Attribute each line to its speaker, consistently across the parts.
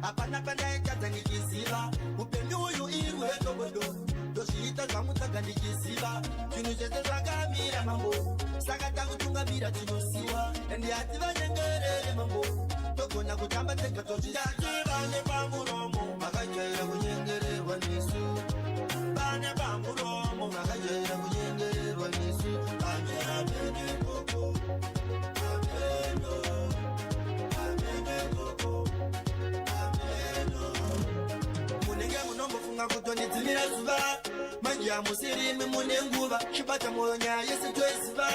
Speaker 1: Apana pandaita nikiziva upenyu uyu irwe tobodo dozviita zvamutsaga ndichiziva zvinhu zvese zvakamira mambo saka takutungamira tinosiwa ende hati vanyengerere mambo togona kutamba tega tozviativane pamuromo makajaira kunyengererwa nesu vane pamuromo makajaira kunyengererwa nesu amene koko kutonidzimira zuva manje hamusirimi mune nguva chibata mwoyo nyaya yese toiziva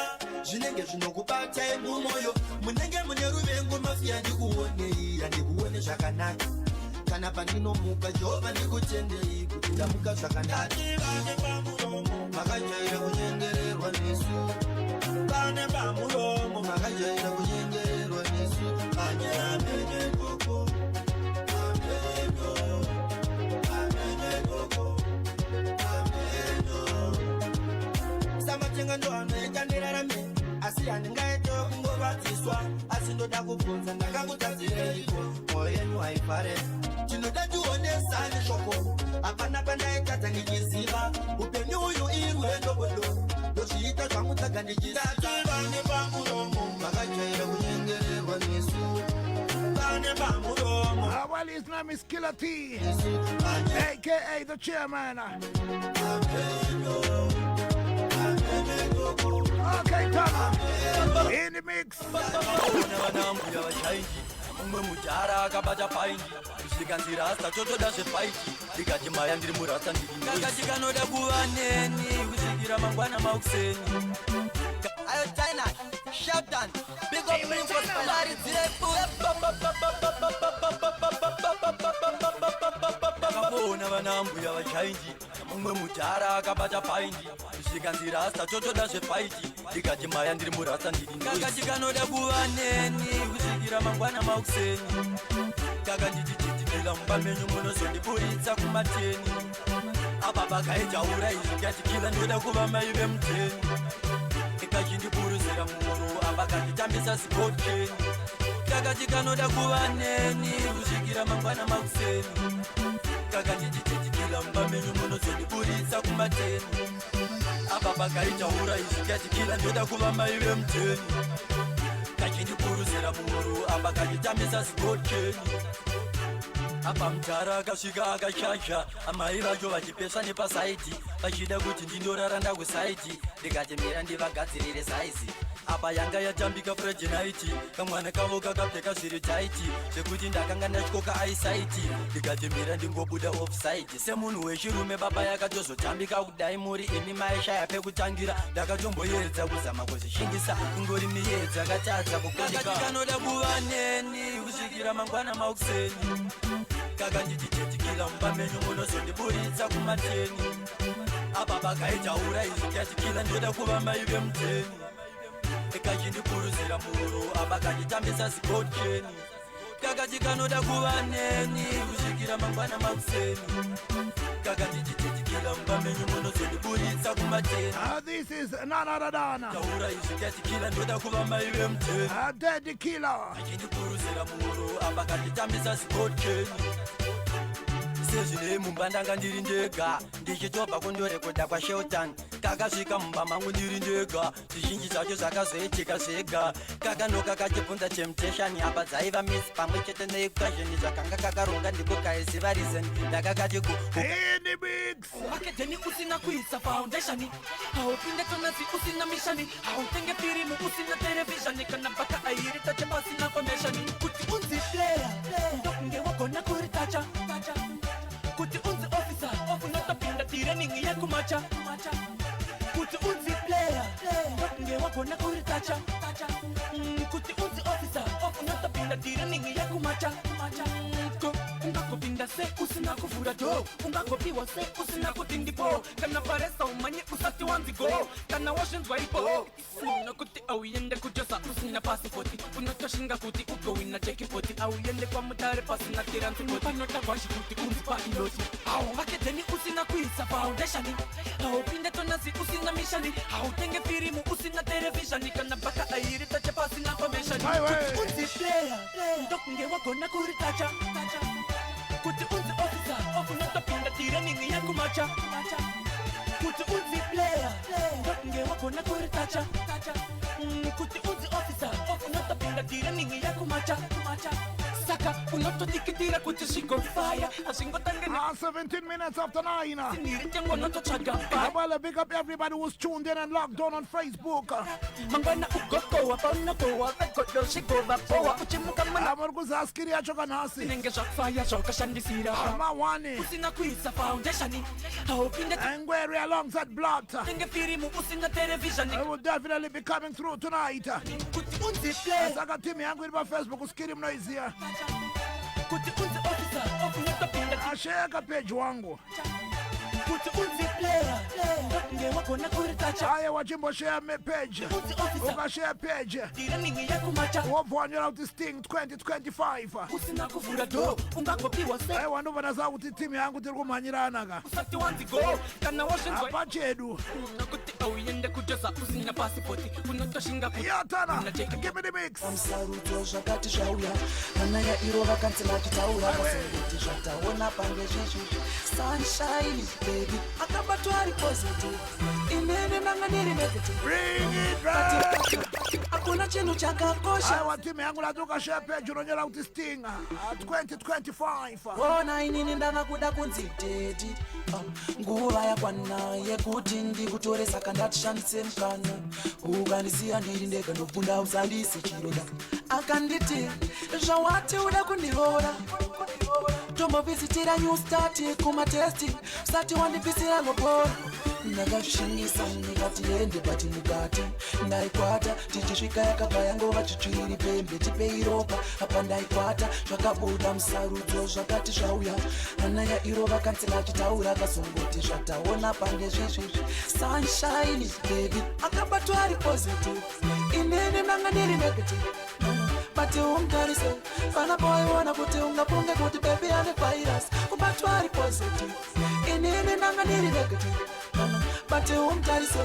Speaker 1: zvinenge zvinokubatai mumwoyo munenge mune ruvengo mafiya ndikuonei handikuone zvakanaka kana pandinomuka jehovha ndikutendei kuti ndamuka zvakanaka vane pamuromo makajaira kunyengererwa nesu vane pamuromo makajaira kunyengererwa nesu anye amene koko ndoanoetandirarame asi handingaito kungovatiswa asi ndoda kubvunza ndakakutadzireiko mwoyo yenyu haifare tinoda tionesane shoko hapana pandaitadza ndichiziva upenyu uyu irwendobodo ndozviita zvamutsaga ndichisativane pamuromo makajaira kunyengererwa nesu vane pamuromo.
Speaker 2: Well, his name is Killer T, aka the chairman. Okay, Tana, in the mix.
Speaker 3: Mujara kabaja paingi usikanzira hasta choto dashe paiki dikati maya ndiri murasta ndiri ngakachi kanoda kuva neni kusikira mangwana makuseni ayo China shout down big up bring for somebody zirefu kabona vanambuya vachainji mumwe mujara akabata paingi usikanzira hasta choto dashe paiki dikati maya ndiri murasta ndiri ngakachi kanoda kuva neni kusikira mangwana makuseni kaka ndichichitikila mubamenyu munozondiburitsa kumateni apa pakaitaura izvi katikila ndoda kuva mai vemuteni ikachindiburuzira muro apa kanditambisa sipoteni kakati kanoda kuva neni kusvikira mangwana makuseni kaka ndichichitikila mubamenyu munozondiburitsa kumateni apa pakaitaura izvi katikila ndoda kuva mai vemuteni kachindiburuzira muro apa kanditambisa sipoteni apa mutara akasvika akashasha amai vacho vachipesa nepasaiti vachida kuti ndindorara ndakusaiti ndikati mira ndivagadzirire saizi apa yanga yatambika frejenaiti kamwana kavo kakapfeka zviri taiti zvekuti ndakanga ndatyoka aisaiti ndikati mira ndingobuda offside semunhu wechirume baba yakatozotambika kudai muri imi maishaya pekutangira ndakatomboyeedza kuzama kuzvishingisa ingori miyeedza akatadza kukatika kanoda kuva neni kusvikira mangwana makuseni kaka ndichichetikila mubamenyu munozondiburitsa kumateni apa pakaitaura izvi katikila ndoda kuva mai vemuteni ikachindiburuzira muro apa kanditambisa sipoteni kakati kanoda kuva neni kusvikira mangwana makuseni kaka ndichichetikila mubamenyu munozondiburitsa kumateni
Speaker 2: This is none other than
Speaker 3: taura izvi katikila ndoda kuva mai vemuteni
Speaker 2: Dead Killer
Speaker 3: achindiburuzira muro apa kanditambisa sipoteni sezvine mumba ndanga ndiri ndega ndichitobva kundorekodha kwashelton kakasvika mumba mangu ndiri ndega zvizhinji zvacho zvakazoitika zvega kakanoka kachibvunza temptation apa dzaiva miss pamwe chete neequation zvakanga kakaronga ndiko kaiziva reason ndakakati
Speaker 4: makedheni usina kuisa foundation haupinde tonasi usina mishani hautenge firimu usina televishani kana baka airita chepasina foundation kuti unzi player ndokunge wagona kuritacha kuti unzi officer unotopinda training yekumacha kuti unzi player ndokunge wagona kuritacha kuti unzi officer unotopinda training yekumacha ungakopinda se usina kuvhura do ungakopiwa se usina kuti ndipo kana paresa umanye usati wanzigo kana washinzwa ipo nokuti auende kujosa usina pasipoti unotoshinga kuti ugowina chekipoti auende kwa mutare pasina tiranspoti panotagwashi kuti unzipa iloti au vakedheni usina kuisa foundation haupinde tonasi usina mishani hautenge firimu usina televishani kana baka airita chepasina formation unzi player ndokunge wagona kuritacha kuti unzi officer ofunotopinda tireningi yakumacha kuti unzi player ndokunge wagona kuritacha kuti unzi officer ofunotopinda tireningi yakumacha saka unotodikitira kuti zvigonfire azvingotangeni
Speaker 2: 17 minutes after 9.
Speaker 4: niritengo nototsvaga
Speaker 2: I wanna big up everybody who's tuned in and logged on Facebook.
Speaker 4: mangwana ugogowa paunogowa vegodo zvigova powa uchimuka mwana
Speaker 2: Muri kuzaskiri yacho kanhasi.
Speaker 4: zvinenge zvakufaya zvakashandisira
Speaker 2: Mawani.
Speaker 4: usina kuisa foundation haupinde
Speaker 2: Angweri alongside Blot.
Speaker 4: tenge firimu usina television
Speaker 2: I will definitely be coming through tonight.
Speaker 4: kuti unzi play
Speaker 2: Saka team yangu iri Facebook uskiri mnoizia.
Speaker 4: kuti unzi officer ofunotopinda
Speaker 2: Asheka page wangu.
Speaker 4: kuti unzi player ndokunge wagona kuritacha
Speaker 2: Aye wachimbo share me page.
Speaker 4: unzi officer
Speaker 2: Uka share page.
Speaker 4: tireningi yakumacha
Speaker 2: Wobvanyira kuti Sting 2025.
Speaker 4: usina kuvhura do ungagopiwa se
Speaker 2: Aye wanova za kuti team yangu tiri kumhanyirana ka.
Speaker 4: usati wanzi go kana wazvinzwa
Speaker 2: Apa chedu.
Speaker 4: nokuti auende kujosa usina pasipoti unotoshinga kuti
Speaker 2: Yatana. Give me the mix.
Speaker 5: Saruto zvakati zvauya vana yairo vakanzi vachitaura kuti zvataona pange zvezvi sunshine baby akabatwa ari positive inene nanga ndiri negative
Speaker 2: Bring it back.
Speaker 5: hakuna chinhu chakakosha
Speaker 2: Aye team yangu latuka share page unonyora kuti Sting 2025.
Speaker 5: ona inini ndava kuda kunzi dedi nguva yakwana yekuti ndikutore saka ndatishandise mukana ukandisiya ndiri ndega ndopunda usandisi chiroda akanditi zvawati uda kundiroora tombobvisitira new start kumatesti usati wandibvisira ngobora ndakazvishingisa ndikati ende pati mukati ndaikwata tichisvika yakabva yangova chitsviri pembe tipeiropa apa ndaikwata zvakabuda musarudzo zvakati zvauya vana yairo vakanzi vachitaura akazongoti zvataona pange zvezvezvi sunshine baby akabatwa ari positive inene nanga ndiri negative bati umtarise fana boiona kuti ungapunge kuti bebi ane virus kubatwa ari positive inene nanga ndiri negative bati umtarise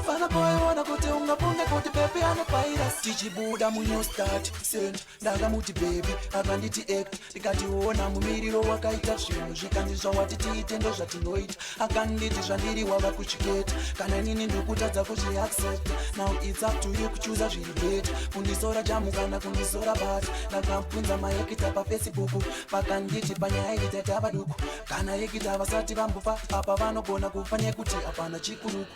Speaker 5: fana boiona kuti ungapunge kuti bebi ane virus tichibuda munew start send ndakamuti bebi akanditi act tikationa mumiriro wakaita zvinhu zvikandi zvawati tiite ndo zvatinoita akanditi zvandiri wava kuchiketa kana nini ndokutadza kuzviaccept now it's up to you kuchuza zviri beta kundisora jamu kana kundisora bata ndakamubvunza mayekita pafacebook pakanditi panyaya yekita vaduku kana yekita vasati vambofa apa vanogona kufa nekuti hapana chikuruku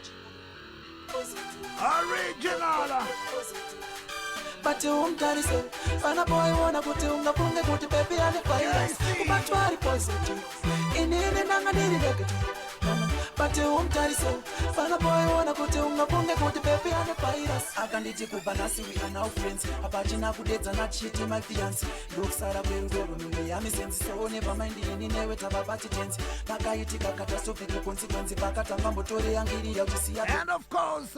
Speaker 2: Original.
Speaker 5: bati umtarise fana boiona kuti ungapunge kuti bebi ane virus kubatwa ari positive inini nanga ndiri negative bati umtarise fana boiona kuti ungapunge kuti bebi ane virus akanditi kubva nhasi we are now friends hapachina kudedzana tichiti my fiance ndokusara kwerudo rwemhuri yamisenzi so never mind ini newe tava patitenzi pakaitika catastrophic consequence pakatanga mbotore yangiri yautisiya
Speaker 2: And of course,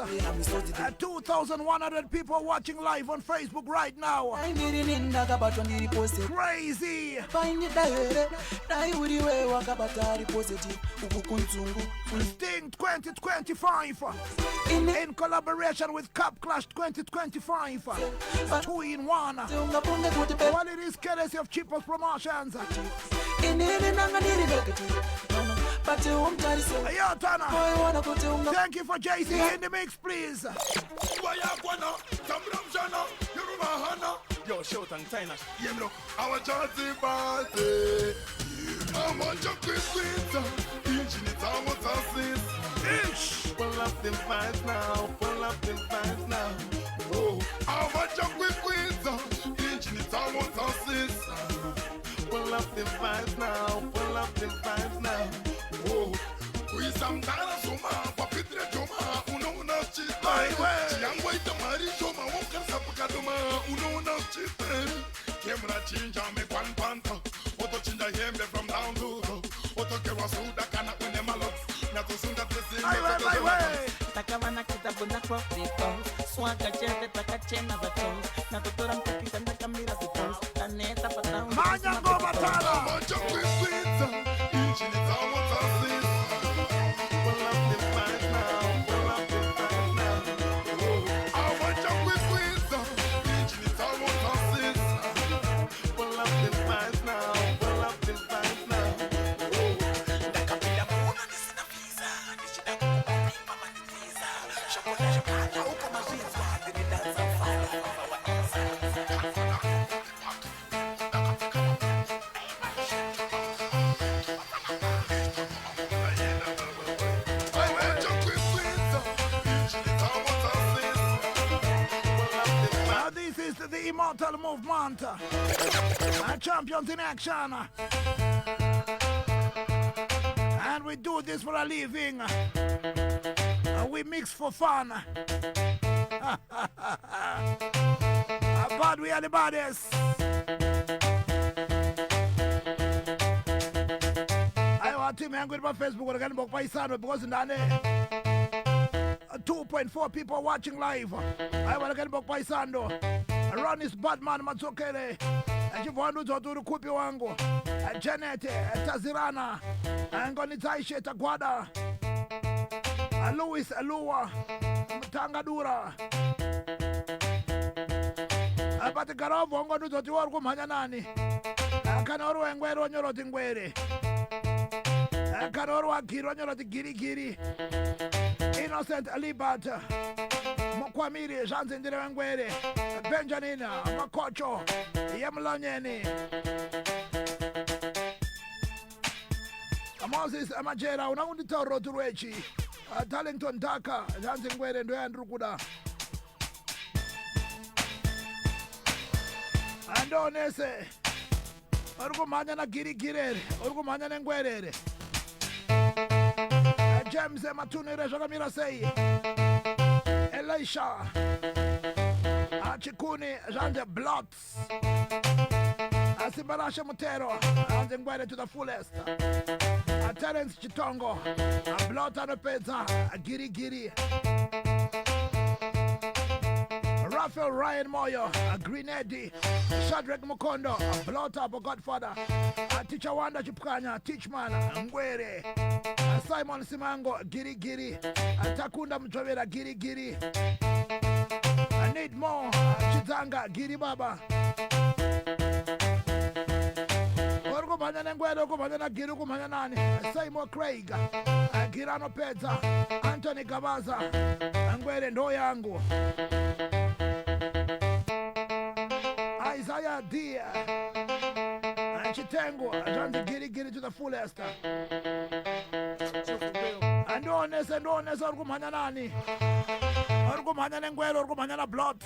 Speaker 2: 2,100 people watching live on Facebook right now.
Speaker 5: aindirini ndakabatwa ndiri positive
Speaker 2: Crazy.
Speaker 5: painida here dai uriwe wakabata ari positive uku kunzungu
Speaker 2: Sting 2025. In collaboration with Cup Clash 2025. 2-in-1.
Speaker 5: ungapunge kuti bebi
Speaker 2: Well, it is courtesy of Cheapest Promotions.
Speaker 5: inini nanga ndiri negative bati umtarise
Speaker 2: Yatana.
Speaker 5: boiona kuti unga
Speaker 2: Thank you for JC in the mix, please.
Speaker 1: Wayakwana, Tamramjana, Yorubahana,
Speaker 3: Yo, show tang China.
Speaker 1: Yemlo, our Jati Party. I want your quick pizza. Engine it almost a
Speaker 3: Pull up them vibes now, pull up them vibes now.
Speaker 1: Oh, I want your quick pizza. Engine it almost a
Speaker 3: Pull up them vibes now, pull up them vibes now.
Speaker 1: Oh, we some Dana Soma, Papitre Joma, Uno Chita.
Speaker 2: Highway.
Speaker 1: Young white Mari Joma, Wokan Sapakadoma, Uno Chita. Camera change, I make one panta. Auto change, I hear me from down to Auto Kerasuda, Kana Unemalo. Natusunda,
Speaker 2: Highway.
Speaker 4: takavana kitabunda profito swaga cheve takachena za toes na totora mpikisa ndakamira zitos taneta patao
Speaker 2: Manya go batala.
Speaker 1: I want your quick pizza. Engine it almost a
Speaker 3: Pull up them vibes now, pull up them vibes now.
Speaker 1: I want your quick pizza. Engine it almost a
Speaker 3: Pull up them vibes now, pull up them vibes now.
Speaker 2: Immortal movement. Champions in action. And we do this for a living. We mix for fun. But we are the baddest. I want to go to my Facebook because in 2.4 people watching live. I want to get back by Sando. Run is Batman Matsokele. Jivandu Zoturu Kupi Wango. Janet Tazirana. Angoni Taishe Tagwada. Louis Alua. Tangadura. Abate Garavo Angodu Zotiwarku Manyanani. Kanoru Engwero Nyoro Tingwere. Kanoru Akiro Nyoro Giri Giri. Innocent Alibata, Mokwamiri, Janzindire Wangwere, Benjanina, Makocho, Yamlanyeni, Moses Amajera, Unawunditoro Turechi, Darlington Daka, Janzingwere, and Andrukuda. And Onese, Urgumana Giri Gire, Urgumana Ngwere. James Matune Rajagamira say Elisha Chikuni Jean Blot Asibarasha Motero and then to the fullest Terence Chitongo Blot and Peza Giri Giri Raphael Ryan Moyo Green Eddie Shadrach Mukondo Blot up Godfather Teacher Wanda Chipkanya Teachman Ngwere Simon Simango, Giri Giri, Takunda Mjovera, Giri Giri. I need more, Chizanga, Giri Baba. Orgo Banana Guedo, Banana Giru Mananani, Simon Craig, Girano Pezza, Anthony Gabaza, Anguere Noyango. Isaiah Dia, Chitengo, John the Giri Giri to the fullest. And honest, Orgumanani. Orgumanan and Guero, Orgumana Blot.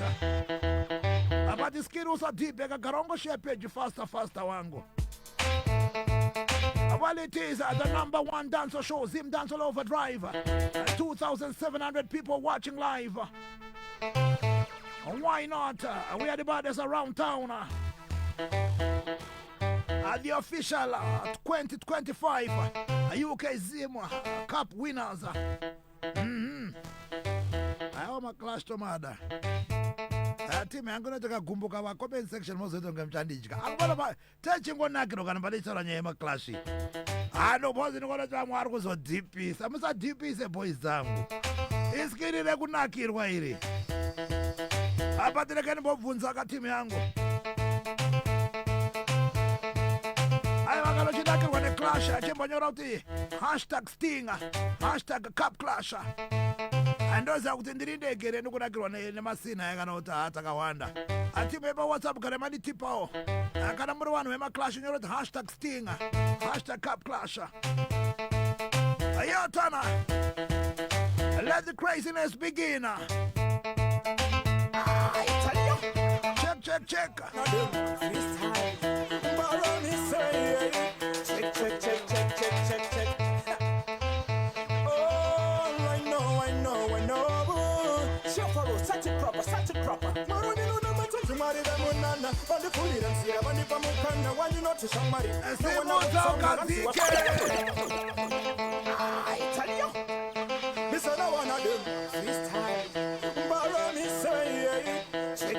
Speaker 2: But the skills are deep, like a Garongo shepherd, faster, Wango. Well, it is the #1 dancer show, Zimdancehall Overdrive. 2,700 people watching live. Why not? We are the baddest around town. The official 2025 UK Zim Cup winners. I am a clash to mother. Team, I'm going to take a gumbuka comment section. Most of them Chandijka. I'm going to touching one Nakrogan, but it's on a name of clashy. I know wasn't going to jam Marcos or deep piece. I'm a deep piece of boys down. It's getting a good Naki Wairi. I bet the kind of Bunzaka Team Yango. I'm going to when a clash. I jump on your roti. Hashtag Stinger. Hashtag Cup Clasher. And those out in the day get into a grenade in the Massina. I got Atagawanda. I think maybe what's up, Garamani Tipo. I got number one when I'm clashing your hashtag Stinger. Hashtag Cup Clasher. Ayatana. Let the craziness begin. Check. Check.
Speaker 6: Oh, I know. Shafaro, such a proper. Maroni no matter to marry them on Nana, but the fully and see a bunny from Mukana, why you not to somebody? I tell you, this is no one of them. This time, Maroni say,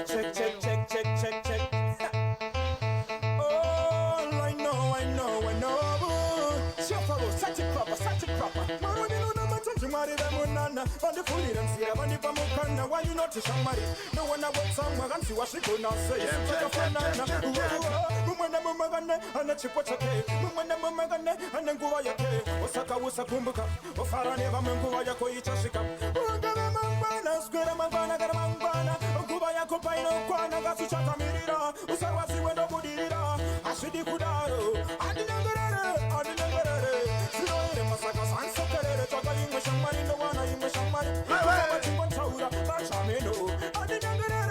Speaker 6: check. Oh, I know. Shafaro, such a proper. Maroni no matter to marry them on Nana, but the fully and see a bunny from Mukana, why you not to somebody? No one about someone and see what she could not say. Mumana and a chipote, Mumana and then go away. Osaka was a kumbuka, or Faraneva Manguaya Koichashika. Mangana, Squaramangana, Garamangana, Kubaya Copaino, Kwana, Gasuchaka Mirira, Usawasi when nobody did. Ashidi Kudaro, I didn't get it. Sino Masaka Sansa, Taka English and Marine, the one I English and Marine. I didn't get it.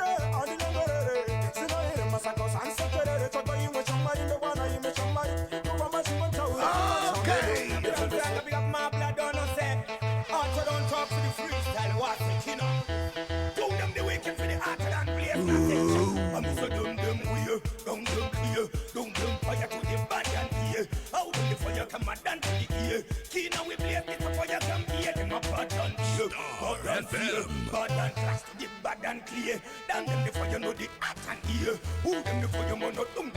Speaker 6: ear. Don't fire to the bad and ear. Out of the fire come a down to the ear. Key now we blaze it up fire come here. Them a bad and ear. Bad and fear. Bad and class to the bad and clear. Damn them the fire know the hot and ear. Who them the fire man not dumb.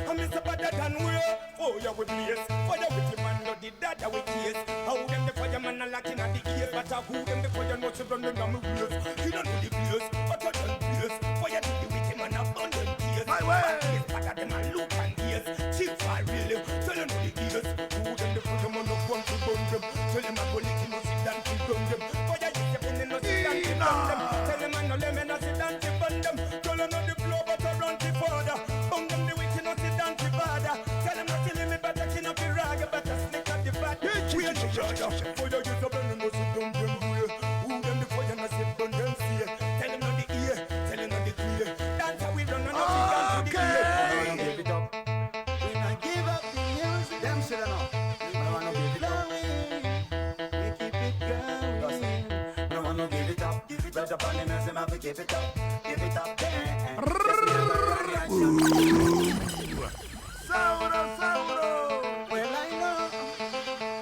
Speaker 6: And Mr. Badder than we are. Fire with blaze. Fire with the man not the dada with tears. How them the fire man a lacking at the ear. But who them the fire not to run them down the wheels. You don't know the blaze. But I don't blaze. Fire to the wicked man abundant tears. My way. Badder them a look and ears. Chief fire really. Tell them the ears. Who them the fire man not want to burn them. Tell them a go lick no sit down to burn them. Fire you step in no sit down to burn them. Tell them a no lemon no sit down to burn them. Tell them not the flow but I run to further. Bung them the wicked no sit down to bother. Tell them not killing me but I cannot be rag. But I sneak up the bad. We are the brother. Fire you step in no sit down to burn. Who them the fire no sit burn them see. Tell them not the ear. Tell them not the clear. That's how we run no sit down to the ear. Give it up. When I give up the music, them shit enough. I wanna give it up. We keep it going. No wanna give it up. Give it up on them as them have to give it up. Give it up. Sauro. Well I know.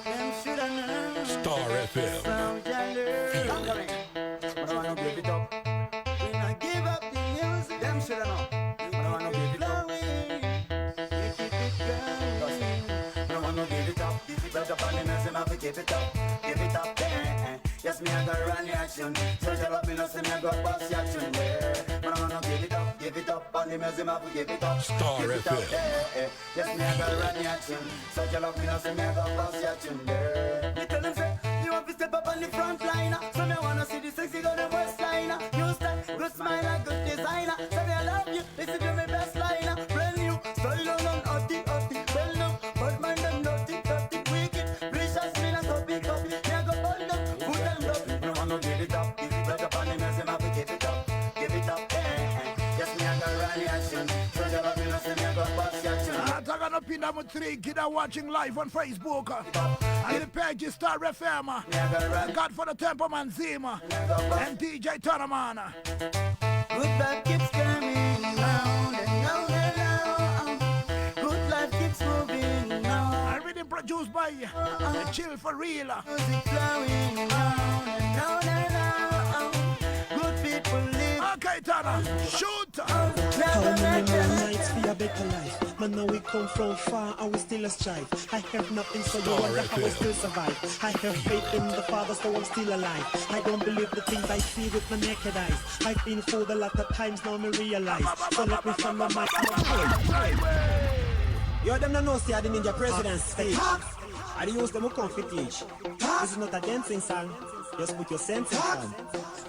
Speaker 6: Them should have known.
Speaker 7: Star FM.
Speaker 6: So jealous. I wanna give it up. When I give up the music, them should have known. I wanna give it up. We keep it going. No wanna give it up. Give it up on them as them have to give it up. Give it up. Yes, me I got run your action. Search it up, me no see me I got pass your tune. Man, I wanna give it up on the museum, I give it up.
Speaker 7: Star
Speaker 6: give it up,
Speaker 7: FM.
Speaker 6: Yes, me I got run your action. Search it up, me no see me I got pass your tune. Me tell them say, you want to step up on the front line. So me wanna see the sexy girl the worst line. You style, good smile like good designer. So me I love you, listen to me best line. Brand new, style on hotty, well known. But man them dirty, wicked. Vicious, me not copy. Me I go hold them. Give it up, on the mess, I give it up, Yes, me I got rally action. So you love me, no say me I got boss action.
Speaker 2: I'm gonna pin them with 3 kids watching live on Facebook. And the page is Star FM. God for the Temple Man Zima and DJ Tonaman.
Speaker 6: Good life keeps coming round and round and round. Good life keeps moving round.
Speaker 2: I read it produced by Chill for Real.
Speaker 6: Music flowing round and round and round. Good people live.
Speaker 2: Okay, Tana, shoot.
Speaker 8: How many more nights for a better life? Man, now we come from far and we still a strive. I have nothing, so you wonder how I still survive. I have faith in the Father, so I'm still alive. I don't believe the things I see with my naked eyes. I've been fooled a lot of times, now me realize. So let me follow my... Yo, them no know, see, I the ninja president's stage. I use them who come for teach. This is not a dancing song. Just put your senses on.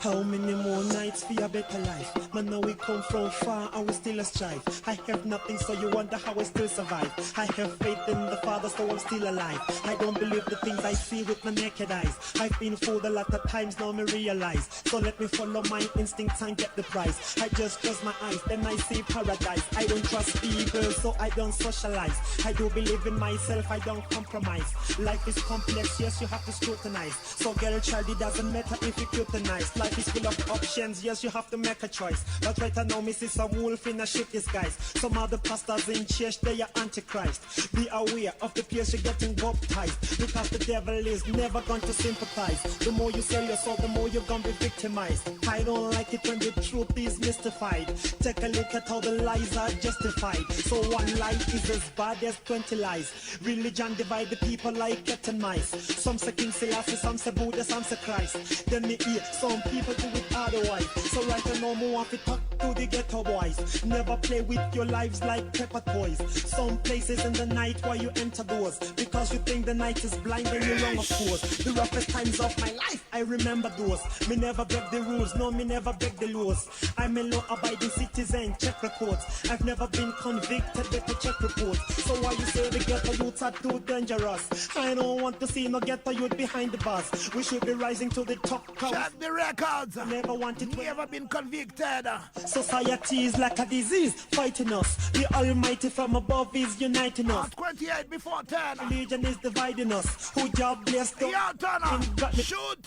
Speaker 8: How many more nights for a better life? Man, now we come from far and we still a strive. I have nothing, so you wonder how I still survive. I have faith in the Father, so I'm still alive. I don't believe the things I see with my naked eyes. I've been fooled a lot of times, now me realize. So let me follow my instincts and get the prize. I just close my eyes, then I see paradise. I don't trust people, so I don't socialize. I do believe in myself, I don't compromise. Life is complex, yes, you have to scrutinize. So girl, child, it doesn't matter if you cute and nice. Life is full of options, yes, you have to make a choice. But right now, me see some wolf in a shit disguise. Some other pastors in church, they are antichrist. Be aware of the peers you're getting baptized. Because the devil is never going to sympathize. The more you sell your soul, the more you're gonna be victimized. I don't like it when the truth is mystified. Take a look at how the lies are justified. So one lie is as bad as 20 lies. Religion divide the people like cat and mice. Some say King Selassie, some say Buddha, some say Christ. Then me hear some people do it otherwise. So right now me want to talk to the ghetto boys. Never play with your lives like pepper toys. Some places in the night why you enter doors. Because you think the night is blind and you're wrong of course. The roughest times of my life, I remember those. Me never break the rules, no me never break the laws. I'm a law-abiding citizen, check records. I've never been convicted, better check reports. So why you say the ghetto youths are too dangerous? I don't want to see no ghetto youth behind the bus. We should be rising to the top.
Speaker 2: Check the records.
Speaker 8: Never wanted to.
Speaker 2: Never been convicted.
Speaker 8: Society is like a disease fighting us. The Almighty from above is uniting us.
Speaker 2: 28 before 10.
Speaker 8: Religion is dividing us. Who job blessed us?
Speaker 2: Yeah, Turner. Shoot.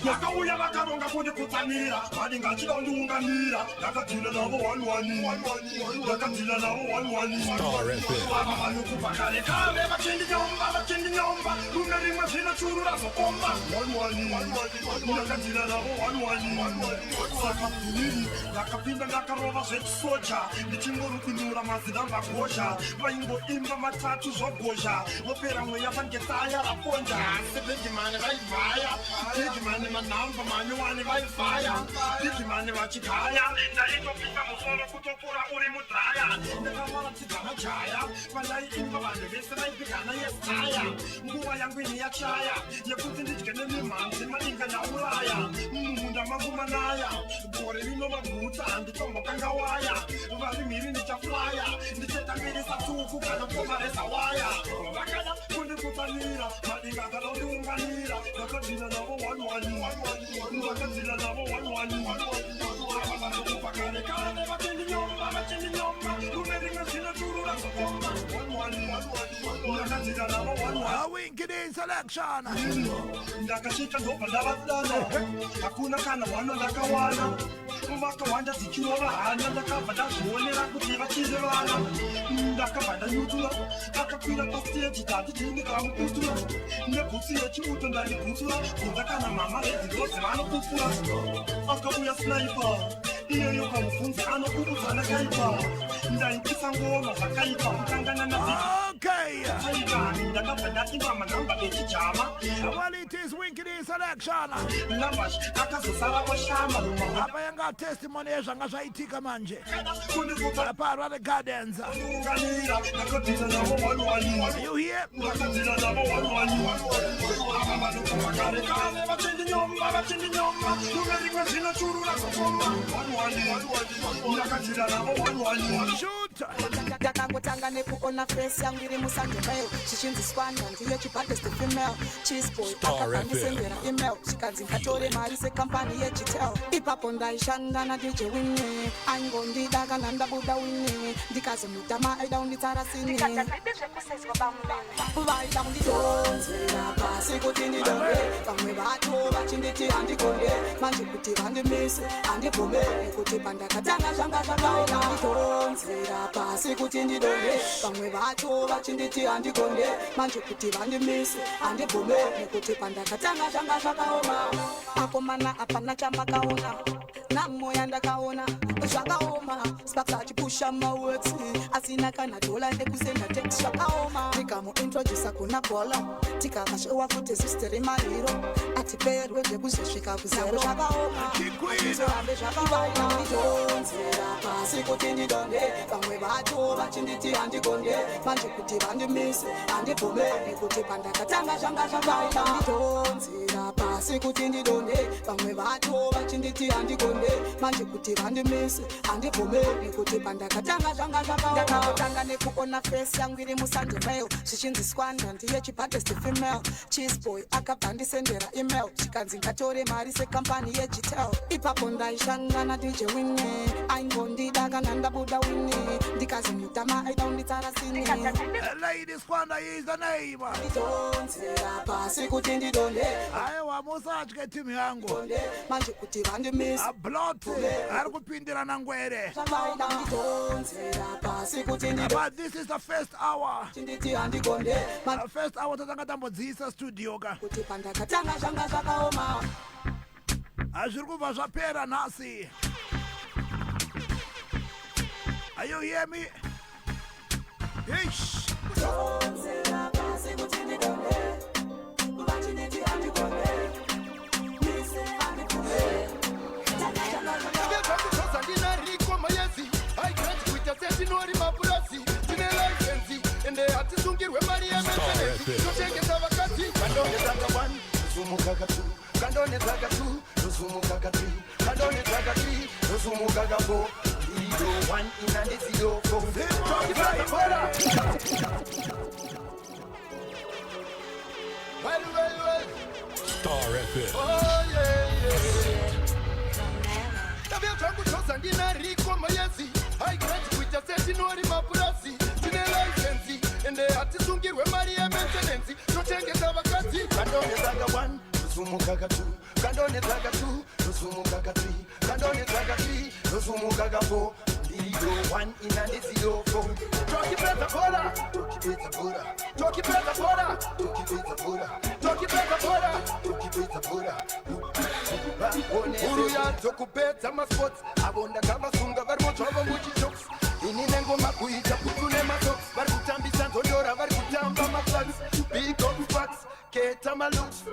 Speaker 6: Yakauya vakaronga kuti kutsamira vadingachida undiunganira ndakadzina navo 1-1 ndakadzina navo 1-1 vanokupa kare kare vachindinyomba rume rimwe zvina churu razokomba 1-1 ndakadzina navo 1-1 saka bhumiri ndakapinda ndakarova zvechisoja ndichingorupindura mazina mbagozha vaingoimba matatu zvogozha vopera mweya vangetaya raponja sebhedhimani vaivhaya Digimani manamba manyuani vaifaya Digimani vachikaya ndaitopinda musoro kutokura uri mudhaya ndakavaratidza majaya vandaiimba vanhu vese vaipigana yesaya nguva yangu ini yachaya yekuti ndidye nemimhanzi madinga nauraya mumunda mangu manaya gore rinova guta handitombokanga waya vari mhiri ndichaflaya ndichetamvirisa tuku kana komaresa waya vakada kundikutsanira madinga kana undiunganira ndakadzina navo 1-1 ndakadzina navo 1-1 pakare kare vachindinyomba rume rimwe zvino churu razokomba 1-1 ndakadzina navo 1-1
Speaker 2: Winkedy selection.
Speaker 6: ndakasvika ndobva ndavadana hakuna kana hwano ndakawana vakawanda dzichirova hana ndakabva ndazvionera kuti vachiri vana ndakabva ndanyutura akakwira pasteji tati tindikamukutura nebhutsi yechiuto ndandibutura kunza kana mama redzirozi vanokupura akauya snaipa iyeyo kamubvunzi anokubudzana kaipa ndaipisa ngoma zvakaipa kukangana naaipa ndakabva ndaimba manhamba echijama
Speaker 2: Well, it is Winkedy selection.
Speaker 6: nambash akazosara kwashama
Speaker 2: Apa yanga testimony ezvanga zvaitika manje. Apa Rware Gardens. You hear? Shoot.
Speaker 7: Ndakangotanga nekuona face yangu iri musandemeyo chichinziswanda ndiye chibhadest female cheeseboy akakandisendera email chikanzi ngatore mari sekampani yechitel ipapo ndaishanda nadj Winnie aingondida kana ndabuda Winnie ndikazomutama aida unditsara sini vaida kunditonzera pasi kuti ndidonge vamwe vato vachinditi handigonde manje kuti vandimise handibvumere kuti pandakatanga zvanga zvakaona nditonzera pasi kuti ndidonge vamwe vato vachinditi handigonde manje kuti vandimise handibvumere kuti pandakatanga zvanga zvakaoma akomana apana chamakaona namoya ndakaona zvakaoma sparks achipusha mawords asina kana dola ekusenda text zvakaoma tikamuintrodusa kuna bola tikakashowa futi sisteri mahiro atiperwe zvekuzosvika kuzero zvakaoma hambe zvakaoma nditonzera pasi kuti ndidonge vamwe vato vachinditi handigonde manje kuti vandimise handibvumere kuti pandakatanga zvanga zvakaoma nditonzera pasi kuti ndidonge vamwe vato vachinditi handigonde manje kuti vandimise handibvumere kuti pandakatanga zvanga zvakaoma ndakatanga nekuona face yangu iri musandemeyo zvichinziswanda ndiye chibhadest female cheeseboy akabva ndisendera email chikanzi ngatore mari sekampani yechitel ipapo ndaishanda nadj Winnie aingondida kana ndabuda Winnie ndikazomutama aida unditsara sini
Speaker 2: Lady Squander is the name.
Speaker 7: nditonzera pasi kuti ndidonde
Speaker 2: Aiwa musatye timu yangu.
Speaker 7: manje kuti vandimise
Speaker 2: Blot ari kupindira nangwere.
Speaker 7: zvavaida nditonzera pasi kuti ndidonde
Speaker 2: But this is the first hour.
Speaker 7: chinditi handigonde
Speaker 2: The first hour tatanga tambodziisa studio ka.
Speaker 7: kuti pandakatanga zvanga zvakaoma
Speaker 2: Zviri kubva zvapera nhasi. Are you hear me? Ish.
Speaker 7: tonzera pasi kuti ndidonde vachinditi handigonde mise handibvumere
Speaker 1: hatisungirwe mari yemesenezi tochengeta vakadzi kandonezanga 1 zumukaga 2 kandonezanga 2 zumukaga 3 kandonezanga 3 zumukaga 4 ido 1 inandizido 4 well Star FM. Oh yeah changu chosa ndina riko mayezi haikati kuita seti nori mapurasi tine license ende hatisungirwe mari ya maintenance totengeza vakati kandone zaga 1 nusumukaga 2 kandone zaga 2 nusumukaga 3 kandone zaga 3 nusumukaga 4 Zero 1 in and it's 0 4 Talkie better border Talkie better border Talkie better border Uru ya tokupeta maspots Abonda kama sunga vari mochova muchichoks Inine ngoma kuita kutune masoks Vari kutambisa ndondora vari kutamba maflags Big up facts Keta malooks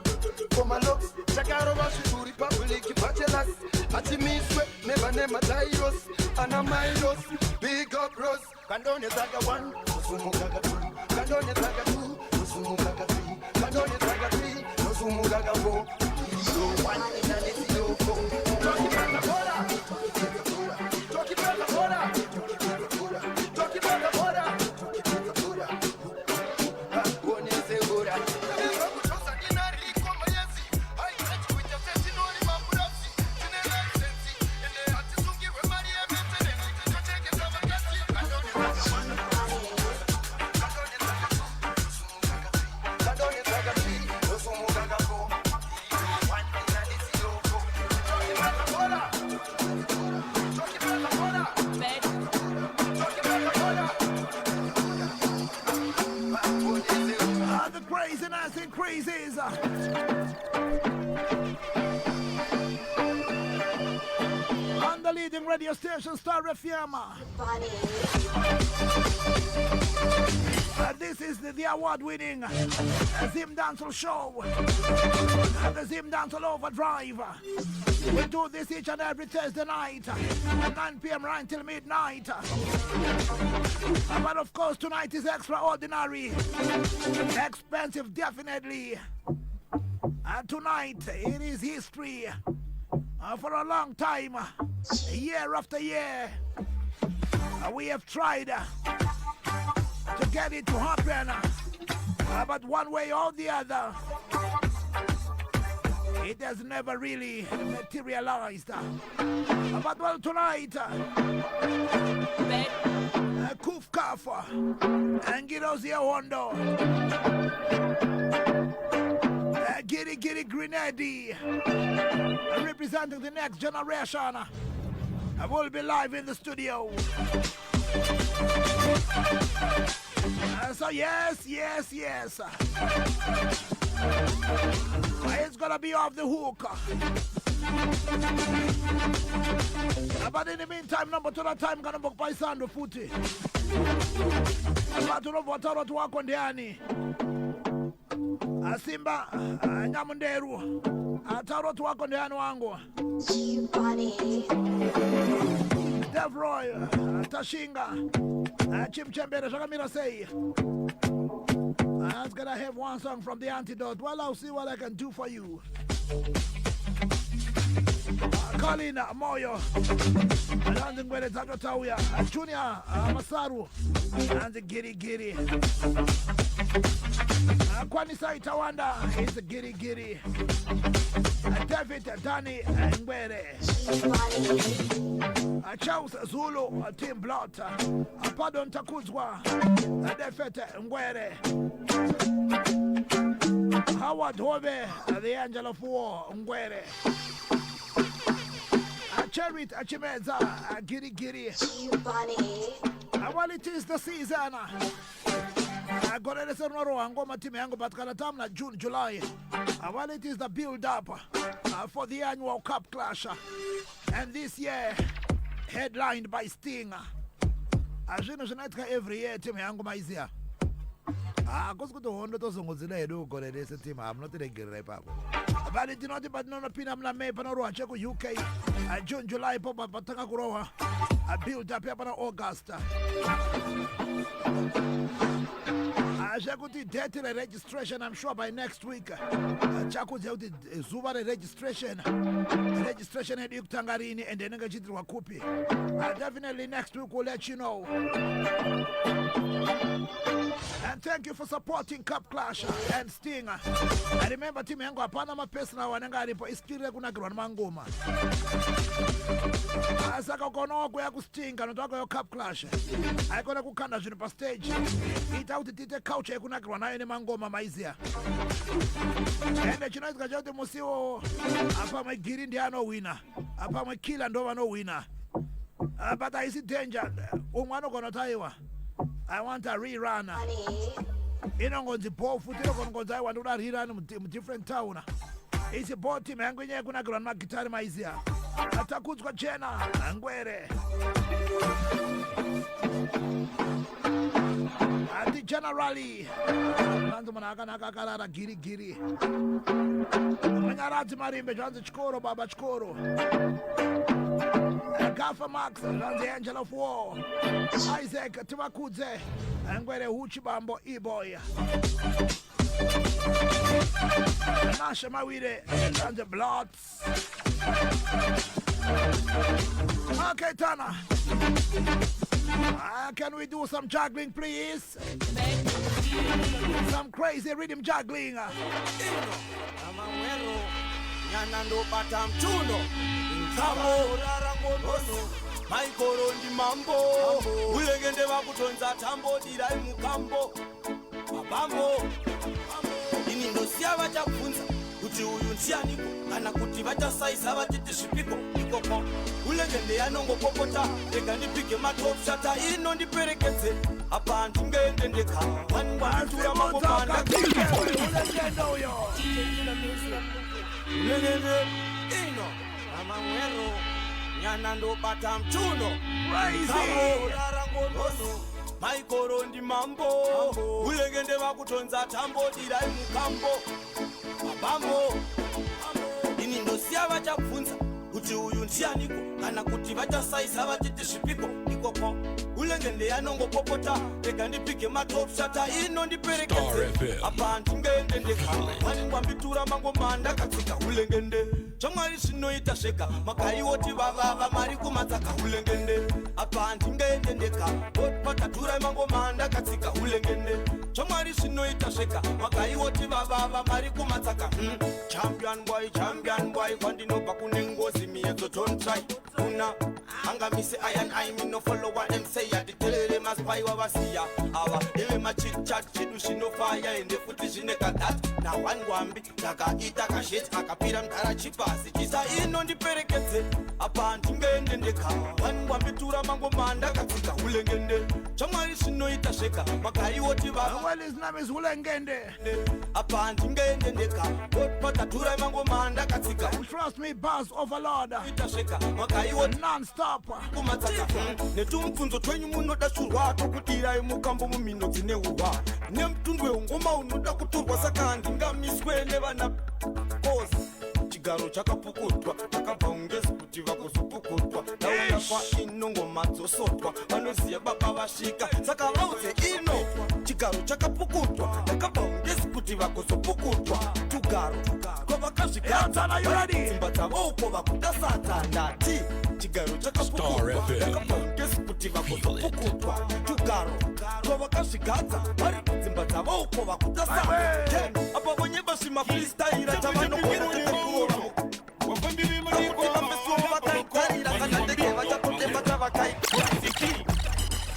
Speaker 1: For my looks Chakaro vashituri public bachelors Atimiswe Never nema dairos Anamairos Big up Rose Kandone zaga 1 Nusumukaga 2 Kandone zaga 2 Nusumukaga 3 Kandone zaga 3 Nusumukaga 4 Zero 1 in and it's 0 4 Talkie better border Talkie better border Talkie better border Kone se border
Speaker 2: The craziness increases. On the leading radio station, Star FM. This is the award-winning Zimdancehall show. The Zimdancehall Overdrive. We do this each and every Thursday night, 9 p.m. right till midnight. But of course, tonight is extraordinary. Expensive, definitely. Tonight, it is history. For a long time, year after year, we have tried to get it to happen. But one way or the other, it has never really materialized. But well, tonight, Kuf Kafa and Girosia Hondo, Giri Giri Grenadi, representing the next generation, will be live in the studio. So yes. It's gonna be off the hook. But in the meantime, number to that time, gonna book by Sando Futi. But to know what to work on the Annie. Simba, Nyamunderu, Taro to work on the Anwango. Devroy, Tashinga, Chimchembe, Shakamira say. I was gonna have one song from the Antidote. Well, I'll see what I can do for you. Colin Moyo, Landing with the Takotawia, Junior Masaru, and the Giri Giri. Kwanisa Itawanda is the Giri Giri. David Dani Ngwere. Charles Zulu, Team Blot. Pardon Takuzwa, Defete Ngwere. Howard Hove, the Angel of War Ngwere. Cherit Achimeza, Giri Giri. Well, it is the season. I got a lesson on Goma Timango, but Kanatamna, June, July. Well, it is the build up for the annual Cup Clash. And this year, headlined by Sting. As you know, every year, Timango Maizia. Because go to 100,000 was there, do go to this team. I'm not a great papa. But it did not, but no Pinam La Mapano, Checo UK, June, July, Papa Patakagroa, a build up in August. Jaguti date registration, I'm sure by next week. Jaguti Zuba registration at Tangarini and then Negajitu Wakupi. Definitely next week we'll let you know. And And thank you for supporting Cup Clash and Sting. I remember team yangu hapana mapesna wananga alipo iskire kunakirwa mangoma. Asaka ukono kwa kustinga notaka yo Cup Clash. Aikona kukanda zvinhu pa stage. Itauti tite couch yakunakirwa nayo ne mangoma maizia. Ende chinoizwa chote musiwo apa magiri ndi anowina. Apa makila ndo vanowina. But I see danger. Umwana gonna taiwa. I want a rerun. Inongonzi bofu tinogonza I want to rerun in different town. It's a bot team yangu yenyewe kuna grandma guitar maizia. Atakudzwa chena angwere. Ati generally. Nanzo manaka nakakala giri giri. Manyarati marimbe janze chikoro baba chikoro. Gafa Max, the Angel of War, Isaac Timakudze, and where Huchi Bambo E-Boy, Nasha Mawide, and the Blot. Okay, Tana. Can we do some juggling, please? Some crazy rhythm juggling.
Speaker 9: Nyanando batam chuno Kamo Rarangonoso Maikoro ndi mambo Ulegende wakutonza tambo Dirai mukambo Mabambo Ini ndo siya wacha kufunza Kuti uyu ntia niko Kana kuti wacha saisa wachiti shipiko Nikoko Ulegende ya nongo popota Ega nipike matop shata Ino ndiperekeze Hapa antingende ndeka Wantuya mambo manda
Speaker 2: Ulegende uyo
Speaker 9: Ulegende ino amamwero nyanando batam chuno Kamo rarangonoso Maikoro ndi mambo Ulegende wakutonza tambo Dirai mukambo Mabambo Ini ndo siya wacha kufunza Kuti uyu ntia niko Kana kuti wacha saisa wachiti shipiko Nikoko Ulegende ya nongo popota Ega nipike matop shata Ino ndiperekeze Hapa antingende ndeka Waningwambitura mango manda katika ulegende Chamari shino itasheka Makai woti vava mari kumataka ulegende Hapa antingende ndeka Patatura mango manda katika ulegende Chamari shino itasheka Makai woti vava mari kumataka Champion boy Kwandino pakunengozi miyezo don't try Una Anga mi say I me no follow what them say. I tell them as spy wa wasiya. Awa ele ma chit chat chidu she no fire in the footage neka that. Na one gwambi taka itaka shit akapira mtara chipa sikisa ino ndi perekeze. Apa ntingende ndeka. One gwambi tura mango manda katika ulengende. Chamari shino itasheka makai woti baba.
Speaker 2: Well his name is Ulengende.
Speaker 9: Apa ntingende ndeka. Pata tura mango manda katika.
Speaker 2: Trust me, boss overlord.
Speaker 9: Itasheka makai woti
Speaker 2: non-stop.
Speaker 9: Kumataka netumfunzo twenyu munoda shurwa tokutira imukambo mumino dzinewa nemtundwe ngoma unoda kuturwa sakandi ngamiswe nevana kosi chigaro chakapukutwa takabvaungezi kuti vakuzopukutwa nauyafa ino ngoma dzosotwa vanoziya baba vasvika saka vauze ino chigaro chakapukutwa takabvaungezi kuti vakuzopukutwa tugaro kwavakazvigadzimba dzavoko vakuda sata ndati chigaro chakapukutwa takabvaungezi kuti vakuzopukutwa tugaro kwavakazvigadza vari kudzimba dzavoko vakuda sata apa vonyeba zvimafristaira chavanokona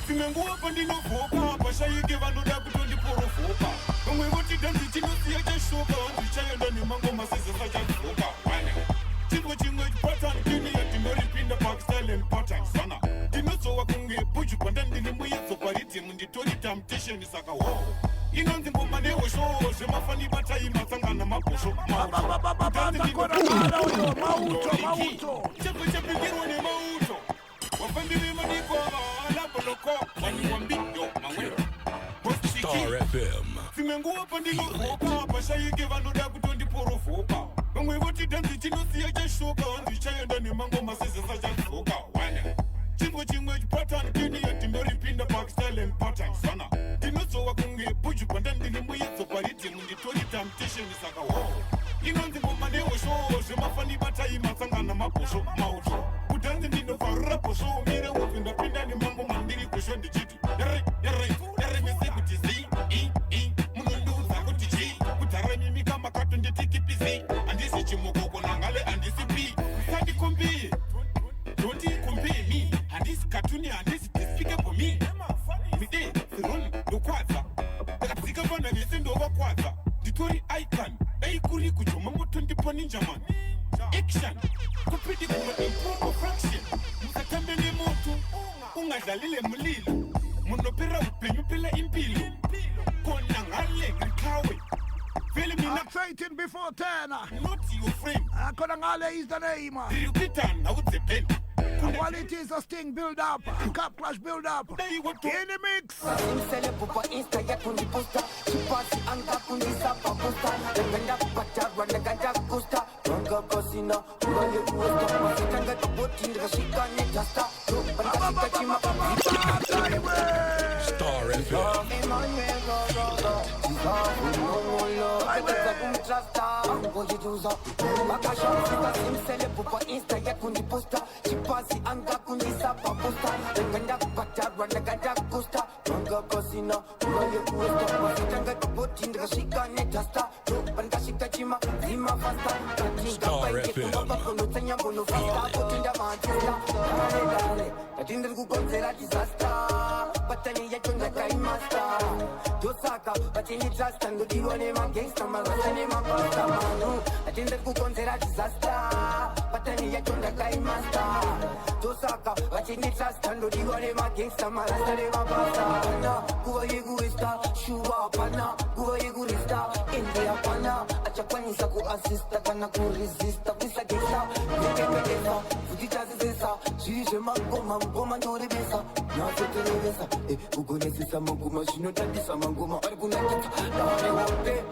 Speaker 6: Singenguwa pandinovoka pashayike vanoda kutondiporofoka vamwe voti danzi chinosiya chashoka ndichayenda nemangoma sezesa chakuvoka chirwo chimwe patani kini yatinорipinda paksilent pattern sana ndinozowa kunge buju pandandiri muyedzo paridhimu nditori temptation saka wo inonzi ngoma nehosho zvemafani batai matsangana mabhosho chepechepingirwa nemauto wafambiri manikova laboloko waniwambiyo mamwero dzimwe nguva pandinovoka pashayike vanoda kutondiporofoka vamwe voti danzi chinosiya chashoka ndichayenda nemangoma sezesa chakuvoka chirwo chimwe patani kini yatinoripinda paksilent pattern sana ndinozowa kunge buju pandandiri muyedzo paridhimu nditori temptation saka wo inonzi ngoma nehosho zvemafani batai matsangana mabhosho mauto kudanzi ndinobvarura bhosho umire wopindapinda nemango mandiri kusho ndichiti yere mese kuti zi makwadza nditori icon dai kuri kuchoma moto ndipo ninja man action kupidi kuma improve fraction mukatambe nemoto ungadlalile mulilo munopera upenyu pela impilo kona ngale ngikawe vele mina
Speaker 2: I'm before 10
Speaker 6: not your friend
Speaker 2: kona ngale is the name
Speaker 6: repeat now the pen
Speaker 2: quality is a sting build up cap clash build up in the mix
Speaker 10: Simsele pupa insta ya kundi posta Chipasi anga kundi sapa posta Legenda kupata legenda kusta Ranga kasina Ugali kuwesta Masitanga kapoti Ndashika netasta Bandashika chima
Speaker 11: Star FM
Speaker 10: Emmanuel Gaga Aiweza kumtrasta Ngoji juza Makasha Simsele pupa insta ya kundi posta Chipasi anga kundi sapa posta Legenda kupata legenda kusta Ranga kasina Ugali kuwesta Masitanga kapoti Ndashika netasta Bandashika chima Zima fasta
Speaker 11: Star FM
Speaker 10: Kunutanya bono fasta Kutinda matista Dale Tatinda kukonzera disaster Batani ya chonda kai master Dosaka Batini trust and the one ma gangsta Marasani ma pasta manu Tatinda kukonzera disaster Batani ya chonda kai master Dosaka Batini trust and the one ma gangsta Marasani ma pasta Pana Kuwa yegu ista Shuwa pana Kuwa yegu rista India pana Achapanisa ku assista Kana ku resista Visa gesa Nike Fujitazi zesa Jije mangoma Mangoma nyore besa Nase televesa Ugonesisa mangoma Shino tandisa mangoma Arguna kita Dame wote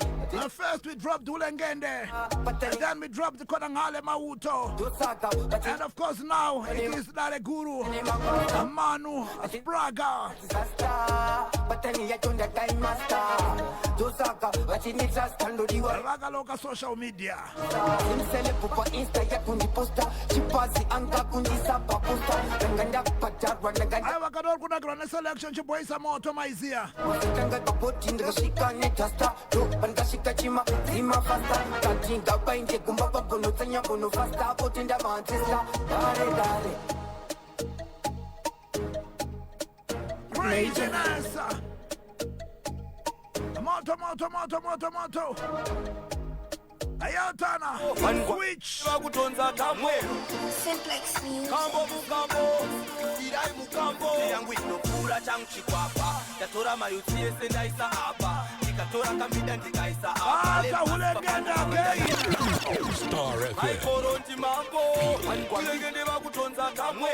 Speaker 2: First we dropped Ulengende and then we dropped the Konangale Mauto and of course now it is Dare Guru Manu Spraga Raga Loka social media
Speaker 10: Simsele pupa insta ya kundi posta Chipazi anga kundi sapa posta Ranganda patarwa naganda
Speaker 2: Awa kadol kuna grane selection Chiboisa moto maizia
Speaker 10: Masitanga kapoti Ndashika netasta Bandashika chima Zima fasta Katinga bainde kumbaba bono Tanya bono fasta Potinda mantista Dale
Speaker 2: Craziness Moto Ayatana Which
Speaker 9: Vakutonza kamwe
Speaker 12: Simplex Music
Speaker 9: Kambo mukambo Tirai mukambo yangu inokura changu chikwapa Tatora mayuti yese ndaisa hapa Nikatora kambida ndikaisa hapa
Speaker 2: Ulengende again
Speaker 11: Star FM
Speaker 9: Maikoro ndi mambo Ulengende vakutonza kamwe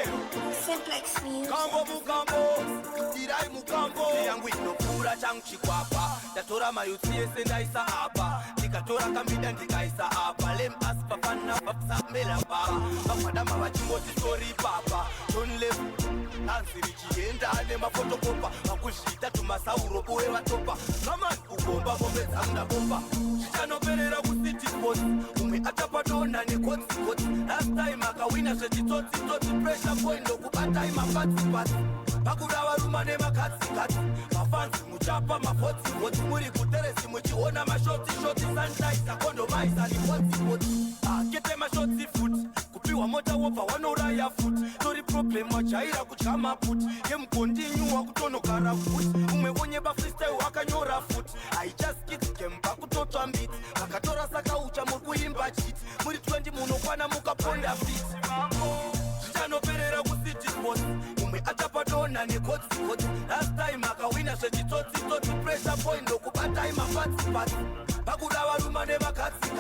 Speaker 12: Simplex Music
Speaker 9: Kambo mukambo Tirai mukambo yangu inokura changu chikwapa Tatora mayuti yese ndaisa hapa Nikatora kambida ndikaisa hapa Lem aspa fana papsa mela baba Mafadama wachingoti story papa Don't live Nansi richienda nema fotokopa Makushita tumasauro uwe watopa Kaman ugomba bombe zangna bomba Chichano perera kusiti sports Ume atapadona ni koti Last time akawina sheti toti Pressure point okupata ima pati Pakura waruma nema katsi Mafansi muchapa mafoti Muri kuteresi muchiona mashoti Sanitize kondo maisa ni poti Kete mashoti foot Kupiwa mota wopa wanoraya foot Tori problem wachaira kuchama put Yem continue kutono kara foot Umewonye ba freestyle wakanyora foot I just kit kempa kutoto ambit Akatora saka ucha mukuimba cheat Muri 20 munokwana mukaponda fit Chichano perera kusiti sport Ume atapadona ni koti Last time akawina sheti toti Pressure point okupata ima pati Pakura waruma nema katsi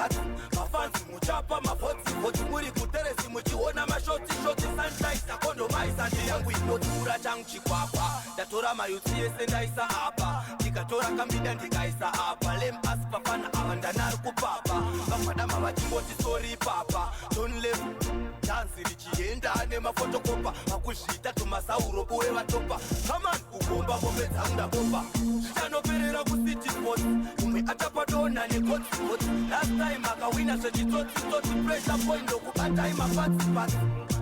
Speaker 9: Mafansi muchapa mafoti Muri kuteresi muchiona mashoti Sanitize kondo maisa ndi yangu inotura changu chikwapa Datora mayuti yese ndaisa hapa Nikatora kambida ndikaisa hapa Lem aspa fana awandanar kupapa Mafadama wachingoti story papa Don't live Dansi richienda nema fotokopa Makushita tumasauro uwe watopa Kaman ugomba bombe zangna bomba Chichano perera kusiti sports Ume atapadona ni koti Last time akawina sheti toti Pressure point okupata ima pati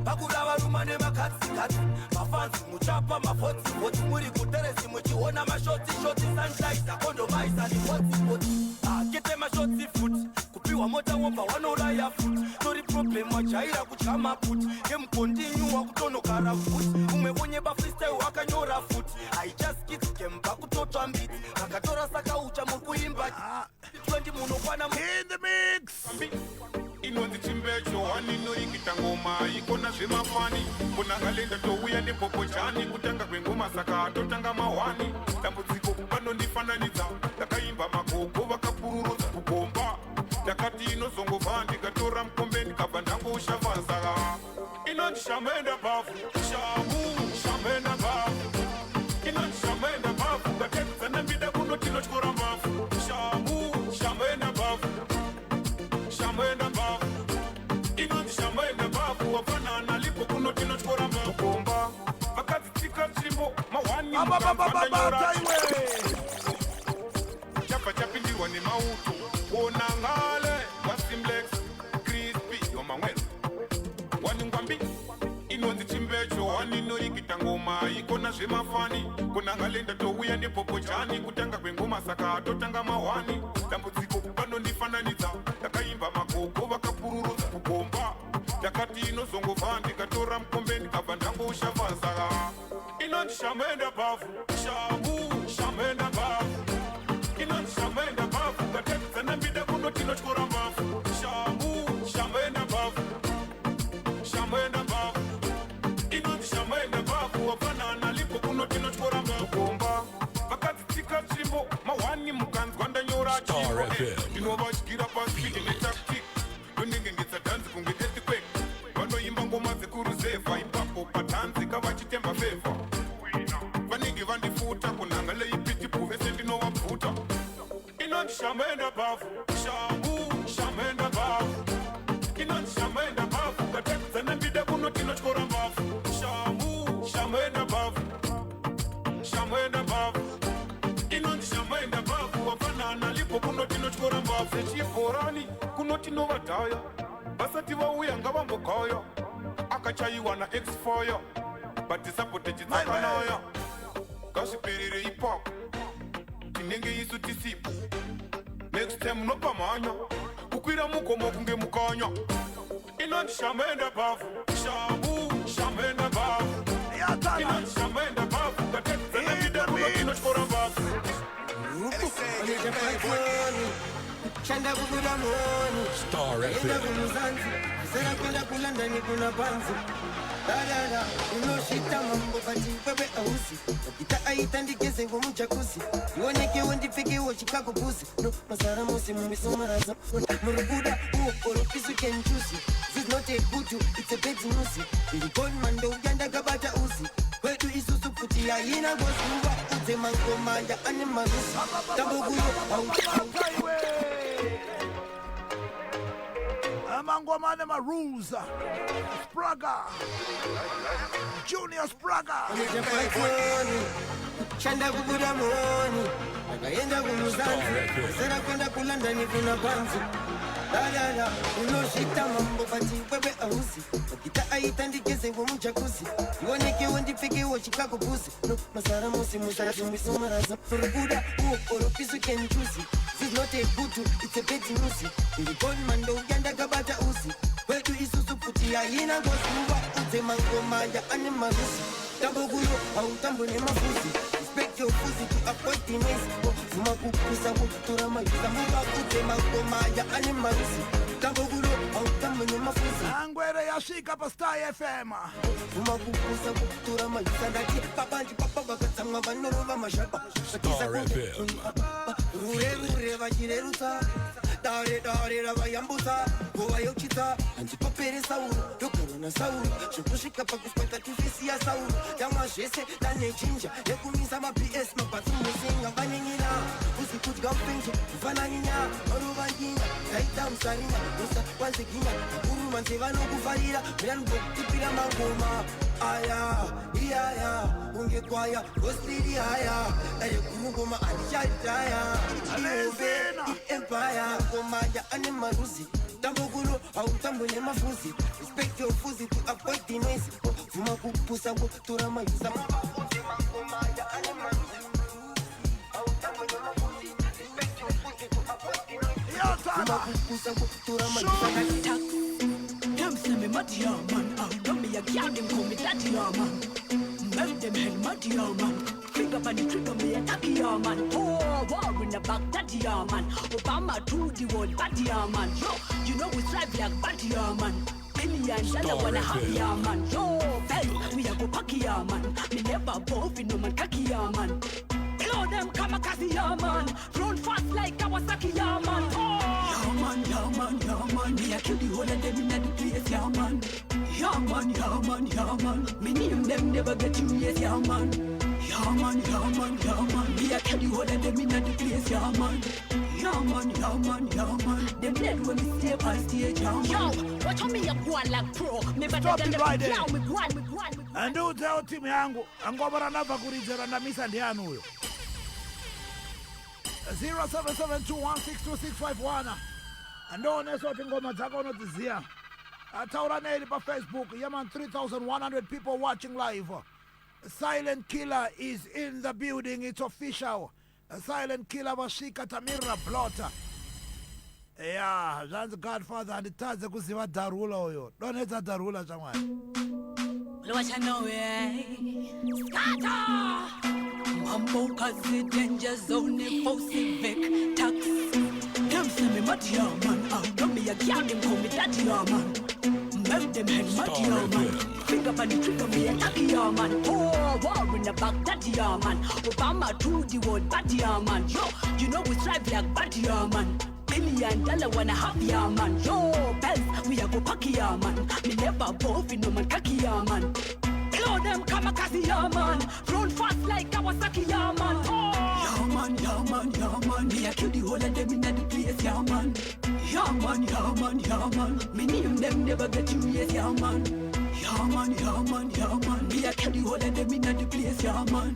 Speaker 9: Pakura waruma nema katsi Mafansi muchapa mafoti Muri kuteresi muchiona mashoti Sanitize kondo maisa ni poti Kete mashoti foot Kupiwa mota wopa wanoraya foot Tori problem wachaira kuchama put Game continue kutono kara foot Umewonye ba freestyle wakanyora foot I just kit kempa kutoto ambit Akatora saka ucha mukuimba
Speaker 13: inonzi chimbecho waninoikita ngoma ikona zvemafani kunangalenda touya nepopochani kutanga kwengoma saka totanga mahwani dambudziko vanondifananidza ndakaimba magogo vakapururudza kugomba ndakati inozongova ndikatora mukombe ndikabva ndangoushavazaka inonzi shamenda bhavu shamu shamenda bhavu inonzi shamenda bhavu ngatedzana mbida kunotinotyora mbavu shamu shamenda bhavu shamenda bhavu inonzi shamenda bhavu wafanana lipo kunotinotyora mbavu gomba vakadzitsika tsvimbo mahwani chabva chapindirwa nemauto kuona ngale wasimlex crispy wamamwero waningwambi inonzi chimbecho waninoikita ngoma ikona zvemafani kunangalenda touya nepopochani kutanga kwengoma saka totanga mahwani dambudziko vanondifananidza ndakaimba magogo vakapururudza kugomba ndakati inozongova ndikatora mukombe ndikabva ndangoushavazaka inonzi shamenda bhavu shamu shamenda bhavu inonzi shamenda bhavu ngatedzana mbida kunotinotyora mbavu shamu shamenda bhavu shamenda bhavu inonzi shamenda bhavu wafanana lipo kunotinotyora mbavu gomba vakadzitsika tsvimbo mahwani mukanzwa ndanyora chiro ndinovatyira pasidi netactic ndondengengetsa dhanzi kunge tetikwek vanoimba ngoma dzekuruzevha ipapo padhanzi kavachitemba fevha vanenge vandifuta kunhanga leipitipu vese ndinovabvuta inonzi shamenda bhavu shamu shamenda bhavu inonzi shamenda bhavu ngatedzana mbida kunotinotyora mbavu shamu shamenda bhavu shamenda bhavu inonzi shamenda bhavu wafanana lipo kunotinotyora mbavu zechibhorani kunotinovadhaya vasati vauya ngavambogaya akachayiwa naexfire batisapotechi dzakanaya ngazviperere ipapo tinenge isu tisipo next time nopamhanya kukwira mugomo kunge mukanya inonzi shamenda bhavu shamu shamenda bhavu inonzi shamenda bhavu ngatedzana mbida kunotinotyora mbavu
Speaker 10: shanda kubuda moni
Speaker 11: Star
Speaker 10: enda
Speaker 11: FM.
Speaker 10: kumuzanzi sera kwenda kulandani kuna panzi dadada unoshita mambo bati pepe ausi wakita aitandikeze ngomujakuzi ionekewo ndipfekewo chikako pusi no mazara mose mumisomaraza murubuda uokoropisu kenchusi this is not a good it's a bad news iligonmando uyandakabata uzi kwetu isusu futi yaina gozuva udze mangomanja ane marusi tambokuyo
Speaker 2: Mangoma ne Marules Spraga Junior Spraga
Speaker 10: shanda kubuda moni akaenda kumuzanzi sera kwenda kulandani kuna panzi dadada unoshita mambo bati pepe ausi wakita aitandikeze ngomujakuzi ionekewo ndipfekewo chikako pusi no mazara mose mumisomaraza murubuda uokoropisu kenchusi this is not a good it's a bad news iligonmando uyandakabata uzi kwetu isusu futi yaina ngozuva udze mangomanja ane marusi tambokuyo hautambo nemafuzi respect your pussy to avoid the noise vuma kupusa kutora mayuza muva udze mangomanja ane marusi tambokuyo hautambo nemafuzi
Speaker 2: angwere yashika pa Star FM
Speaker 10: vuma kupusa kutora mayuza ndati papanji papa vakatsamwa vanorova mashapa
Speaker 11: Star FM.
Speaker 10: rure vachirerutsa dare ravayambusa ngova yochitsa handipapere sauro yogarona sauro zvokusvika pakusvaka tifisi ya sauro yamwa zvese danechinja yekumisa maps mabhatsi musinga vanyenyina uzi kudya upenje kufananyinya varova nyinya taita musarinya usa wanzeginya kuruma nze vanokufarira muyanubokutipira mangoma aya iyaya ungekwaya gosiri haya dare kumungoma andichataya iove iempire komanja ane maruzi tambokulo hautambo nemafuzi respect your fuzi to avoid the noise vuma kupusa kutora mayuza komanja ane maruzi hautambo nemafuzi respect your fuzi to avoid the noise vuma kupusa kutora mayuza
Speaker 4: Them say me mad ya man, don't be a girl them call me daddy ya man. Make them hell mad ya man. Finger on the trigger me attack ya man. Oh, war in in a Baghdad, yeah, man. Obama to the world, bad, yeah, man. Yo, you know we strive like bad, yeah, man. $1 wanna have, yeah, man. Yo, belly, we are go pack, yeah, man. Me never both in no man, kaki, yeah, man. Blow them kamikaze, yeah, man. Run fast like Kawasaki, yeah, man. Oh. Yeah, man, yeah, man, yeah, man. Me a kill the whole of them in the place, yeah, man. Yeah, man, yeah, man, yeah, man. Me name them never get you, yes, yeah, man. Yeah, man, yeah, man, yeah, man. Me a kill the whole of them in the place, yeah, man. Yeah, man, yeah, man, yeah, man. Them dead when me stay on stage, yeah, man. Yo, watch how me a go on like pro. Me better than them clown, me go on, me go on, me go on.
Speaker 2: And tell timu yangu angobara nava kurizera na misa ndianu huyo 0772162651 andone sote ngoma zako unotizia ataura neli pa Facebook yaman 3100 people watching live. Silent Killer is in the building, it's official. Silent Killer washika Tamira Blot. Yeah, Jan's Godfather and itaze kuziva darula huyo. Don't hate darula jamani.
Speaker 4: What I know, Scatter! Mambo kazi danger zone for civic tax. Them see me mad, yeah, man. Out of me a girl, them call me daddy, yeah, man. Make them head mad, yeah, man. Finger on the trigger, me attack, yeah, man. Oh, war in the back, daddy, yeah, man. Obama to the world, bad, yeah, man. Yo, you know we strive like bad, yeah, man. $1 wanna have, yeah, man. Yo, bells, we a go pack, yeah, man. Me never both in no man, kaki, yeah, man. Blow them kamikaze, yeah, man. Run fast like Kawasaki, yeah, man. Oh. Yeah, man, yeah, man, yeah, man. Me a kill the whole of them in the place, yeah, man. Yeah, man, yeah, man, yeah, man. Me name them never get you, yes, yeah, man. Yeah, man, yeah, man, yeah, man. Me a kill the whole of them in the place, yeah, man.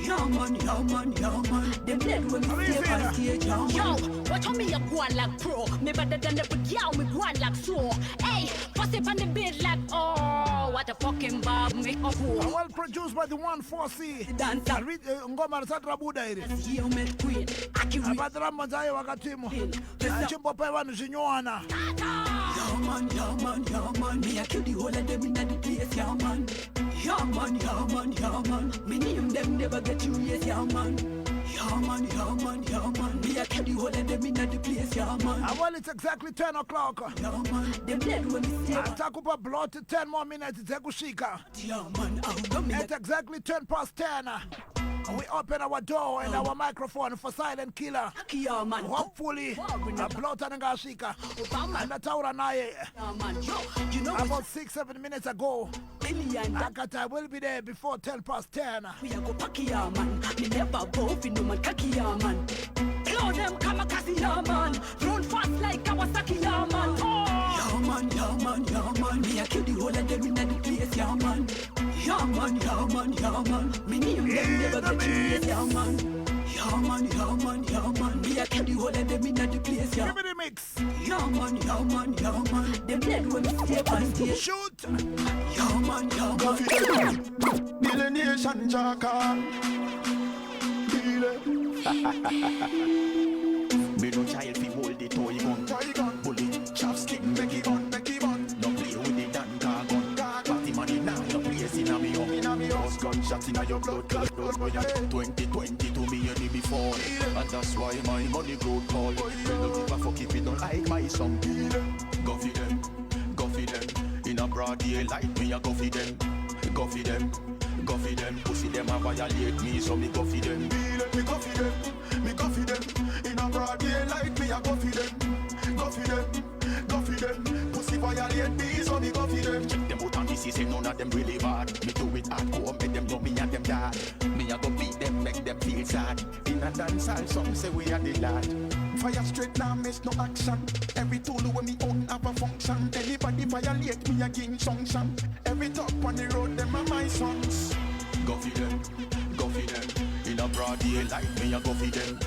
Speaker 4: Yeah, man, yeah, man, yeah, man. Them dead when me stay on stage, yeah, man. Yo, watch how me a go on like pro. Me better than the big yow, me go on like so. Hey, pass it on the beat like, oh, what a fucking bob me a fool.
Speaker 2: Well produced by the 1-4C.
Speaker 4: Dancer.
Speaker 2: Ngoma Sandra Buda iri.
Speaker 4: You met queen.
Speaker 2: Abadra Mazayo wakatimu. Chimbo pe wanu zinyoana.
Speaker 4: Yeah, man, yeah, man, yeah, man. Me a kill the whole of them in the place, yeah, man. Yeah, man, yeah, man, yeah, man. Me name them never get you, yes, yeah, man. Yeah, man, yeah, man, yeah, man. Me a kill the whole of them in the place, yeah, man.
Speaker 2: Well, it's exactly 10 o'clock.
Speaker 4: Yeah, man. Them dead when me say.
Speaker 2: Atakupa Blot 10 more minutes. Tekushika.
Speaker 4: Yeah, man.
Speaker 2: It's exactly 10 past 10. We open our door and our microphone for Silent Killer.
Speaker 4: Yeah, man.
Speaker 2: Hopefully, Blot and Ngashika. And the Taura Naye.
Speaker 4: Yeah, man. Yo, you know
Speaker 2: about 6-7 minutes ago. Akata will be there before 10 past 10.
Speaker 4: We are go pack, yeah, man. Me never both in no man, kaki, yeah, man. Blow them kamikaze, yeah, man. Run fast like Kawasaki, yeah, man. Oh. Yeah, man, yeah, man, yeah, man. Me a kill the whole of them in the place, yeah, man. Yeah, man, yeah, man, yeah, man. Me name them never get you, yes, yeah, man. Yeah, man, yeah, man, yeah, man. Me a kill the whole of them in the place, yeah.
Speaker 2: Give me the mix.
Speaker 4: Yeah, man, yeah, man, yeah, man. Them dead when me stay on stage.
Speaker 2: Shoot.
Speaker 4: Yeah, man, yeah, man.
Speaker 6: Billy Nation Jacka.
Speaker 14: Me no child fi hold the toy gun. Bullet, chopstick, make it gun. No play with the dan car gun. Party money now, no place inna me house. Gunshots inna your blood clot. 2020 to me any before, and that's why my money grow tall. We don't give a fuck if you don't like my song. Go for them. In a broad daylight, me a go for them. Pussy them a violate me, so me go for them. Me go for them. In a broad daylight, me a go for them. Pussy violate me, so me go for them. Check them out and this is none of them really bad. Me do it hardcore, make them know me and them dad. Me a go beat them, make them feel sad. In a dancehall, some say we are the lad. Fire straight now, miss no action. Every tool when me own have a function. Anybody violate me again sanction. Every top on the road, them are my sons. Go for them. In a broad daylight, me a go for them.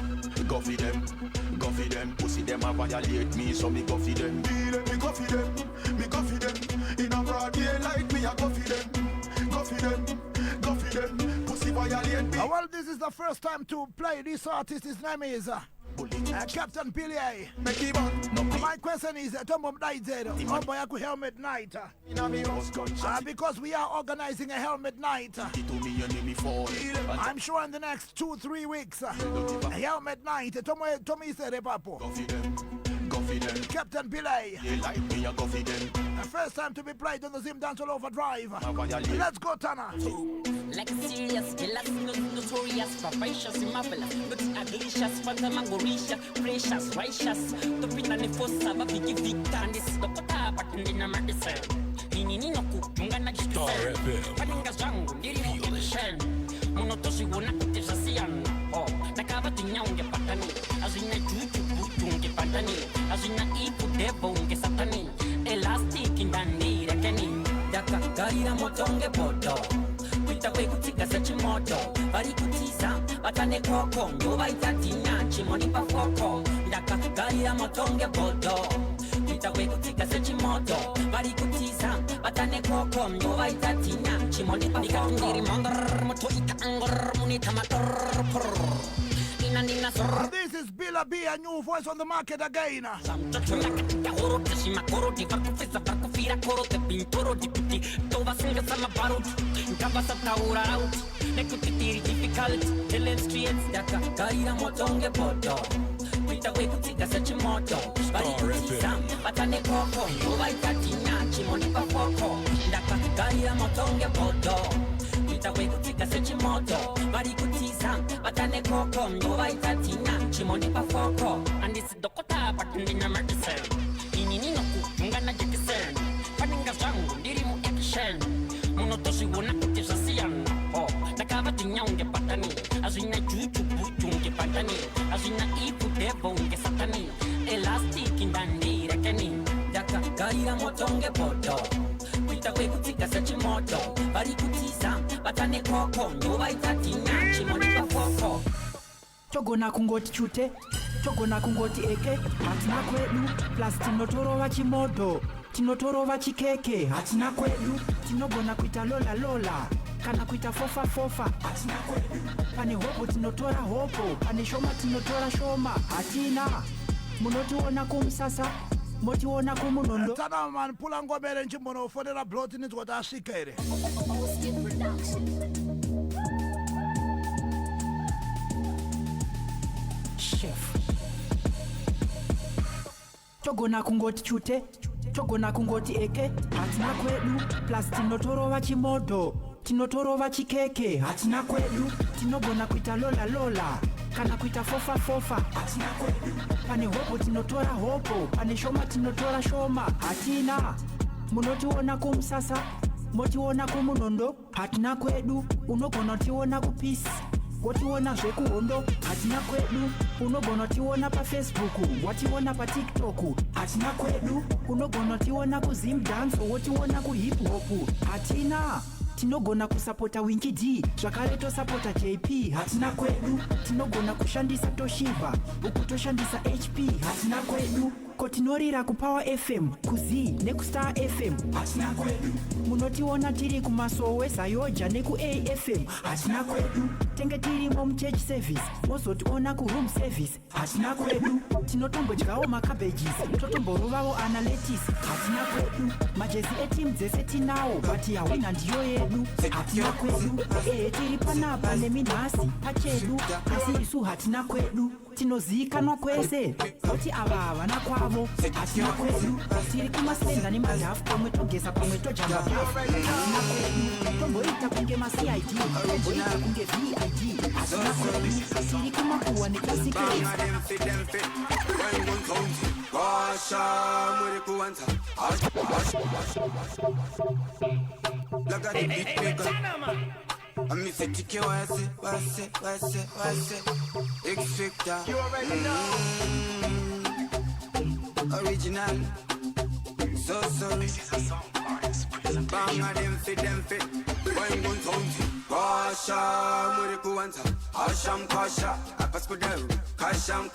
Speaker 14: Pussy them a violate me, so me go for them. Me go for them. In a broad daylight, me a go for them. Pussy violate me.
Speaker 2: Well, this is the first time to play this artist. His name is
Speaker 14: bullet.
Speaker 2: Captain Billy,
Speaker 14: Make him on.
Speaker 2: my question is, Tombo Mdaizero, Ombo Yaku Helmet Night. Because we are organizing a helmet night. I'm sure in the next 2-3 weeks, a helmet night. Tommy said, Papo. Captain Billy. First time to be played on the Zimdancehall Overdrive. Let's go, Tana.
Speaker 15: Like serious, jealous, notorious, vivacious, marvelous, not aglicious, phantamangoricious, precious, righteous, to be an enforcer, but we give victor, and this is the Kota, but in the medicine. Nino cook, Jungana, Paringa Zango, Diri Motion, Monotosi, Wona, Tessasian, oh, the Cavatina, Patani, as in a Juju, Patani, as in a Ipu Devo, Satani, elastic in Dandi, Kenny, Daka, Garina Motonge Poto. Way kutika sechi moto bari kutiza batane koko nyoba itatina chimoni pa foko ndaka gari ya motonge bodo way kutika sechi moto bari kutiza batane koko nyoba itatina chimoni pa foko nikangiri mandar moto ikangor munita mator
Speaker 2: This is Billa B, a new voice on the market again.
Speaker 15: Way kutika sechi moto bari kutiza batane koko nyoba itatina chimoni pa foko and this dokota batindina medicine inini no kungana jikisen paninga zangu ndiri mu action monotosi wona kutisa sian oh nakaba tinyaunge patani azina chuchu buchunge patani azina ipu devo nge satani elastic indani rekeni daka gaira motonge poto way kutika sechi moto bari kutiza batane koko nyoba itatina chimoni pa foko
Speaker 5: chogona kungoti chute chogona kungoti eke hatina kwedu plus tinotorova chimoto tinotorova chikeke hatina kwedu tinogona kuita lola kana kuita fofa hatina kwedu pane hopo tinotora hopo pane shoma tinotora shoma hatina munotiona kumsasa motiona kumunondo
Speaker 2: Tana man pula ngomere nchimbono fonera Blot nizwata ashikere
Speaker 5: chef chogona kungoti chute chogona kungoti eke hatina kwedu plus tinotorova chimoto tinotorova chikeke hatina kwedu tinogona kuita lola kana kuita fofa hatina kwedu pane hopo tinotora hopo pane shoma tinotora shoma hatina munotiona kumsasa motiona kumunondo hatina kwedu unogona tiona kupisi wotiona zvekuhondo hatina kwedu unogona tiona pa Facebook wationa pa TikTok hatina kwedu unogona tiona ku Zimdancehall wotiona ku hip hop hatina tinogona kusapota Winky D zvakare tosapota JP hatina kwedu tinogona kushandisa Toshiba ukutoshandisa HP hatina kwedu kotinorira ku Power FM kuzi neku Star FM hatina kwedu munotiona tiri kumasowe Sayoja neku AFM hatina kwedu tenge tiri mu church service mozotiona ku room service hatina kwedu tinotombodyawo macabbages totomborovavo analytics hatina kwedu majezi eteam dzese tinawo but yawina ndiyo yedu hatina kwedu tiri panapa neminhasi pachedu asi isu hatina kwedu tinozikanwa kwese kuti ava havana kwavo hatina kwedu tiri kumasenda nemadhafu pamwe togeza pamwe tojamba hafu hatina kwedu tomboita kunge macid tomboita kunge vid hatina kwedu tiri kumakuwa nekasiketi
Speaker 10: I'm Mr. TK, what's X-Factor. You already know. Original. So. This is a song for express. Bang them fit. When gun sound. Kasha, Muriku Wanta. Hasham, Kasha. Apaskudau. Kasham.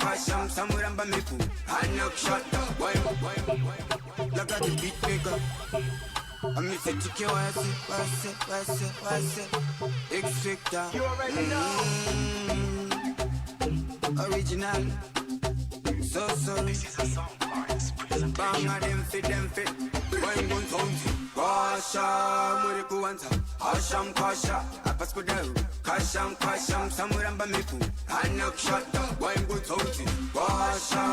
Speaker 10: Samuramba Miku. Hanok shot. Why? Look at the beat maker. I'm Mr. TK, what's X-Factor. You already know. Original. So sorry. This is a song for expression. Banga them fit. When gun sounds. Kasha muriku wanta. Asham kasha. Apas kudau. Kasham samuramba miku. Anak shata. When gun sounds. Kasha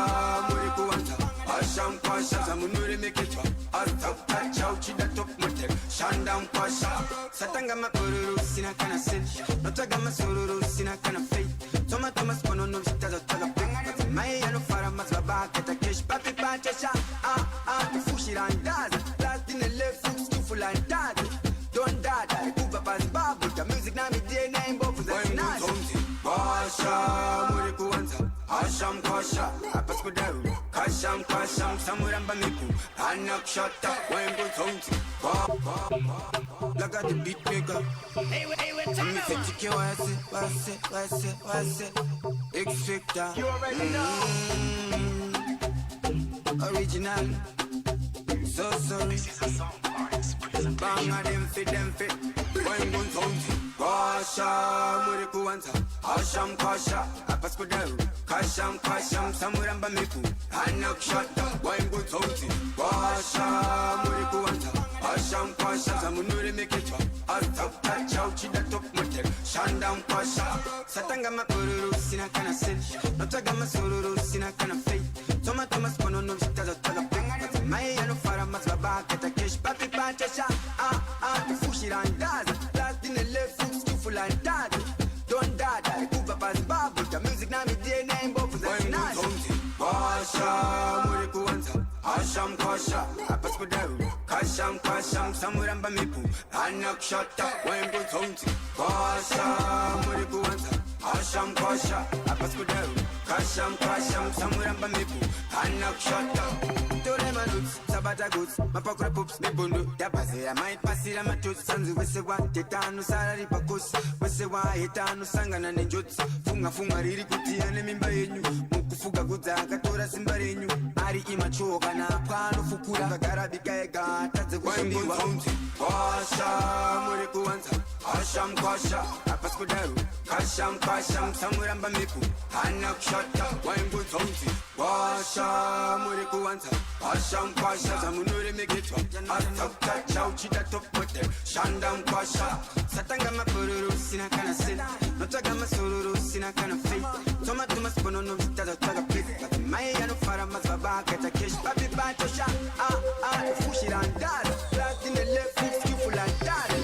Speaker 10: muriku wanta. Asham kasha. Samunuri mekitwa. Azap kachau chida top motel. Shandam kasha. Satanga makururu sina kana sin. Notaga masururu sina kana faith. Toma spono no vitaza taga pek. Mai ano fara mazbaba keta kesh papi pachasha. Fushira ndaza. Last in the left foot stufula ndaza. Don't dada. Kuba bas babu. The music na mi DNA in both of the nazi. Kasha muriku wanta. Asham kasha. Apas kudaru. Kasham samuramba miku. Anak shata. Wengo tonti. Like the beat maker. Hey, I'm fitting what I say. X-Factor. You already know. Original. So sorry. This is a song for expression. Banga them fit. When gun sounds. Kasha muriku wanta. Asham kasha. Apas kudaru. Kasham samuramba miku. Anak shata. When gun sounds. Kasha muriku wanta. Asham samunuri mekitwa. Azap kachau chida top motel. Shandam pasha. Satanga makururu sina kana sin. Notaga masururu sina kana faith. Toma spono no vitaza taga pek. Mai ano fara mazbaba keta kesh papi pachasha. Fushira ndaza. Last in the left foot stufula ndaza. Don't dada. Kuba bas babu. The music na mi DNA in both of the nazi. Kasha muriku wanta. Asham kasha. Apas kudaru. Kasham samuramba miku. Anak shata. Wengo tonti. Kasha muriku wanta. Asham kasha. Apas kudaru. Kasham samuramba miku. Anak shata. Tore manuts, sabata goods. Mapakura pups, me bundu. Yapase, might pass it, my tooth. Sanzu, we say one. Tetanu salary pakus. We say one. Hitanu sangana ne juts. Funga riri kuti ane mimba yenyu. Mukufuga guza katora simba renyu. Ari imachoka na pano fukura. Kakara bikaega. Tate kushimbiwa. Kasha muriku wanta. Asham kasha. Apas kudaru. Kasham samuramba miku. Anak shata. Wengu tonti. Kasha muriku wanta. Asham samunuri mekitwa. Azap kachau chida top motel. Shandam kasha. Satanga makururu sina kana sin. Notaga masururu sina kana faith. Toma spono no vitaza taga pek. Mai ano fara mazbaba keta kesh papi pachasha. Fushira ndaza. Last in the left foot stufula ndaza.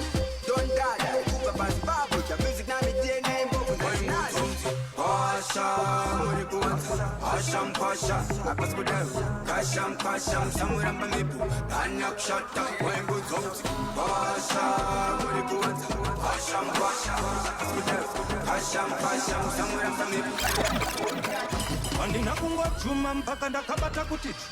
Speaker 10: Don't dada. Kuba bas babu. The music na mi DNA in both of the nazi. Kasha muriku wanta. Asham kasha. Apas kudaru. Kasham samuramba miku. Anak shata. Wengo tonti. Kasha muriku wanta. Asham kasha. Apas kudaru. Kasham samuramba miku.
Speaker 6: Andina kungwa chuma mpaka ndakabata kutiti.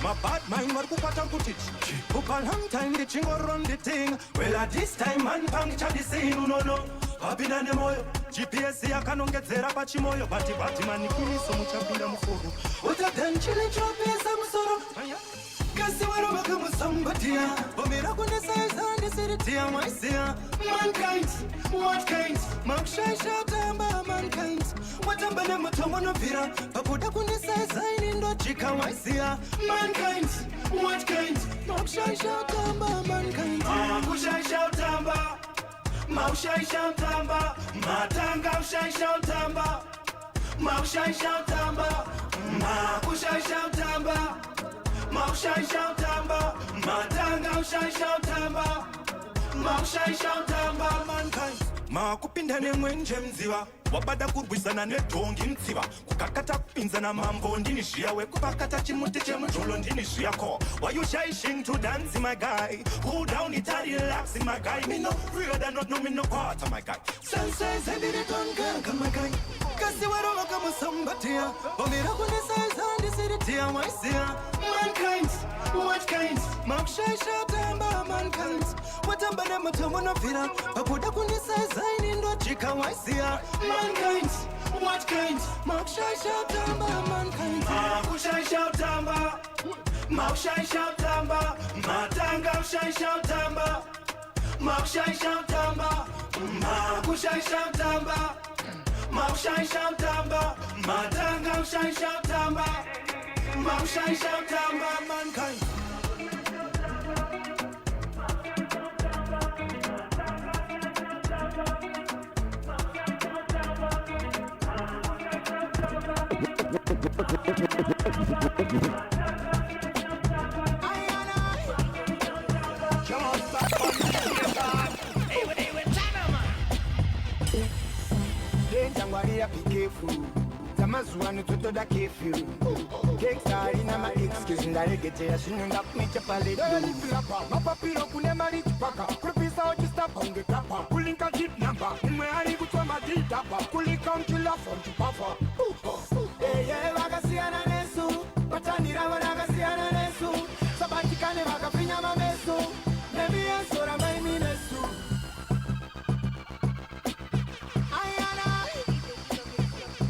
Speaker 6: My bad mind war kupata kutiti. Kupa long time the chingo run the thing. Well at this time man puncture the scene unono. Abina ne moyo. GPS yakanongedzera pachimoyo. Bati mani kuniso muchapinda mufuru. Utatenchile chopesa musoro. Kasi waro baka musambatia. Omira kune size and siritia maisia. Mankind, what kind? Makshai shatamba mankind. Watamba na mutomo no vira. Papuda kune size and ndo chika maisia. Mankind, what kind? Makshai shatamba mankind. Kushai shatamba. Maushai shatamba. Matanga ushai shatamba. Maushai shatamba. Makushai shatamba. Maushai shatamba. Matanga ushai shatamba. Maushai shatamba mankind. Makupinda nemwenje mziwa. Wabada kurwisana netongi mtsiva. Kukakata kupinzana mambo ndini shiawe. Kupakata chimuti chemutolo ndini shiako. Why you shishing to dance my guy? Cool down it and relax my guy. Me no real than not know me no quarter my guy. Sunshine heavy the tongue my guy. Kasi waro waka musambatia. Omira kune size and siritia maisia. Mankind, what kind? Makshai shatamba mankind. Watamba na mutomo no vira. Papuda kune size and ndo chika maisia. Mankind, what kind? Makshai shatamba mankind. Kushai shatamba. Makshai shatamba. Matanga ushai shatamba. Makshai shatamba. Kushai shatamba. Maushai shatamba. Matanga ushai shatamba.
Speaker 9: mouth shine, shout out my mankind.
Speaker 10: Be careful. Zamazuano toto da kefu. Cake star in my excuse and I get a shooting up me chapale. My papiro kunema rich paka. Propisa out to stop on the kappa. Pulling a jeep number. In my eye with my deep tapper. Pulling come to laugh from the puffer. Hey, yeah, Vagasiana Nesu. But I need a Vagasiana Nesu. Sabaticane Vagapina Mamesu. Maybe I saw my minesu.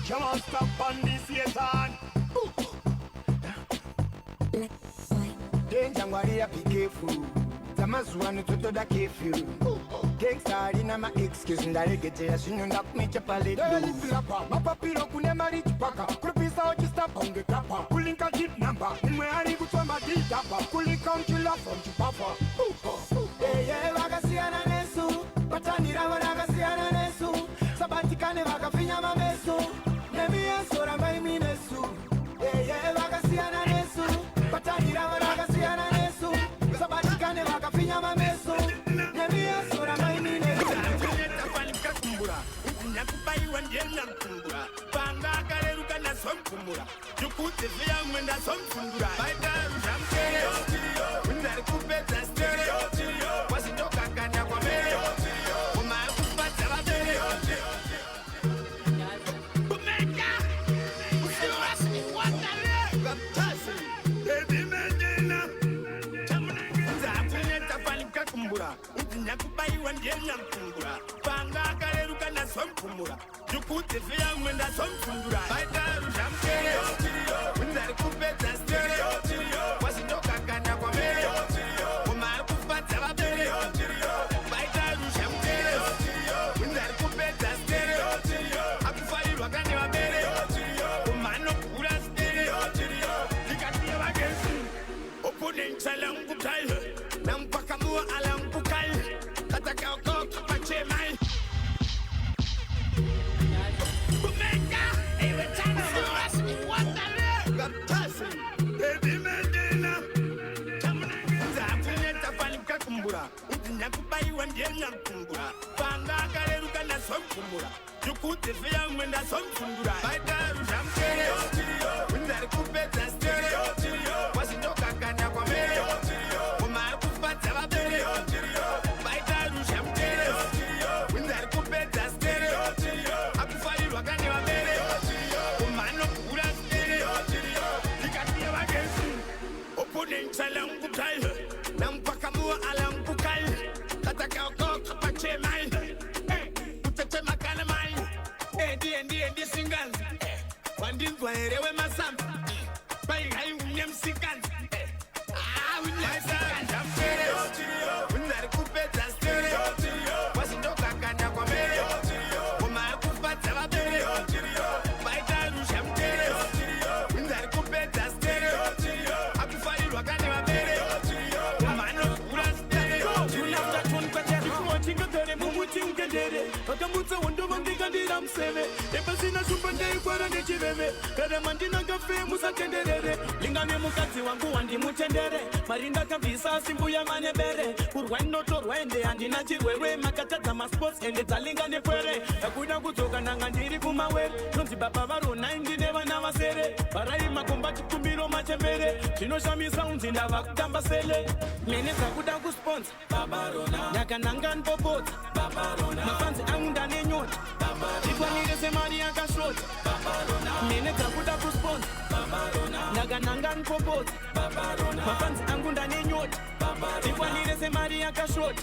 Speaker 9: Come on, stop on this Satan.
Speaker 10: Danger warrior, be careful. Zamazuano toto da kefu. Cake star in my excuse and I get a shooting up me chapale. My papiro kunema rich paka. Propisa out to stop on the kappa. Pulling a jeep number. In my eye with my deep tapper. Pulling come to laugh from the puffer. Hey, yeah, Vagasiana Nesu. But I need a Vagasiana Nesu. Sabaticane Vagafina Mamesu. Maybe I saw my minesu. Hey, yeah, Vagasiana Nesu. But I need a Vagasiana Nesu. Sabaticane Vagafina Mamesu. Maybe I saw my minesu.
Speaker 4: Marinda kabisa simbuya manebere kurwaino torwende andina chirwere makatadza masports ende dzalinga nepwere akuda kudzoka nanga ndiri kumawere nonzi baba varona indine vana vasere varai makomba chikumbiro machembere zvinoshamisa unzi ndava kutamba sele mene dzakuda kusponsa ndakananga npopodza mafanzi angu ndanenyota ndikwanire semari yakashota mene dzakuda kusponsa ndakananga npopodza mafanzi angu ndanenyota ndikwanire semari yakashota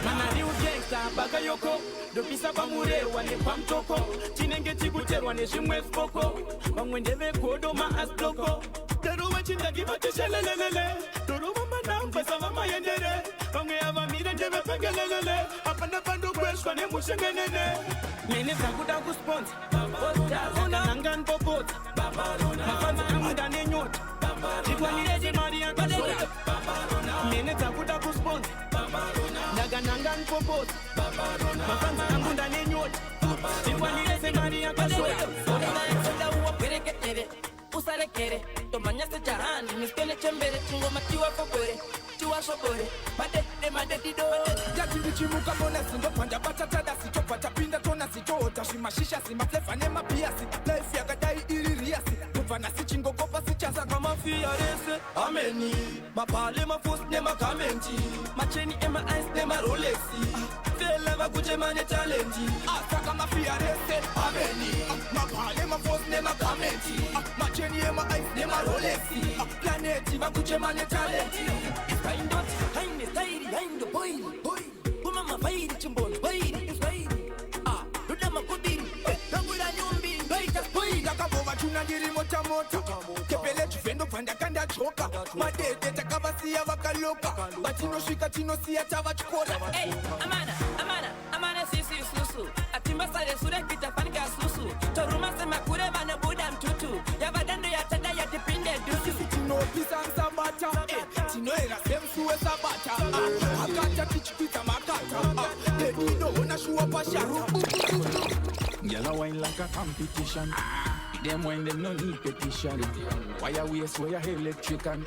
Speaker 4: manari ugengsta bakayoko ndopisa pamurewa nepamutoko chinenge chikucherwa nezvimwe spoko vamwe ndevegodo maasploko darova chindakivateshelelelele dorova manambesa vamaendere vamwe avamire ndevepengelelele apana pandokweshwa nemushengenene mene dzakuda kusponsa ndakananga npopodza mafanzi angu ndanenyota Tikwanireze mari yakashota mene takuda kusponsor ndagananga nipopota mafanzi angu ndanenyota tikwanireze mari yakashota usarekere tomanyase jahani miskele chembere chingoma tiwafokore tiwashokore madedido
Speaker 16: yatindichimuka bona sindopanda batatada sichopata pinda tona sichoota shimashisha simaflefa nemapiasi life yakadai iririasi muvana sichingogopa sichaza
Speaker 4: kamafia rese ameni mapale mafos nemakamenti macheni ema-ice nemarolexi fela vakuchemane talenti
Speaker 16: asaka mafia rese ameni mapale mafos nemakamenti macheni ema-ice nemarolexi
Speaker 4: planeti vakuchemane talenti iskaindoti haine stairi haindo boili umama vairi chimbono vairi isvairi luda makudiri tangura nyumbi ngaita spoili
Speaker 16: ndakabova chuna ndiri motamota kepele chifendo pandakanda choka madede takavasiya vakaloka vatinosvika tinosiya tavachikora
Speaker 4: amana sisi susu atimbasare sure kitafanika susu toruma semakure vanobuda mtutu yavadando yatada yatipinde dusu
Speaker 16: tinopisa nsabata tinoera semsuwe sabata akata tichipita makata dedidoona shuwa pashata
Speaker 14: Girl, I wine like a competition. Them wine, them no need petition. Why you waste where you electric and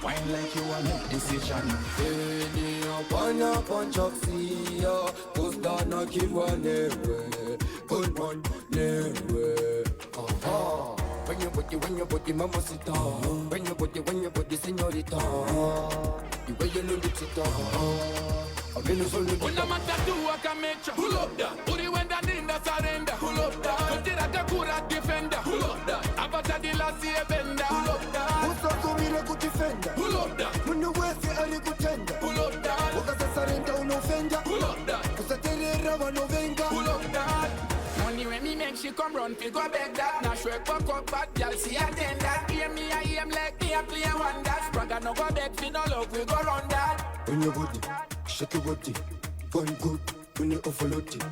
Speaker 14: wine like you want make decision.
Speaker 10: Hey, up on your punch up, see ya. Cause that not give one anyway. Good one, anyway. When you put the mama sit down. When you put the señorita. The way you know the chita.
Speaker 14: Una matatu akamecha. Pull up that. Uri wenda ninda surrender. Pull up that. Kutira kakura defender. Pull up that. Avata di la siye benda. Pull up that.
Speaker 10: Usa kumira kutifenda.
Speaker 14: Pull up that.
Speaker 10: Munu wesi ali kutenda.
Speaker 14: Pull up that.
Speaker 10: Wakasa surrender unofenda.
Speaker 14: Pull up that.
Speaker 10: Kusaterera wanovenga.
Speaker 14: Pull up that. Money when me make she come run, fi go beg that. Now shwek fuck up bad girl, see a ten that. Hear me, I am like me, I play one that. Spragga no go beg, fi no love, we go run that.
Speaker 10: When your body, shake your body. One good, when you overload it.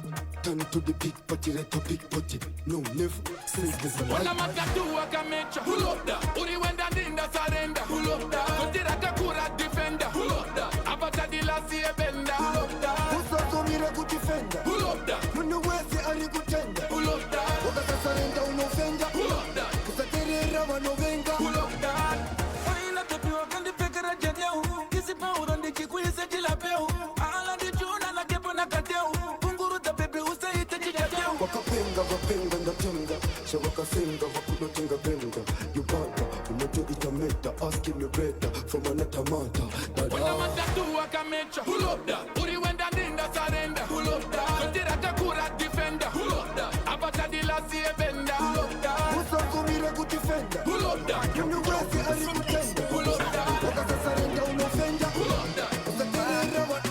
Speaker 10: Turn to the big party, let the big party. No, never, since this a
Speaker 14: Wala matatu akamecha. Pull up that. Uri wenda ninda surrender. Pull up that. Kutira kakura defender. Pull up that. Avata di la siye benda. Pull up that.
Speaker 10: Usa kumira kutifenda.
Speaker 14: Pull up that.
Speaker 10: Munu wesi ali kutenda.
Speaker 14: Pull up that.
Speaker 10: Wakasa surrender unofenda.
Speaker 14: Pull up that.
Speaker 10: Kusaterera wanovenga.
Speaker 14: Pull up that.
Speaker 4: Waina topiwa kandi pekera jadeu kisi pauro ndiki kuise jilapeu ala di juna na kepo na kateu punguru da bebe usaite jijadeu
Speaker 10: Wakapenga vapenga ndatenga shawakasenga vakunotenga benga yubata umojo itameta asking me better from another matter.
Speaker 14: Wala matatu akamecha. Pull up that. Uri wenda ninda surrender. Pull up that. Kutira kakura defender. Pull up that. Avata di la siye benda. Pull up that.
Speaker 10: Usa kumira kutifenda.
Speaker 14: Pull up that.
Speaker 10: Munu wesi ali kutenda.
Speaker 14: Pull up that.
Speaker 10: Wakasa surrender unofenda.
Speaker 14: Pull up that.
Speaker 10: Kusaterera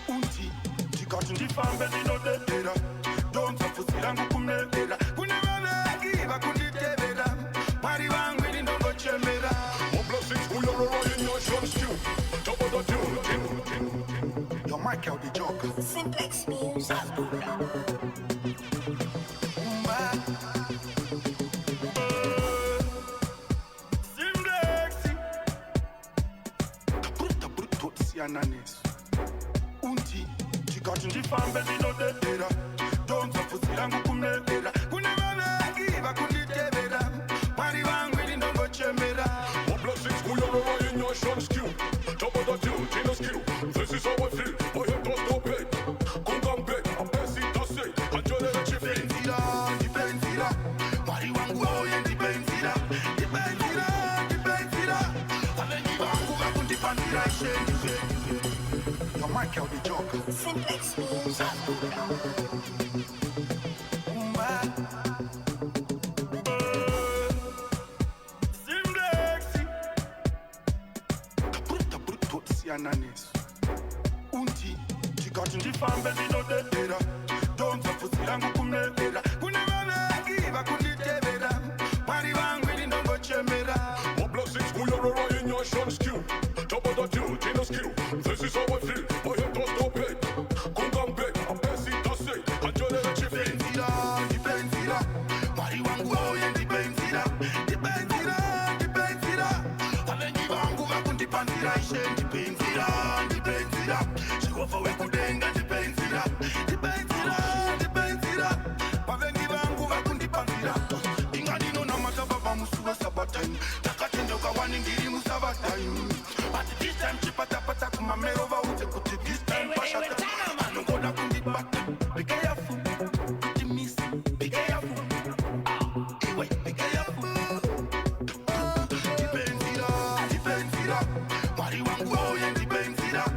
Speaker 13: Unti, chikatu ndifambe ndinodedera. Donza fusirangu kumlevera. Kunevaveki vakunditevera. Mwari wangu ndinongochemera.
Speaker 11: More blessings for your royal nation stew. Top of the tune.
Speaker 13: Your Michael the joke.
Speaker 12: Simplex music.
Speaker 13: Unti, chikatu ndifambe ndinodedera. Donza fusirangu kumlevera. Kunevaveki vakunditevera. Mwari wangu ndinongochemera.
Speaker 11: More blessings for your royal nation stew. Top of the tune, Tina skill. This is how I feel. My head does no pain. Kungambe, I'm passing to say. I tell them that you feel.
Speaker 13: Dipenzira. Mwari wangu oye dipenzira. Dipenzira. Avengi wangu vakundipandira ishe. Your Michael the joke.
Speaker 12: Simplex music.
Speaker 13: Unti, chikatu ndifambe ndinodedera. Donza fusirangu kumlevera. Kunevaveki vakunditevera. Mwari wangu ndinongochemera.
Speaker 11: More blessings for your royal nation stew. Top of the tune, Tina skill. This is how I feel. My head does no pain. Kungambe, I'm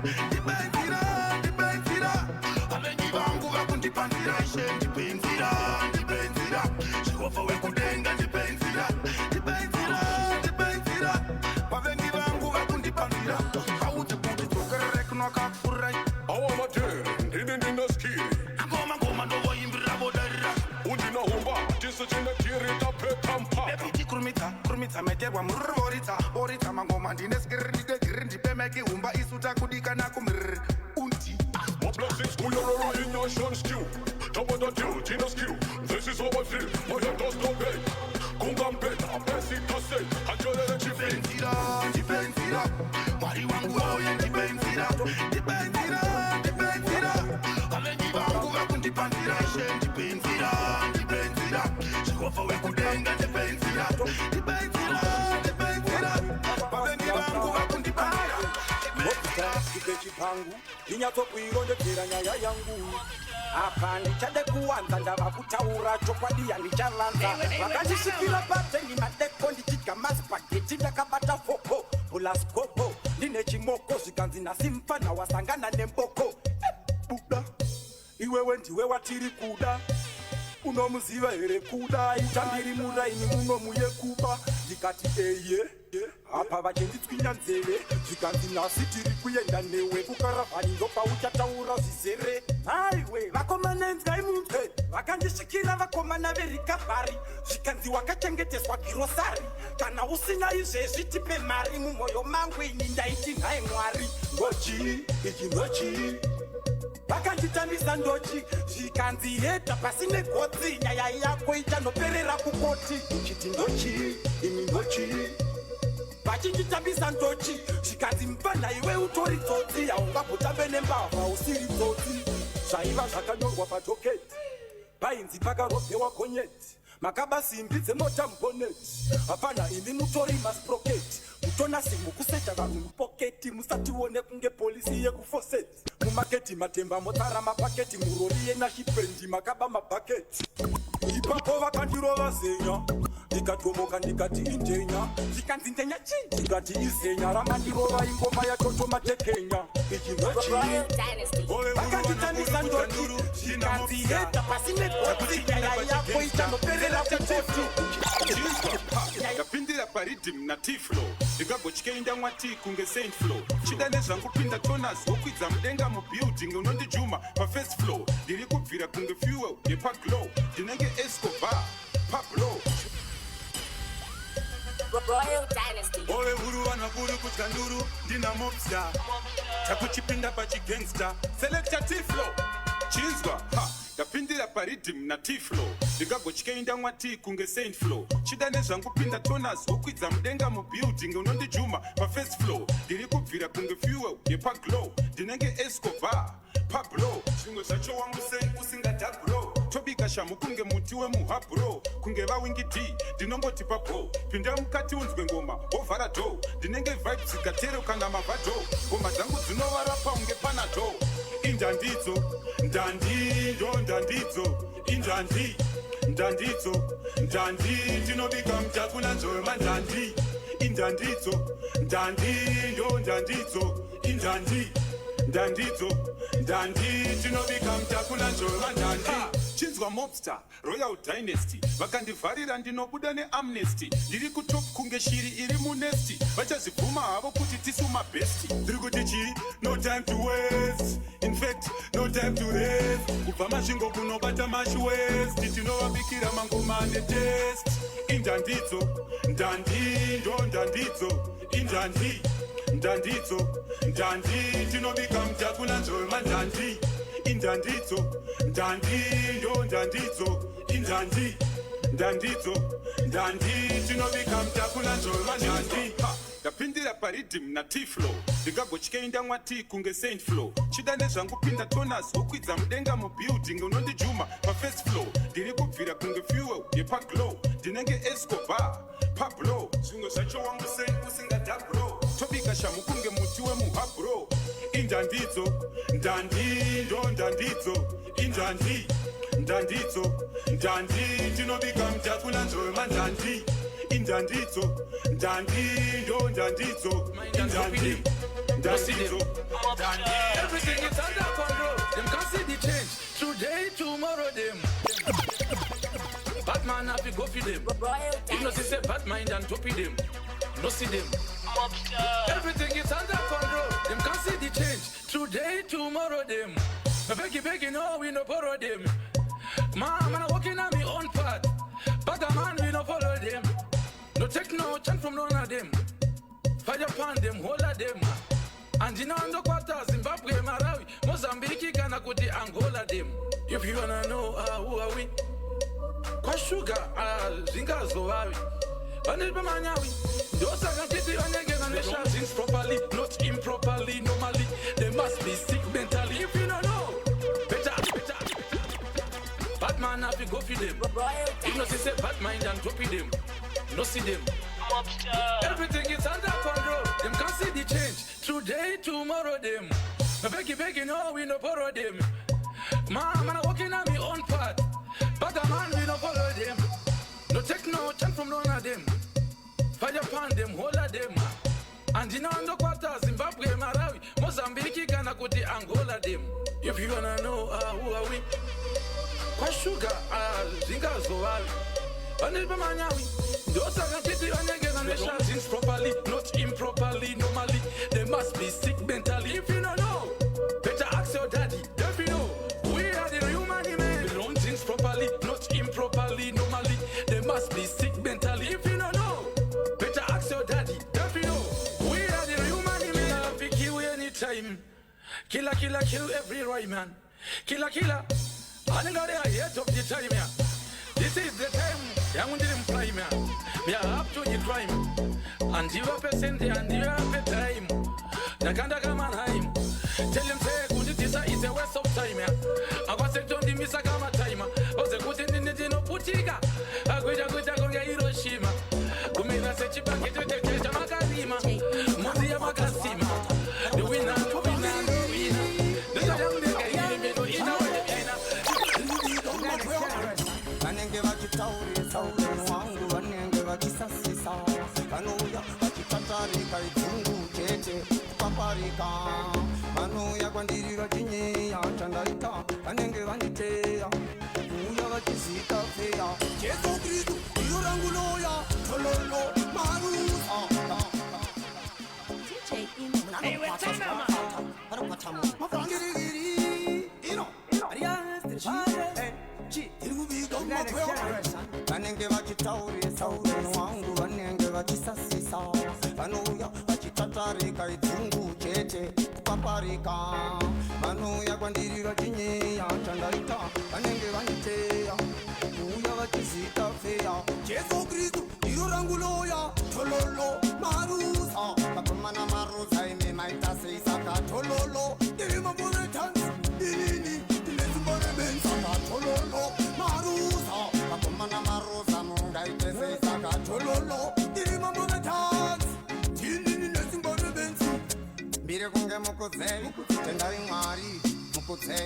Speaker 13: ndipenzira ndipenzira avengi vangu vakundipandira ishe ndipenzira ndipenzira jehova wekudenga ndipenzira ndipenzira ndipenzira vavengi vangu vakundipandira auti kuti dzokerere kunwakapfurai
Speaker 11: awamatera ndine ndinaskiri
Speaker 13: ngoma ngoma ndovoimbirira vodarira
Speaker 11: undinahomba tiso chinachirita petampa
Speaker 13: epiti kurumidza meterwa mururvoritsa voritsa mangoma ndine skiri ndidegiri ndipemeki humba isuta kudikana kumiriri undi
Speaker 11: My blessings go your in your short skew. Top of the deal, Gina skew. This is how I feel. My head does not pay. Kungam pay, I'm basic to say. I tell you that you feel.
Speaker 13: Dipenzira, Mari wangu oye dipenzira, dipenzira, dipenzira. Avengi vangu vakundipandira ishe dipenzira, dipenzira. Jehova wekudenga dipenzira, dipenzira, dipenzira. Avengi vangu vakundipandira.
Speaker 9: Kipe chipangu inyatsokuirondedzera nyaya yangu apa ndichade kuwanza ndava kutaura chokwadi yandichavanza vakandisvikira pateni madeko ndichidya maspageti ndakabata foko pulaskopo ndine chimoko zvikanzi nhasi mufana wasangana nemboko buda iwewe ndiwe watiri kuda unomuziva here kuda itambiri muraini munomuye kuba ndikati eye apa vachenditswinya nzeve zvikanzi nhasi tiri kuenda newe kukaravhani ndopa uchataura zvizere haiwe vakomana enzgai munzwe vakandisvikira vakomana verikabhari zvikanzi wakachengeteswa girosari kana usina izvezvi tipe mari mumwoyo mangu ini ndaiti nhai mwari ndochi ichi ndochi vakanditambisa ndochi zvikanzi heta pasine gotsi nyaya yako ichandoperera kukoti chiti ndochi imi ndochi vachinditambisa ndochi zvikanzi mufana iwe utori tsotsi haungabotambe nembavha usiri tsotsi zvaiva zvakanyorwa patoketi painzi pakarobhewa gonyeti makaba simbi dzemota muboneti hapana imi mutori masproketi mutonasi mukuseta vanhu mupoketi musatione kunge polisi yekufoseti mumaketi matemba motsara mapaketi murori yenashipendi makaba mabhaketi ipapo vakandirova zenya ndikatomoka ndikati indenya ndikanzi ndenya chii ndikati izenya ramandirova ingoma yatoto matekenya vakanditambisa ndoti zvikanzi heta pasine gotsi nyaya yako ichandoperera kukoti
Speaker 17: ndapindira paridhim natiflo ndikagotyainda mwati kunge saint flow chida nezvangupinda tonas wokwidza mudenga mubuilding unondijuma pafirst floor ndiri kubvira kunge fuel yepaglow ndinenge escobar pablo
Speaker 12: Royal Dynasty.
Speaker 17: ove huru vanhu vakuru kudya nduru ndina mobster takuchipinda pachigangster selecta tiflo chinzwa ndapindira paridhim natiflo ndikagotyainda mwati kunge saint flow chida nezvangupinda tonas wokwidza mudenga mubuilding unondijuma pafirst floor ndiri kubvira kunge fuel yepaglow ndinenge escobar pablo zvimwe zvacho wangusei usingadabro tobika shamu kunge muti wemuhabro kunge vawingi d ndinongoti pabo pinda mukati unzwe ngoma wovhara do ndinenge vibes ikatero kana mavhado ngoma dzangu dzinovarapa unge panado indandidzo ndandindo ndandidzo indandi ndandidzo ndandi ndinobika mutakuna nzove mandandi indandidzo ndandindo ndandidzo indandi ndandidzo ndandi ndinobika mutakuna nzove mandandi chinzwa mobster royal dynasty vakandivharira ndinobuda neamnesty ndiri kutop kunge shiri iri munesti vachazibvuma havo kuti tisu mabesti ndiri kuti chii no time to waste in fact no time to rest kubva masvingo kunobata mashwest tinovabikira mangoma netest indandidzo ndandindo ndandidzo indandi ndandidzo ndandi ndinobika mutakuna nzove mandandi indandidzo ndandindo ndandidzo indandi ndandidzo ndandi ndinobika mutakuna nzove mandandi ndapindira paridhim natiflo ndikagotyainda mwati kunge saint flow chida nezvangupinda tonas wokwidza mudenga mubuilding unondijuma pafirst floor ndiri kubvira kunge fuel yepaglow ndinenge escobar pablo zvimwe zvacho wangusei usingadabro tobika shamu kunge muti wemuhabro indandidzo ndandindo ndandidzo indandi ndandidzo ndandi ndinobika mutakuna nzove mandandi indandidzo ndandindo ndandidzo indandi No see them.
Speaker 16: Everything is under control. Them can't see the change. Today, tomorrow, them. Batman have to go for them. You know, say bad mind and top of them. No see them. Everything is under control. Them can't see the change. Today, tomorrow, them. Begging, no, we no borrow them. Man, I'm walking on my own path. But a man, we no follow them. No take no chance from none of them. Fire upon them, hold of them. And you know, the quarter, Zimbabwe, Malawi, Mozambique, Ghana, Kuti, Angola, them. If you wanna know who are we? Cause sugar, Zinga, Zoawi. And it's Bamanawi. Those are going to get on the things properly, not improperly, normally. They must be sick mentally. If you don't know, better. Batman have to go for them. You know, say bad mind and top of them. No see them. Everything is under control. Them can't see the change. Today, tomorrow, them. Begging, no, we no borrow them. Man, I'm walking on my own path. But a man, we no follow them. No take no chance from none of them. Fire upon them, hold of them. And you know, the quarter, Zimbabwe, Malawi, Mozambique, Ghana, Kuti, Angola, them. If you wanna know who are we? Cause sugar, Zinga, Zoawi. And it's Bamanawi. Those are going to get on the things properly, not improperly, normally. They must be sick mentally. If you don't know, better ask your daddy. If you know, we are the real money men. We run things properly, not improperly, normally. They must be sick mentally. If you don't know, better ask your daddy. If you know, we are the real money men. We kill anytime. Killer, kill every right man. Killer. I think I head of the time, yeah. This is the time, young didn't prime, yeah. We are up to the crime. And you have a cent and you have a time. The Kandagaman Haim. Tell him, say, Kunditisa is a waste of time, yeah. I was a Tony Misagama time. Was a good in the Dino Putiga. A good Hiroshima. Kumina Sechiba, Makarima. Mosia Makasima. The winner. The young nigga in our
Speaker 10: Vanenge vachitaurisa wangu vanenge vachisasisa vanouya vachitatarika idzungu chete kupaparika vanouya kwandiri vachinyeya chandaita vanenge vanditeya kuuya vachizika feya Jesu Kristu iyo rangu loya tololo marusa vanenge vachitaurisa upenyu hwangu vanenge vachisasisa vanouya vachitatarika idzungu chete kupaparika vanouya kwandiri vachinyeya chandaita vanenge vanditeya kuuya vachizika feya Jesu Kristu iyo rangu loya tololo marusa kakomana marusa ime maita seisaka tololo ndiri mambovetansi inini Tololo, Marusa, Pakomana Marusa, Mungaite, Saka, Tololo, Dimamo the Tans, Tinin in the Zimbabwe Benz, Birakunga Mokose, Tendai Mari, Mokose,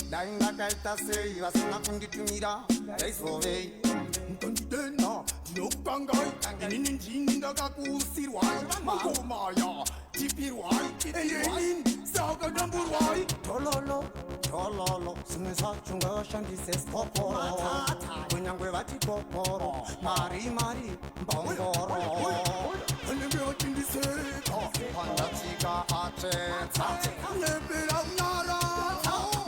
Speaker 10: Dying Lakaita say, you are not going to meet her, they so way. Tondena, Yokangai, and in Jinagaku, Sirwai, Makomaya, Tipiwai, Eyin, Saga Nambuai, Tololo. Tololo, Sunisa Chunga Shandis Poporo, Punyangwe Vati Poporo, Mari, Bongoro, and the building the same, Pandatika Ate, Nebila Nara,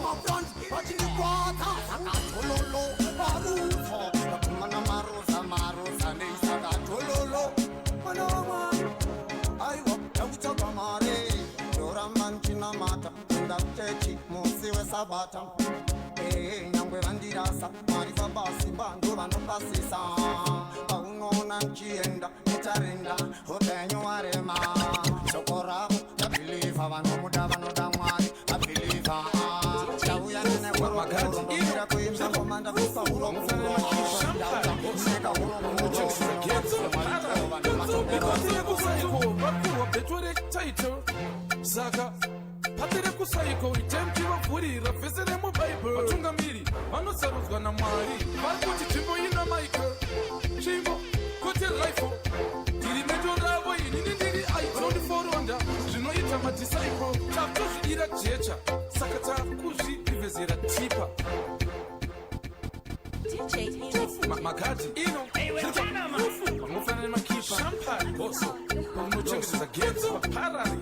Speaker 10: my front, watching the water, Tololo, Maruso, Manamarusa, Marusa, Nisa, Tololo, Manama, I walk out of Mare, Yoramanchina Mata. Chechi musiwe sabata nyangwe vandirasa marifa basi bandu vanopasisa paunona nchienda nicharenda upenyu warema shoko ravo tabhiliva vanomuda vanoda mwari abhiliva chauya nenekwemaira kuimba ngomanda kupa uromuzeka
Speaker 16: Saka Patire kusaiko itempi vavhurira vese remubhaibheri vatungamiri vanosarudzwa naMwari vari kuti nzvimbo ina Michael nzvimbo kuti life ndiri meto ravo inini ndiri aitondiforonda zvino madisciple takuzvidira jecha saka takuzvivezera tipa magadi ino vanofanira nemakipa shampari boso unochengetedza getsi vaparari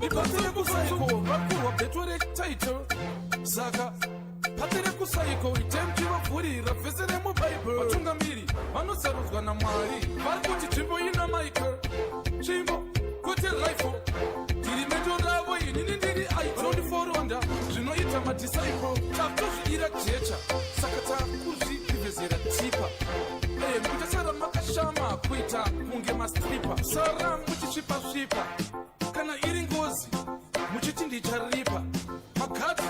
Speaker 16: ipatire kusaiko vakurwa beto retitle saka patire kusaiko itemti vavhurira vhese remubhaibheri vatungamiri vanosarudzwa namwari vari kuti nzvimbo ina michael nzvimbo kuti rifle ndiri meto ravo inini ndiri aitondiforonda zvinoita madisciple takuzvidira jecha saka takuzvivezera tipa muchasara makashama kuita kunge mastripa sara muchisvipa-svipa kana iri ngozi muchiti ndicharipa magadhi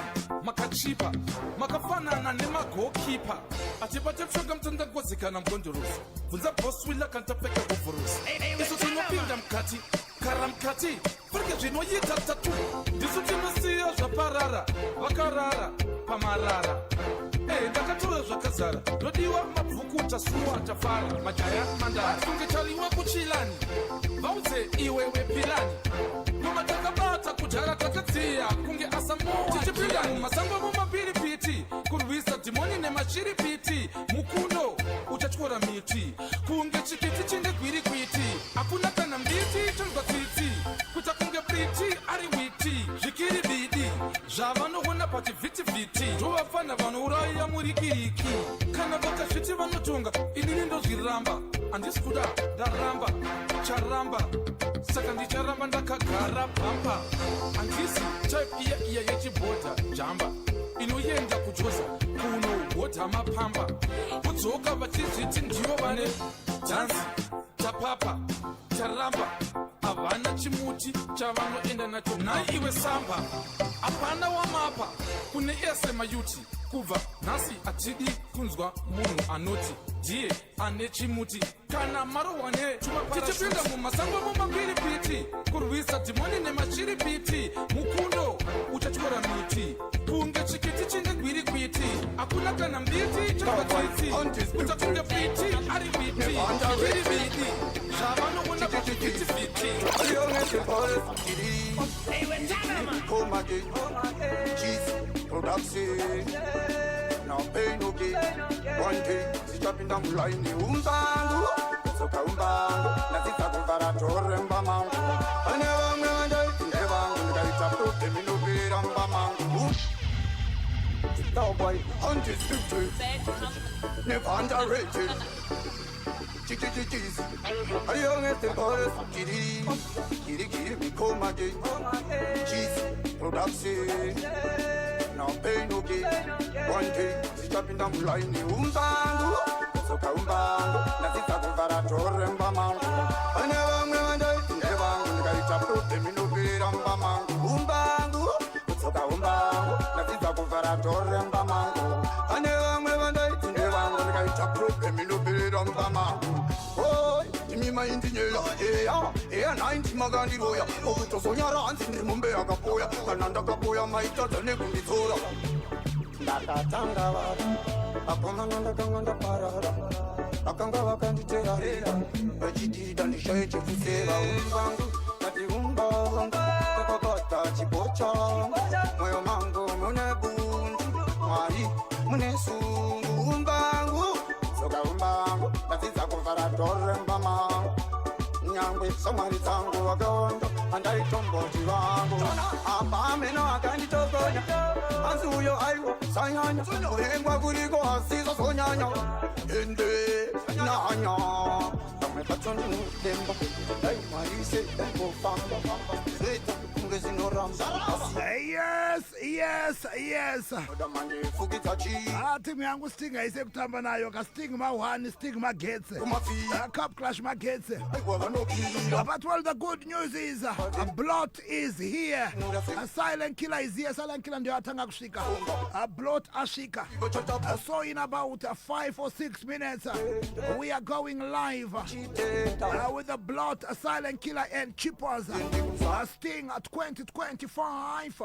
Speaker 16: makachipa makafanana nemagokipa atipate mshonga mtandangozi kana mgondorosi bvunza boswila kana tapfeka hovhorosi isu tinopinda mukati kara mukati kurike zvinoita tatu ndisu tinosiya zvaparara vakarara pamarara ndakatora zvakazara ndodiwa mabvukuta suwa tafara majaya mandara kunge chariwa kuchilani vaudze iwe wepilani noma takabata kujara takadziya kunge asamoa tichipindani masango mumapiripiti kurwisa dhimoni nemashiripiti mukundo uchatyora miti kunge chikiti chinde gwirikwiti hakuna kana mbiti tonzwa tsitsi kuita kunge briti ari witi zvikiri bidi zvavanoona pachivhitivhiti ndovafana vanouraya murikiriki kana vakazviti vanotonga inini ndozviramba handisi kuda ndaramba charamba saka ndicharamba ndakagara pampa handisi type iya yechibhodha jamba inoenda kujoza kuno bhodha mapamba kudzoka vachizviti ndivo vane dhanzi tapapa taramba havana chimuti chavanoenda nacho nai iwe samba hapana wamapa kune ese mayuti kubva nhasi hatidi kunzwa munhu anoti ndiye ane chimuti kana marohwane tichipinda mumasango mumapiripiti kurwisa dhimoni nemashiripiti mukundo uchatyora miti kunge chikiti chinde gwirikwiti hakuna kana mbiti chavatsitsi utakunge piti ari witi zviri vidi zvavanoona pachivhitivhiti
Speaker 13: no pain, no gain. One day, sichapinda mulaini umbangu, soka umbangu, na sitakuvara toremba mangu. Anewa mwanda itindevangu, nikaita prote minubira mba mangu. Cowboy, undisputed, never underrated. Chichichichis, are you young as the boys? Kiri, me come again. Cheese, production. No pain, no gain. One day, sichapinda mulaini umbangu, soka umbangu, na sitakuvara toremba mangu. Anewa mwanda itindevangu, nikaita prote minubira mba mangu. Umbangu, soka umbangu, na sitakuvara toremba mangu. Anewa mwanda itindevangu, nikaita prote minubira mba mangu. Oh, timi maindinyela, eya 90 magandi roya. Okutosonyara anzi ndimumbe akapoya, kananda kapoya maitata nekunditora. Ndakatanga vara, akomana ndakanganda parara. Akanga vakanditera hera, vachidida ndishaye chekufera. Umbangu, kati umbangu, kakakata chibocha. Moyo mangu mune bundu, mwari mune sungu. Umbangu, soka umbangu, nasiza kuvara toremba mangu. Nyangwe samari zangu wakaondo, andaitomboti vangu. Apameno akanditokonya, anzi uyo aiwo sanyanya. Urengwa kuliko hasizo sonyanya. Ende nanya, kame patoni demba. Dai marise dembo famba. Zeta kungezino ramba.
Speaker 2: Yes. Timu yangu Sting haise kutamba nayo ka Sting ma1, Sting magetse. Cup Clash magetse. But well, the good news is a Blot is here. A silent killer is here. Silent killer ndio atanga kushika. A Blot ashika. So in about 5 or 6 minutes we are going live with the Blot, a silent killer and chippers. Sting at 2025.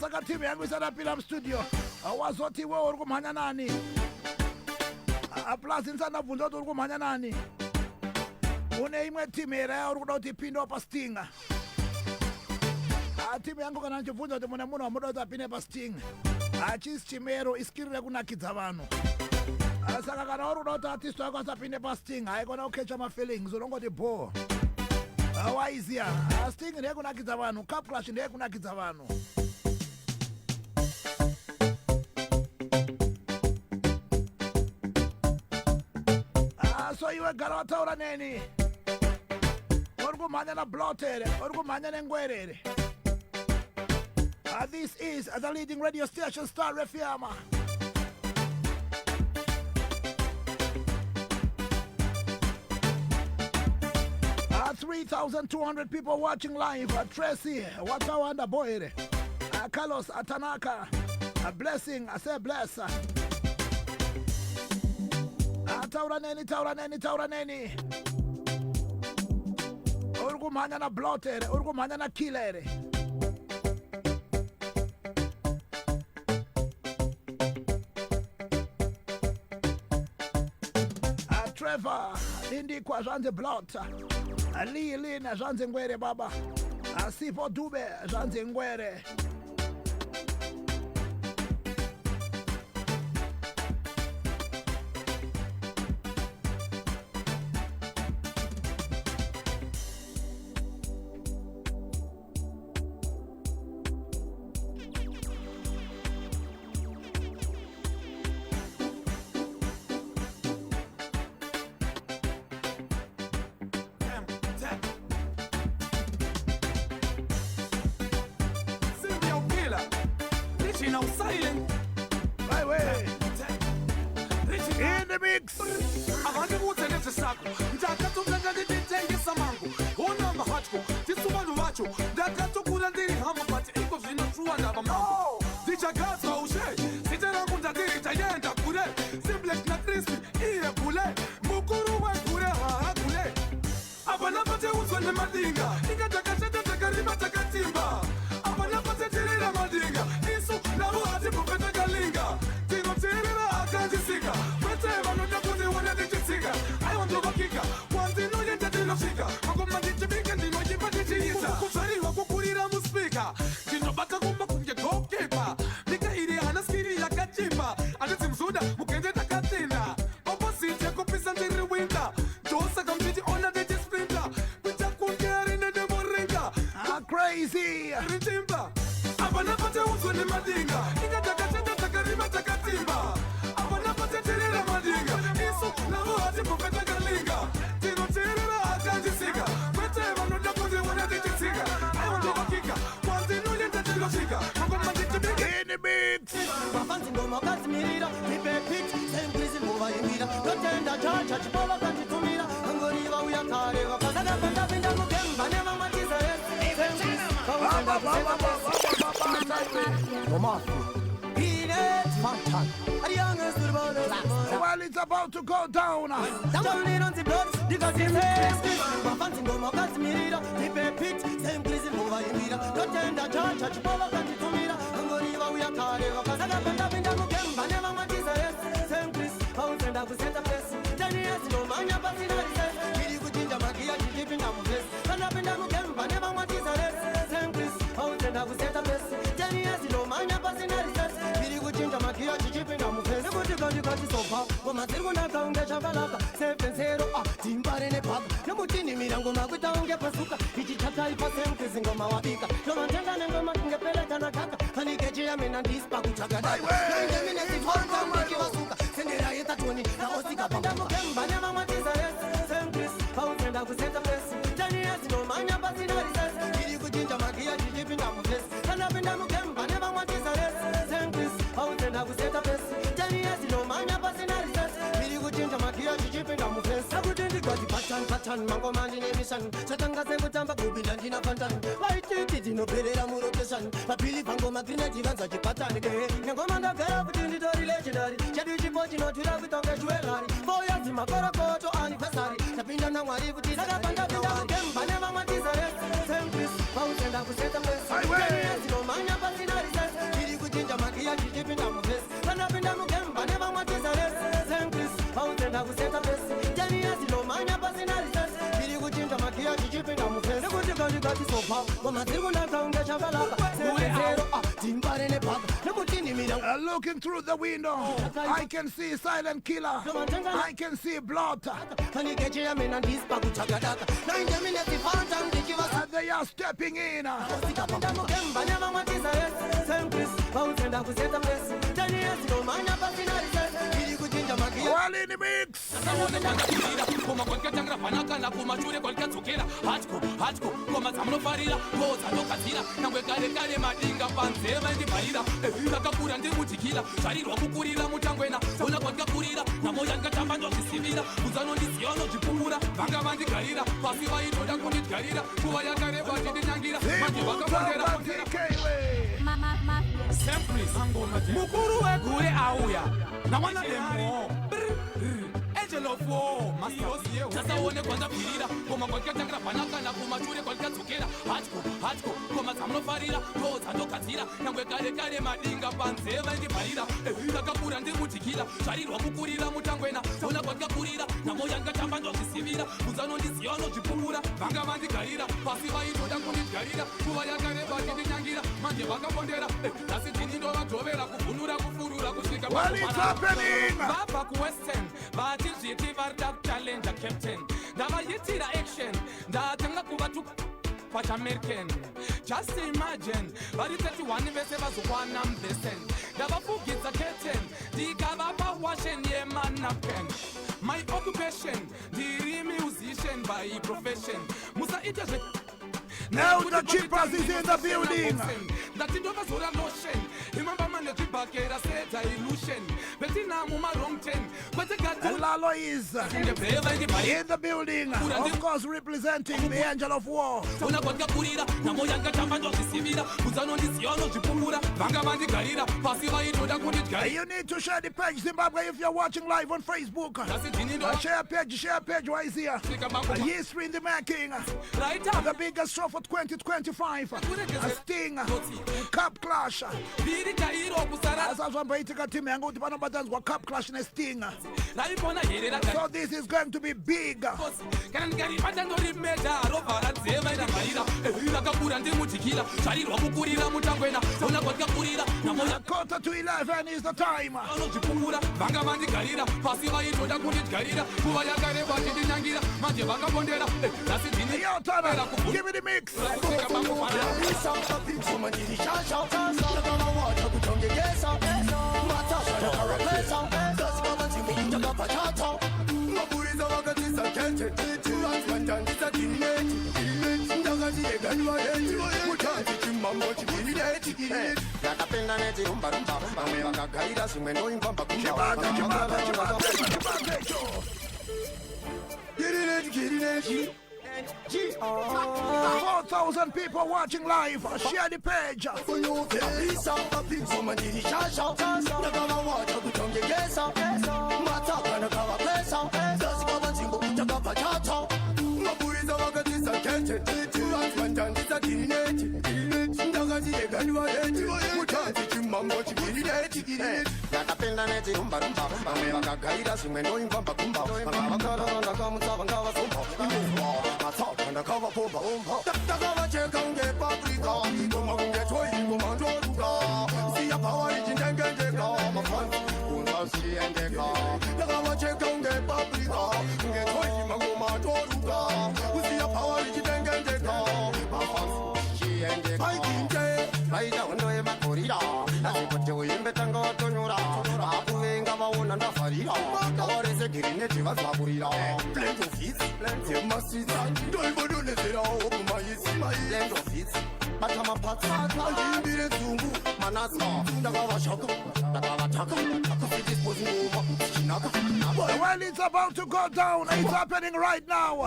Speaker 2: Saka timu yangu isadapila studio. Wazoti wewe uri kumhanya nani? Plus insana vunza uri kumhanya nani? une imwe timu here uri kuda kuti ipinde pasting. Timu yangu kana ndichibvunza kuti mune munhu wamuda kuti apinde pasting, hachisi chimero, iskiri rekunakidza vanhu. Saka kana uri kuda kuti artist wako asapinde pasting, haikona kukecha mafeelings, unongoti bo waiziya. Sting ndeyekunakidza vanhu, Cup Clash ndeyekunakidza vanhu. So iwe gara wataura neni, uri kumhanya na Blot here, uri kumhanya nengwerere. This is the leading radio station, Star FM. 3,200 people watching live. Tracy, Watawanda Boy, Carlos Atanaka, a blessing, I say bless. Tauraneni, Urgumanya na Blotter, Urgumanya na Killer. Trevor, Lindy kwa Janze Blot, Lee na Janze Ngwere Baba, Sipo Dube, Janze Ngwere. Well, it's about to go down.
Speaker 18: Mango mandi nemission Chatanga sengu tamba kubila njina fantan Light no perera mu rotation Papili pango magrina jivanza chipatani ke Nengo manda gara putindi tori legendary Chadu chipochi no tula vitonga jewelry Boya zima kora koto anniversary Tapinda na wari puti Saga panda pinda mukemba Neva matiza res Sempris Pausenda kuseta pes Kani no manya pasina rises Kiri kuchinja magia chichipinda mu face Kana pinda mukemba Neva matiza res Sempris Pausenda kuseta pes Kani no manya pasina rises tikati sopa wamadzirikundaka unge chakalaka sezero timbare nepaka nekutinimira.
Speaker 2: Looking through the window, I can see Silent Killer, I can see Blot. And they are stepping in. Well in the mix.
Speaker 9: Mukuru wegure auya namwana demo angel of war master sasa uone kwanza pirira koma kwake tangra panaka na kumashure kwake tsukira hatko koma zamnofarira toza ndokazira nyangwe kare madinga panzeva ndibharira ndakakura ndimutikira zvarirwa kukurira mutangwena sauna kwake kurira namoya ngatamba ndozvisivira kuzanondiziva nozvipungura vanga vandigarira pasi vaitoda kundigarira kuva yakareba ndindinyangira manje vakapondera nhasi ndini ndovadhovera kuvhunura kufurura kusvika vabva kuwestern vachizviti varida kuchallenja captain ndavayitira action ndatanga kuvatuka pachamerican just imagine vari 31 vese vazokwana mubesen ndavafugidza captain ndikavapa washen yemanapken my occupation ndiri musician by profession musaita zve.
Speaker 2: Now the cheapers is in the building. Lalo is in the building, of course representing the angel of war. You need to share the page, Zimbabwe, if you're watching live on Facebook. Share page, why is here? History in the making. The biggest show for 2025. A Sting, Cup Clash. As I was waiting to team yangu tipana buttons wa Cup Clash na Sting. So this is going to be big. Quarter to 11 is the time. Yo, Tana, give me the mix. Get 4,000 people watching live. Share the page. Well, it's about to go down. It's happening right now.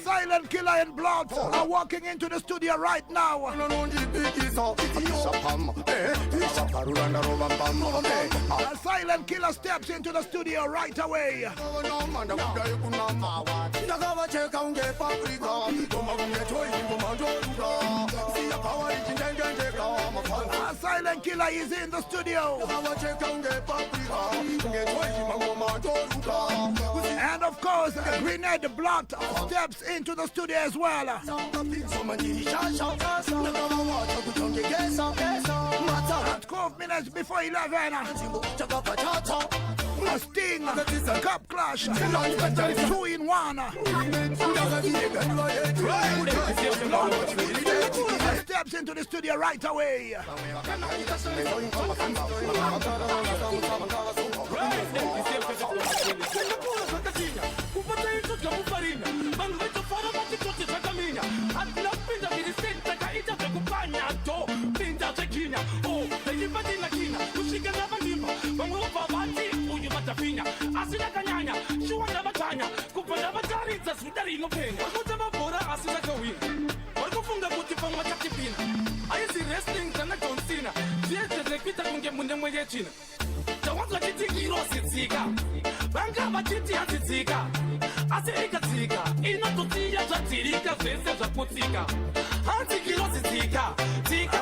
Speaker 2: Silent Killer and Blot are walking into the studio right now. Silent Killer steps into the studio right away. Silent Killer is in the studio. And of of course, Grenade Blot steps into the studio as well. 12 minutes before 11. A Sting, Cup Clash, 2 in 1. Steps into the studio right away.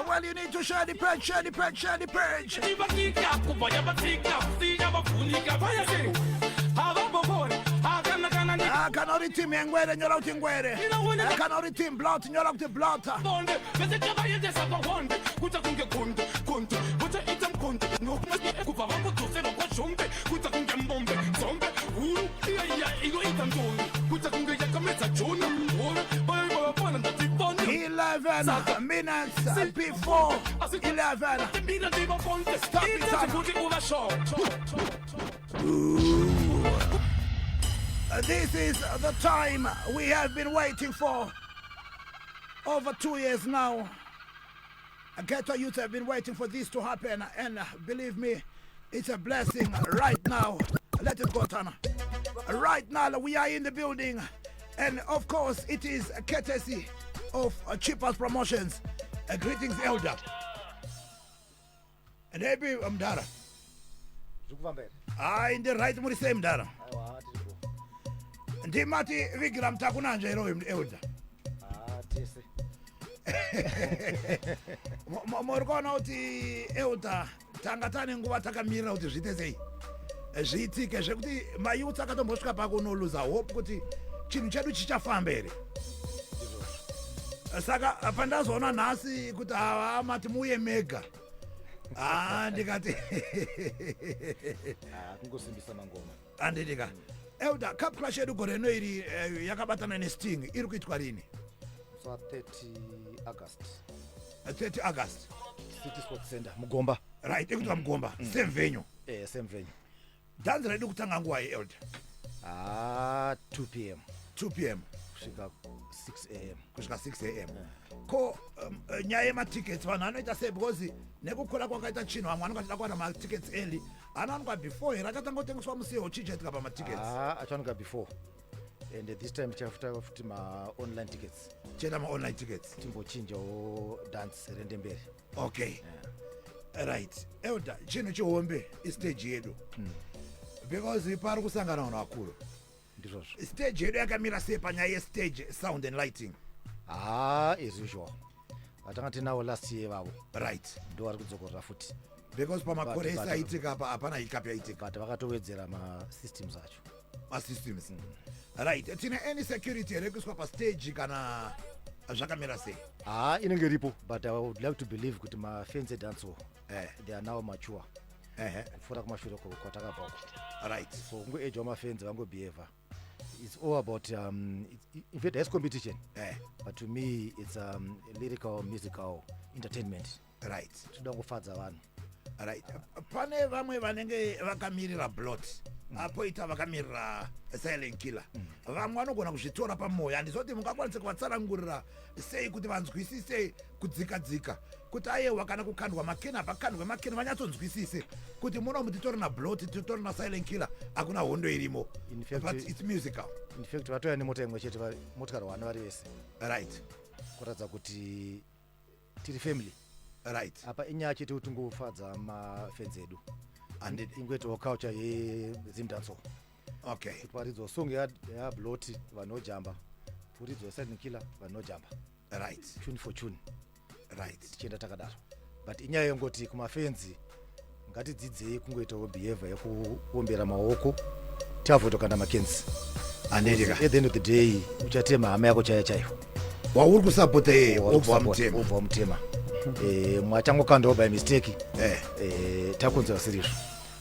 Speaker 2: Well, you need to share the purge, share the purge, share the purge. I cannot read him and wear and you're out in wear. I cannot read him blot and you're out the blotter. Minutes before 11. Stop it. This is the time we have been waiting for. Over 2 years now. Ghetto youth have been waiting for this to happen, and believe me, it's a blessing right now. Let it go, Tana. Right now we are in the building, and of course it is a courtesy of Cheapers Promotions. Greetings, Elder. And maybe Dara. In the right muri same Dara. Ndimati vigira mtakunanja iro Elder. Morgona uti Elder tangatane nguva takamira uti zvite sei. Zviitike zvekuti mayuta akatombosvika pakunoluza hope kuti chinhu chedu chichafamba here. Saka pandazoona nhasi kuti mati muye mega. Ndikati
Speaker 19: kungosimbisa mangoma.
Speaker 2: Andidika. Elder, Cup Clash yedu gore no iri yakabatana neSting iri kuitwa rini?
Speaker 19: So 30 August.
Speaker 2: 30 August.
Speaker 19: City Sports Center Mugomba.
Speaker 2: Right, ikuitwa Mugomba. Same venue.
Speaker 19: Same venue.
Speaker 2: Dance ready kutanga nguva Elder?
Speaker 19: 2 p.m.
Speaker 2: 2 p.m.
Speaker 19: kusvika 6 a.m.
Speaker 2: kusvika 6 a.m. Ko nyaya yematickets vanhu vanoita sei because nekukura kwakaita chinhu vamwe vanongati dakuwana matickets early anowanikwa before here akatanga kutengeswa musiwo uchichetika pamatickets
Speaker 19: achawanika before and this time tichafuta futi ma-online tickets
Speaker 2: tichaita ma-online tickets
Speaker 19: timbochinjawo dance rende mberi.
Speaker 2: Okay, right. Elder, chinhu chihombe istage yedu because pari kusangana vanhu vakuru. Stage yedu yakamira sei panyaya yestage sound and lighting?
Speaker 19: As usual. Atanga tinawo last year vavo.
Speaker 2: Right.
Speaker 19: Ndo vari kudzokorera futi.
Speaker 2: Because pamakore ese aitika hapana hiccup yaitika.
Speaker 19: But vakatowedzera ma-systems acho.
Speaker 2: Ma-systems. Right. Tina any security here kuswa pa stage kana zvakamira sei?
Speaker 19: Inenge iripo, but I would like to believe kuti ma-fans edancehall they are now mature. Kufura kumashure kwatakabva.
Speaker 2: Right.
Speaker 19: So kungoedya wamafans vangobehavor. It's all about in fact there's competition, but to me it's lyrical, musical entertainment.
Speaker 2: Right.
Speaker 19: Toda kufadza vanhu.
Speaker 2: Right. Pane vamwe vanenge vakamirira Blot. Apoita vakamirira Silent Killer. Vamwe vanogona kuzvitora pamoyo. Handizoti mungakwanisa kuvatsanangurira sei kuti vanzwisise kudzika kuti aiwa kana kukandwa makena pakandwa makena vanyatsonzwisise kuti muno mutitori na Blot titori na Silent Killer hakuna hondo irimo.
Speaker 19: In fact,
Speaker 2: but it's musical.
Speaker 19: In fact vatoya nemota imwe chete motikari vana vari vese.
Speaker 2: Right.
Speaker 19: Kuratidza kuti tiri family.
Speaker 2: Right.
Speaker 19: Apa inyaya chete kuti ngofadza mafans edu. And ingwetowo culture yeZimdancehall.
Speaker 2: Okay.
Speaker 19: Paridzo song yaBlot vanojamba. Puridzo Silent Killer vanojamba.
Speaker 2: Right.
Speaker 19: Tune for tune.
Speaker 2: Right.
Speaker 19: Tichienda takadaro. But inyaya yongoti kumafans ngatidzidzei kungoitawo behavior yekuombera maoko tavotokanda Mackenzie.
Speaker 2: Andidika.
Speaker 19: At the end of the day uchatema hama yako chaya chayo
Speaker 2: wauri kusapota yeye obva
Speaker 19: mutema mwachangokandwa by mistake takunzwa serious.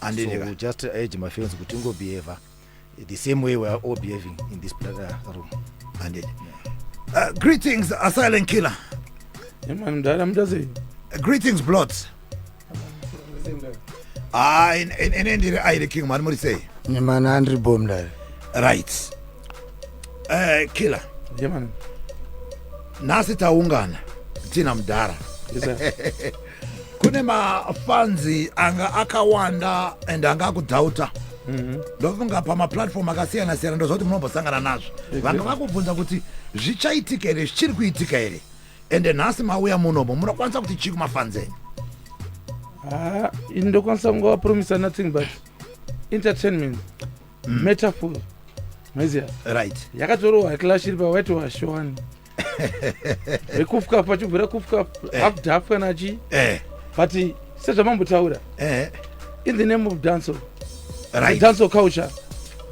Speaker 2: Andidika.
Speaker 19: So just urge my friends kuti ngo behave the same way we are all behaving in this room.
Speaker 2: Andidika. Greetings, a silent killer. Greetings, Blot. In the king, man, what do you say?
Speaker 20: Man, Andrew Bomdar.
Speaker 2: Right. Killer.
Speaker 20: Yeah, man.
Speaker 2: Nasi taungana tina mdara. Kune mafanzi anga akawanda and anga kudauta. Ndofunga pa ma platform akasiyana siyana ndozoti munombosangana nazvo. Vanga vakubvunza kuti zvichaitika here zvichiri kuitika here. Ende nhasi mauya munomo munokwanisa kuti chii kumafanzeni?
Speaker 20: Ndokwanisa ngova promise nothing but entertainment, metaphor. Maizia.
Speaker 2: Right.
Speaker 20: Yakatorwa clash iri pa white wash one. Ekufika pachibvira kufika half energy. But sezvamambotaura. In the name of dancehall.
Speaker 2: Right.
Speaker 20: Dancehall culture.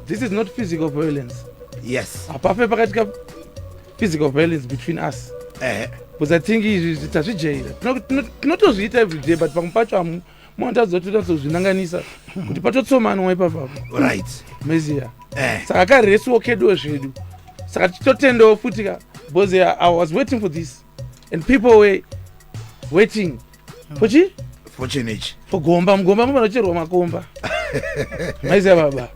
Speaker 20: This is not physical violence.
Speaker 2: Yes.
Speaker 20: Apape pakatika physical violence between us. Because I think it's a tinotozviita every day but pamwe pacho munotadzotozvinanganisa kuti patotsomanwa ipapapo.
Speaker 2: Right.
Speaker 20: Meziya. Saka karesuwo keduwo zvedu. Saka titotendawo futika because I was waiting for this and people were waiting for chi?
Speaker 2: For chinich.
Speaker 20: For gomba mgomba mvanocherwa makomba. Meziya baba.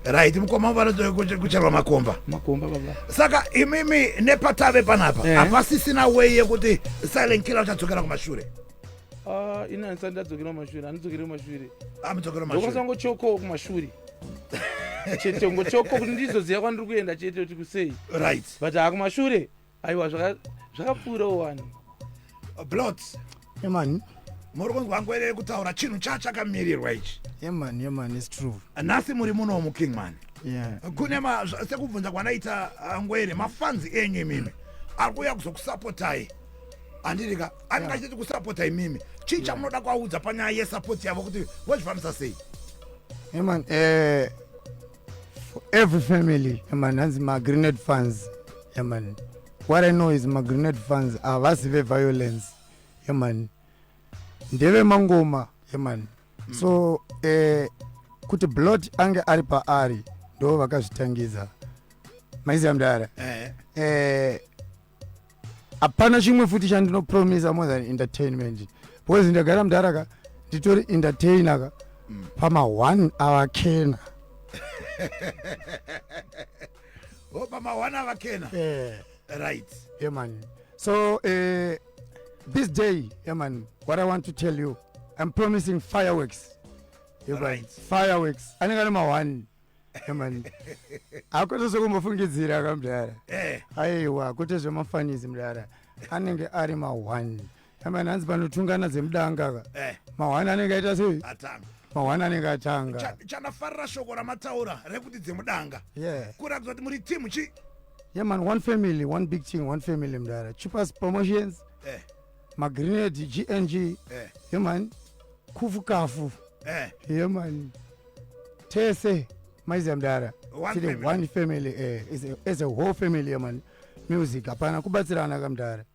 Speaker 2: Right, mukoma vanokucherwa makomba.
Speaker 20: Makomba baba.
Speaker 2: Saka imimi nepatave panapa hapasisina way yekuti silent killer uchadzokera kumashure.
Speaker 20: Ina ndadzokera kumashure, handidzokeri kumashure.
Speaker 2: Amudzokera kumashure.
Speaker 20: Ndokasango choko kumashure. Chete ngochoko kuti ndizoziva kwandiri kuenda chete kuti kusei.
Speaker 2: Right.
Speaker 20: But akumashure aiwa zvakapfuura one.
Speaker 2: Blot.
Speaker 20: Yeah man.
Speaker 2: Muri kunzwa ngwere kutaura chinhu chakamirirwa ichi.
Speaker 20: Yeah man, it's true.
Speaker 2: Nhasi muri munomu king man.
Speaker 20: Yeah.
Speaker 2: Kune sekubvunza kwanaita ngwere mafanzi enyu imimi ari kuuya kuzokusapotai. Andirika anenge achiti kusapota imimi chii chamunoda kuaudza panyaya yesapoti yavo kuti vozvifambisa sei?
Speaker 20: Yeah man, for every family, yeah man, has my grenade fans. Yeah man. What I know is my grenade fans are vasive violence. Yeah man. Ndeve mangoma. Yeah man. So kuti Blot ange ari paari ndo vakazvitangiza. Maiziya mudara. Hapana chimwe futi chandinopromisa more than entertainment. Because ndagara mudara nditori entertainer pama 1 hour kena.
Speaker 2: Pama 1 hour kena. Right.
Speaker 20: Yeah man. So this day, yeah man, what I want to tell you, I'm promising fireworks. Yeah, right. Fireworks. Anenge ma 1. Yeah man. Akoto sokumbofungidzira akamudara. Aiwa, kuti zvemafanizi mudara. Anenge ari ma 1. Yeah man, hanzi panotungana dzemudanga. Ma 1 anenge aita sei?
Speaker 2: Atanga.
Speaker 20: Ma 1 anenge atanga.
Speaker 2: Chandafarira shoko ramataura rekuti dzemudanga.
Speaker 20: Yeah.
Speaker 2: Kuratidza kuti muri team chi?
Speaker 20: Yeah man, one family, one big thing, one family mudara. Cheapest promotions. Ma grenade GNG. Yeah man. Kufu kafu. Yeah man. Tese maiziya mudara. One family. It's a whole family, yeah man. Music hapana kubatsirana kamudara.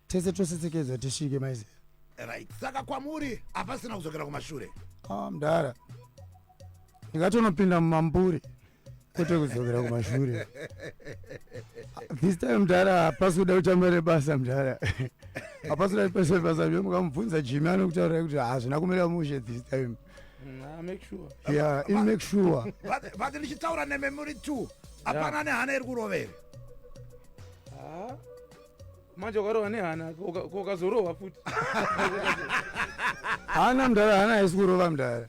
Speaker 20: Tese tosetsekeza tishike maiziya.
Speaker 2: Right. Saka kwamuri hapasina kuzokera kumashure.
Speaker 20: Mudara. Ndingatonopinda mumamburi kwete kuzokera kumashure. This time mudara hapasi kuda kutambire basa mudara. Hapasina pesa basa mukamubvunza Jimmy anokutaura kuti hazvina kumira mushe this time. Make sure. Yeah, make sure.
Speaker 2: But ndichitaura nememuri 2 hapana nehana iri kurovera.
Speaker 20: Manje ukarova nehana ukazorova futi. Hana mudara, hana haisi kurova mudara.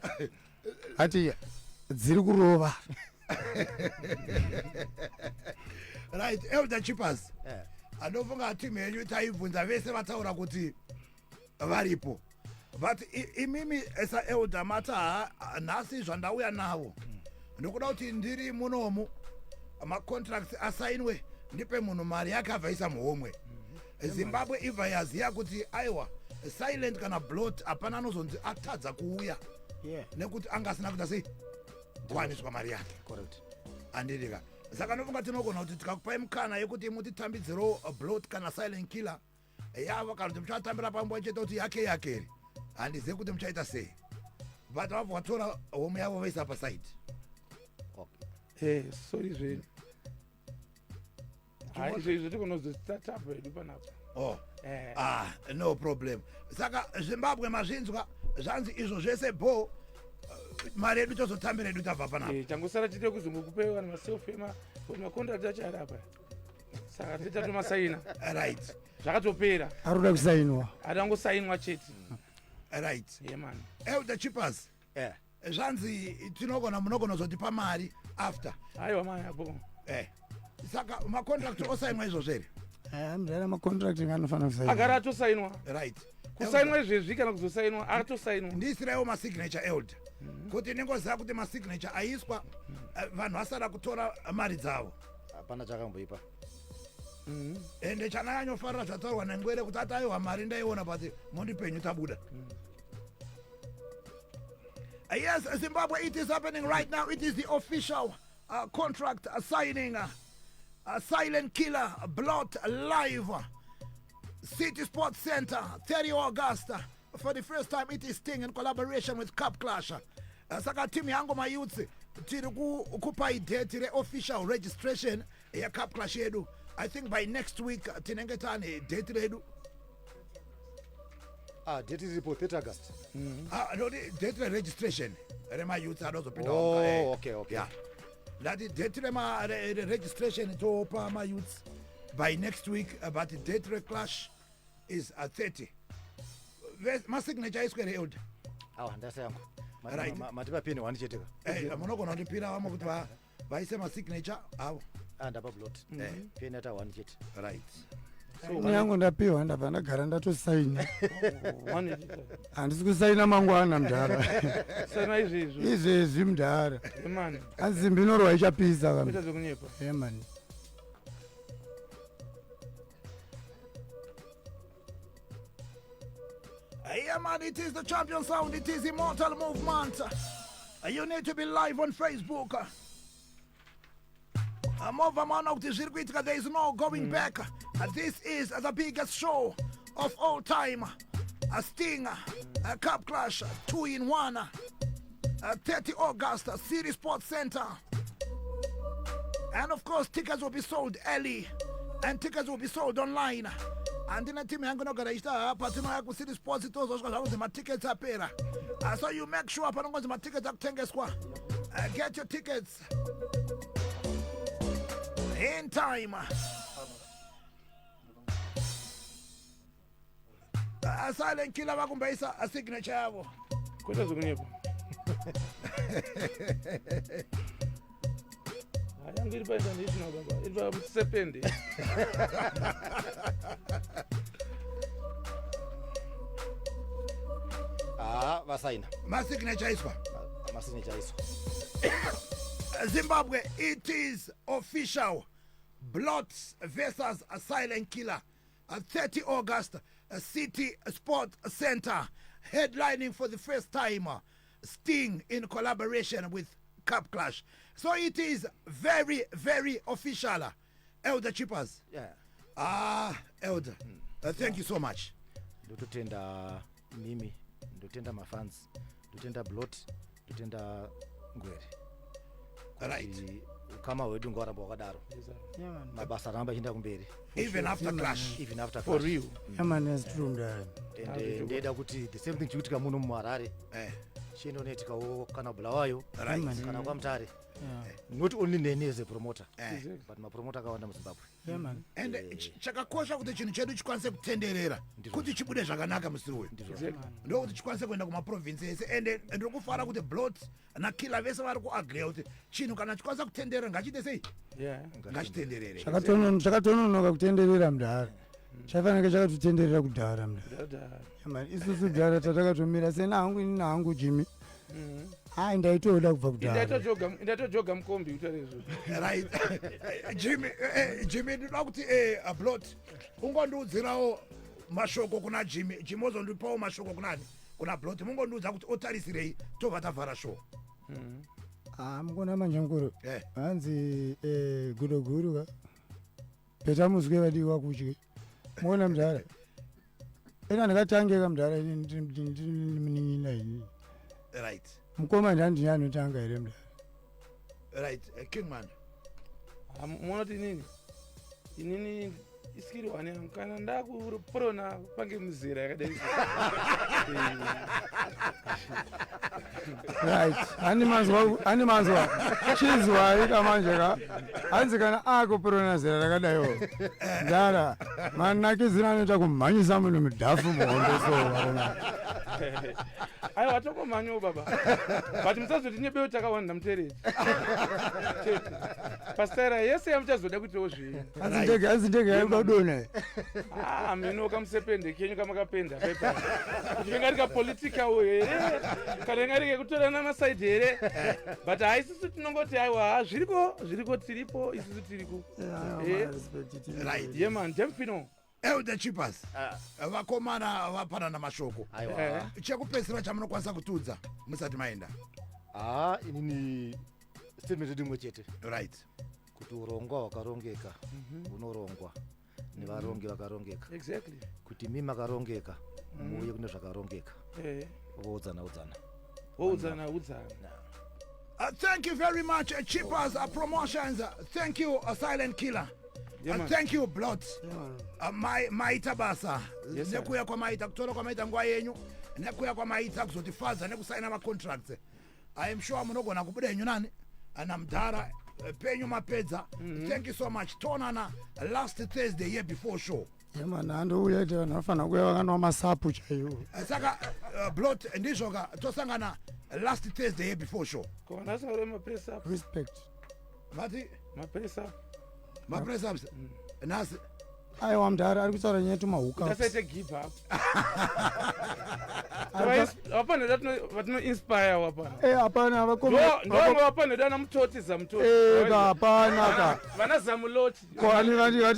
Speaker 20: Ati dziri kurova.
Speaker 2: Right, Elder Chippers. Anofunga timu yenyu taibvunza vese vataura kuti varipo. But imimi esa Elder mata nhasi zvandauya navo. Ndikuda kuti ndiri munomu macontracts asainwe ndipe munhu mari yakabvaisa muhomwe. Zimbabwe ibva yaziya kuti aiwa silent kana Blot hapana anozonzi atadza kuuya. Nekuti angasina kuita sei kuwaniswa mari yake.
Speaker 19: Correct.
Speaker 2: Andirika. saka ndofunga tinogona kuti tikakupai mukana yekuti mutitambidziro Blot kana Silent Killer yava kana kuti muchatambira panguva chete kuti yake handizivi kuti muchaita sei but vabva vatora home yavo vaisa paside.
Speaker 21: Sorry zveni izvo tikonozostartup hedu panapa.
Speaker 2: No problem. Saka Zimbabwe mazvinzwa zvanzi izvo zvese bo mari yedu tozotambira yedu tabva panapa.
Speaker 21: Changosara chite kuzongokupewa nemaselfema kuti macontract acho ari apa saka titatomasaina
Speaker 2: right
Speaker 21: zvakatopera
Speaker 20: aroda kusainwa
Speaker 21: adangosainwa chete
Speaker 2: right
Speaker 21: man.
Speaker 2: The chippers zvanzi munogona zotipa mari after
Speaker 21: aiwa maya bo
Speaker 2: saka macontract osainwa izvo zvere
Speaker 20: mudara macontracting anofanira kusainwa
Speaker 21: agara atosainwa
Speaker 2: right
Speaker 21: kusainwa izvezvi kana kuzosainwa atosainwa
Speaker 2: ndisirawo masignature elder kuti ningoziva kuti masignature aiswa vanhu vasara kutora mari dzavo
Speaker 19: hapana chakamboipa
Speaker 2: ende chananyanyofarira zvataurwa nengwere kuti ataiwa mari ndaiona pati mondipenyu tabuda. Yes, Zimbabwe, it is happening right now. It is the official contract signing. Silent Killer, Blot live. City Sports Center, 30 August. For the first time, it is Sting in collaboration with Cup Clash. Saka team yango mayutsi tiri kukupa date re official registration ya Cup Clash yedu. I think by next week tinenge tane date redu.
Speaker 19: Date is for 30 August.
Speaker 2: No, date registration. Rema youth adozopinda.
Speaker 19: Okay.
Speaker 2: Yeah. That is date rema registration to opa my youth by next week. But the date clash is at 30. My signature is going to hold.
Speaker 19: That's it.
Speaker 2: Right.
Speaker 19: Matipa pini wani cheteka.
Speaker 2: Monogona ndipira wamo kuti vaise ma signature awo.
Speaker 19: Ndapa Blot. Pini ata wani chete.
Speaker 2: Right.
Speaker 20: yangu ndapiwa ndabva ndagara ndatosaina handisi kusaina mangwana mudhara izvezvi mudhara hanzi mbinorwa ichapisa emani.
Speaker 2: Yeah, man, it is the champion sound. It is Immortal Movement. You need to be live on Facebook. There is no going back. This is the biggest show of all time. A Sting, a Cup Clash, 2-in-1. 30 August, City Sports Center. And of course, tickets will be sold early. And tickets will be sold online. And then the team I'm going to get a City Sports my tickets are paid. So you make sure my tickets are 10 get your tickets in time. A Silent Killer vakumbaisa a signature yavo.
Speaker 21: Kweta zokunyepa. Yangu ilipa international baba. Ilipa msepende.
Speaker 19: Vasaina.
Speaker 2: Ma signature iswa.
Speaker 19: Ma signature iswa.
Speaker 2: Zimbabwe, it is official. Blot versus a Silent Killer. 30 August, City Sports Center. Headlining for the first time. Sting in collaboration with Cup Clash. So it is very, very official. Elder Chippers.
Speaker 19: Yeah.
Speaker 2: Elder. Thank you so much.
Speaker 19: Ndotenda mimi, ndotenda mafans, ndotenda Blot, ndotenda Ngwere.
Speaker 2: Right.
Speaker 19: Kama wedu ngora wakadaro. Mabasa ramba hinda kumberi.
Speaker 2: Even after Clash.
Speaker 19: Even after
Speaker 21: For
Speaker 19: Clash.
Speaker 21: real.
Speaker 20: Yaman true mdara.
Speaker 19: And ndeda kuti the same thing chiutika muno muharare. Chino netika wo kana bulawayo.
Speaker 2: Right.
Speaker 19: Kana kwa mtare. Not only nene as a promoter, but my promoter kawanda muZimbabwe.
Speaker 20: Yeah man.
Speaker 2: And chakakosha kuti chinhu chedu chikwanise kutenderera kuti chibude zvakanaka musiriwe. Ndo kuti chikwanise kuenda kuma province ese and ndiri kufara kuti Blot na Killer vese vari kuagree kuti chinhu kana chikwanise kutenderera ngachite sei? Ngachitenderere.
Speaker 20: Chakatononoka kutenderera mudhara. Chafanike chakatotenderera kudhara mudhara. Man, isusu mudhara tatakatomira sena hangu Jimmy. Ndaitoda kubva kudhara.
Speaker 21: Ndatojoga mukombi utarezo.
Speaker 2: Right. Jimmy ndinoda kuti Blot ungondiudzirawo mashoko kuna Jimmy. Jimmy ozondipawo mashoko kunani? Kuna Blot mungondiudza kuti otarisirei tobva tavhara show.
Speaker 20: mukona manje mkuru hanzi guruguru ka peta muzwe vadiwa kuchi muona mdara ena ndakatangeka mdara mnin'ina ini
Speaker 2: right
Speaker 20: mukoma ndandini anotanga here mdara
Speaker 2: right Kingman
Speaker 21: muona kuti inini iskiri wane kana ndakuprona pange muzera yakadai
Speaker 20: right ani mazwa chizwa ika manje ka hanzi kana akuprona zera rakadaiwo ndara manakizina anoita kumhanyisa munhu mudhafu muhondo so
Speaker 21: aiwa tokomanyo baba but musazoti nebeu takawanda muteredzi pastaira yese yamuchazoda kuitawo zvii
Speaker 20: hanzi ndege yaibadona
Speaker 21: mino kamusepende kenyu kamakapenda paipa kuti venga rikapolitikawo here kana venga rike kutorana masaidhi here but haisisu tinongoti aiwa zviriko tiripo isusu tiriko yeman jemfino
Speaker 2: the chippers vakomana vapanana mashoko chekupedzisira chamunokwanisa kutudza musati maenda
Speaker 19: inini statement imwe chete
Speaker 2: right
Speaker 19: kuti urongwa hwakarongeka unorongwa nevarongi vakarongeka
Speaker 21: exactly
Speaker 19: kuti mi makarongeka muuye kune zvakarongeka oudzana
Speaker 2: thank you very much Chippers Promotions. Thank you Silent Killer. Thank you Blot. Maita basa nekuya kwamaita kutora kwamaita nguva yenyu nekuya kwamaita kuzotifadza nekusaina macontracts. I am sure munogona kubuda yenyu nani ana mdhara penyu mapedza. Thank you so much. Tonana last Thursday year before show.
Speaker 20: yemana andouya iti vanhu vafana kuya vakanwa masapu chaiwo
Speaker 2: saka Blot ndizvoka tosangana last Thursday year before show.
Speaker 20: Respect.
Speaker 2: Mati
Speaker 21: mapress ups
Speaker 2: nasi
Speaker 20: aiwa mdhara ari kutaura nyaya tumahuka
Speaker 21: tasaite give up wapana vatino inspire wapana
Speaker 20: hapana
Speaker 21: ndo wapana dana mutoti zamutoti
Speaker 20: hapana ka
Speaker 21: vana zamuloti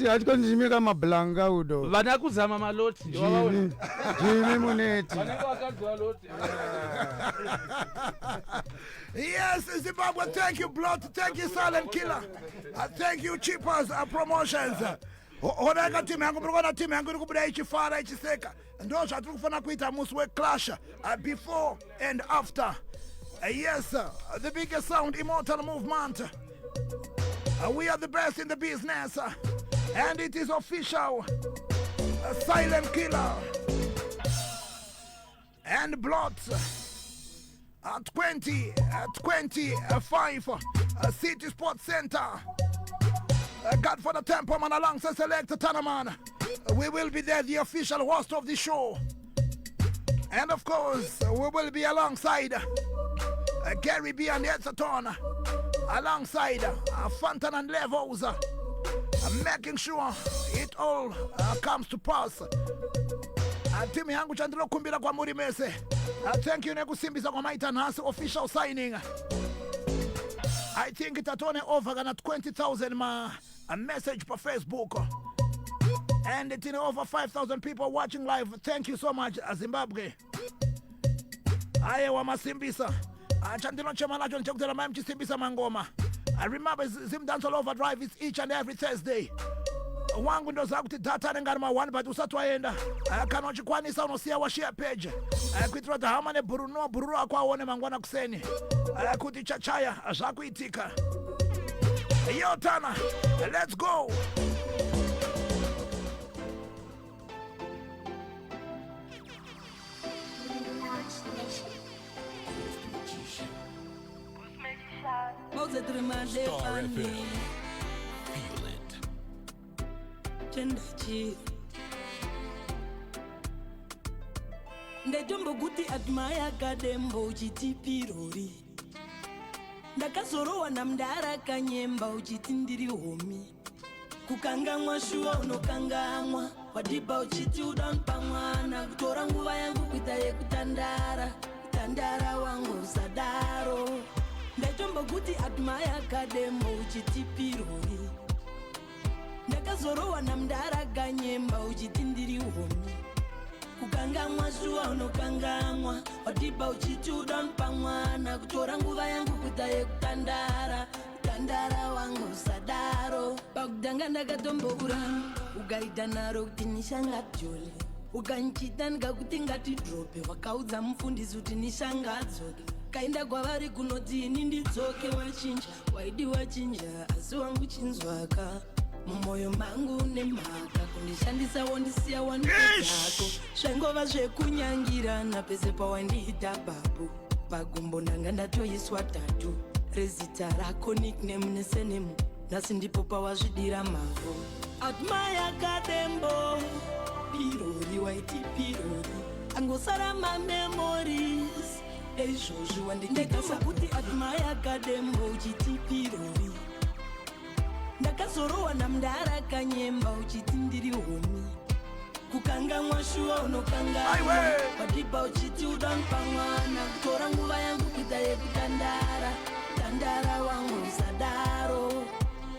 Speaker 20: hati kondishimika mablanga udo
Speaker 21: vana kuzama maloti
Speaker 20: jimi muneti
Speaker 21: vanenge vakadzwa loti
Speaker 2: Yes, Zimbabwe, thank you Blot, thank you Silent Killer, thank you Chippers Promotions. Honeka timu yangu mrukona timu yangu irikubuda ichifara ichiseka ndo zvatiri kufana kuita musi weclash before and after. Yes, the biggest sound immortal movement. We are the best in the business and it is official. Silent Killer and Blot. 25 City Sports Center. Godfather Temperman alongside Selector Tanaman. We will be there, the official host of the show. And of course, we will be alongside Gary B and Edson, alongside Fountain and Levels, making sure it all comes to pass. Timu yangu chandilo kumbila kwa muri mese. Thank you nekusimbisa kwa maita nasi official signing. I think itatone over gana 20,000 a message per Facebook. And it's in over 5,000 people watching live. Thank you so much Zimbabwe. Aye wa masimbisa. Chandilo chema nacho nchakutela maimchi simbisa mangoma. I remember Zimdancehall Overdrive is each and every Thursday. Wangu ndo zakuti data nengarima 1 but usatu waenda kana uchikwanisa unosia wa share page kuitira kuti hama nebhururu akwaone mangwana kuseni kuti chachaya zvakuitika. Yo Tana, let's go.
Speaker 4: Ndajombo guti admaya kadembo uchitipirori ndakazorowa namdara kanyemba uchitindiri homi kukangamwa shuwa unokangamwa wadhiba uchiti udanpa mwana kutora nguva yangu kuita yekutandara kutandara wangu usadaro ndajombo guti admaya kadembo uchitipirori ndakazorowa namdara kanyemba uchitindiri homi kukangamwa shuwa unokangamwa wadhiba uchiti udanpa mwana kutora nguva yangu kuita yekutandara
Speaker 3: kutandara tandara wangu sadaro pakudanga ndakatomboura ukaita naro kuti nishangadzoke ukanchita ndikakuti ngatidrope wakaudza mufundisi kuti nishangadzoke kaenda kwavari kunoti ini ndidzoke wachinja waidi wachinja asi wangu chinzwaka mumoyo mangu nemhaka kundishandisa wondisiya wanako zvaingova zvekunyangirana pese pawandiita babu pagumbo ndanga ndatoiswa tatu rezita rako nickname nesenemu nhasi ndipo pawazvidira mavo atmaya kadembo pirori waiti pirori angosara mamemories eizvozvi wandindekasa kuti atmaya kadembo uchiti pirori ndakazorohwa namndara kanyemba uchiti ndiri homi kukangamwa shuwa unokangamwa wadipa uchiti udanpa mwana kutora nguva yangu kuita yekutandara tandara wangu sadaro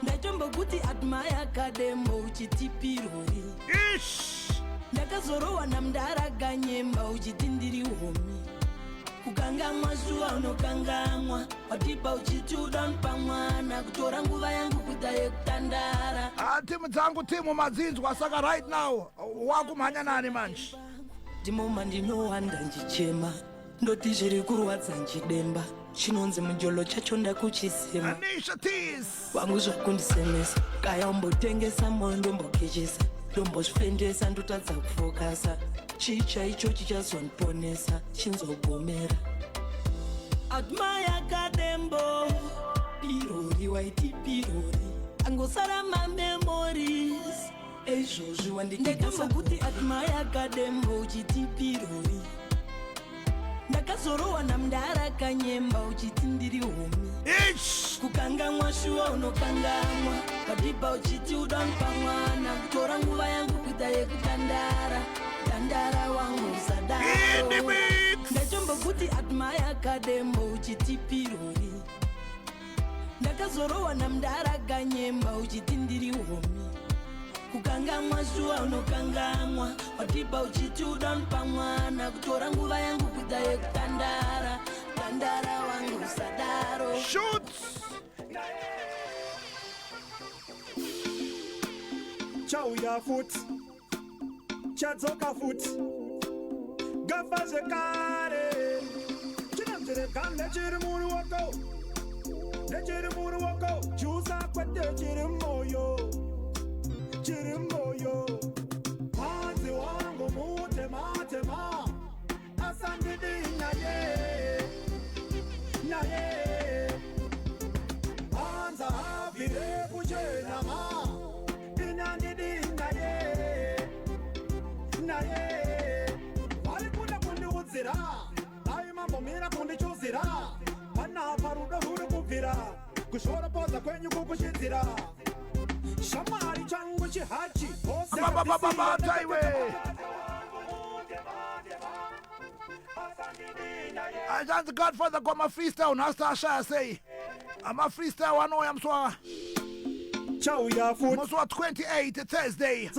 Speaker 3: ndachombokuti atmaya kadembo uchiti pirori ndakazorohwa namndara kanyemba uchiti ndiri homi kukangamwa shuwa unokangamwa wadipa uchiti udanpa mwana kutora nguva yangu kuita yekutandara
Speaker 2: timu dzangu timu madzinzwa saka right now wakumhanya nani manje
Speaker 3: ndimoma ndinowanda njichema ndoti zviri kurwadza nchidemba chinonzi mujolo chacho ndakuchisema wangu zvakundisemesa kaya umbotengesa moyo ndombokechesa ndombozvifendesa ndotadza kufokasa chicha icho chichazondiponesa chinzogomera atmaya kadembo pirori waiti pirori angosara mamemories eizvozvi wandindekasa kuti atmaya kadembo uchiti pirori ndakazorohwa namndara kanyemba uchiti ndiri homi kukangamwa shuwa unokangamwa wadipa uchiti udanpa mwana kutora nguva yangu kuita yekutandara tandara wangu sadaro ndachombokuti atmaya kadembo uchiti pirori ndakazorohwa namndara kanyemba uchiti ndiri homi kukangamwa shuwa unokangamwa wadipa uchiti udanpa mwana kutora nguva yangu kuita yekutandara tandara wangu sadaro
Speaker 6: chauya futi chadzoka futi gafa zvekare chinamzvirekam nechiri muru wako nechiri muru wako chusa kwete chiri moyo chiri moyo mwanzi wangu mutematema asandidi naye naye anza avire kuchenama inandidi naye naye varikuda kundiudzira aimambomira kundichuzira panapa rudo ruri kubvira kushoropoza kwenyu kukushidzira shamwari changu chihachi
Speaker 2: taiwe Ajanzi Godfather kwa mafreestyle unastasha say I'm a freestyle wano mswa Mswa 28 Thursday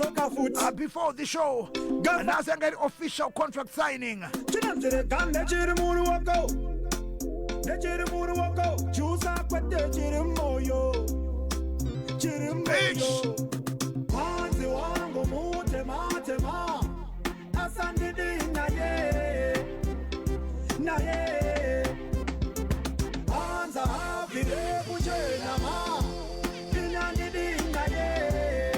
Speaker 2: before the show and as I get official contract signing
Speaker 6: nechiri muru wako chusa kwete chiri moyo chiri moyo mwanzi wangu mutematema asandidi naye naye anza avire kuchenama inandidi naye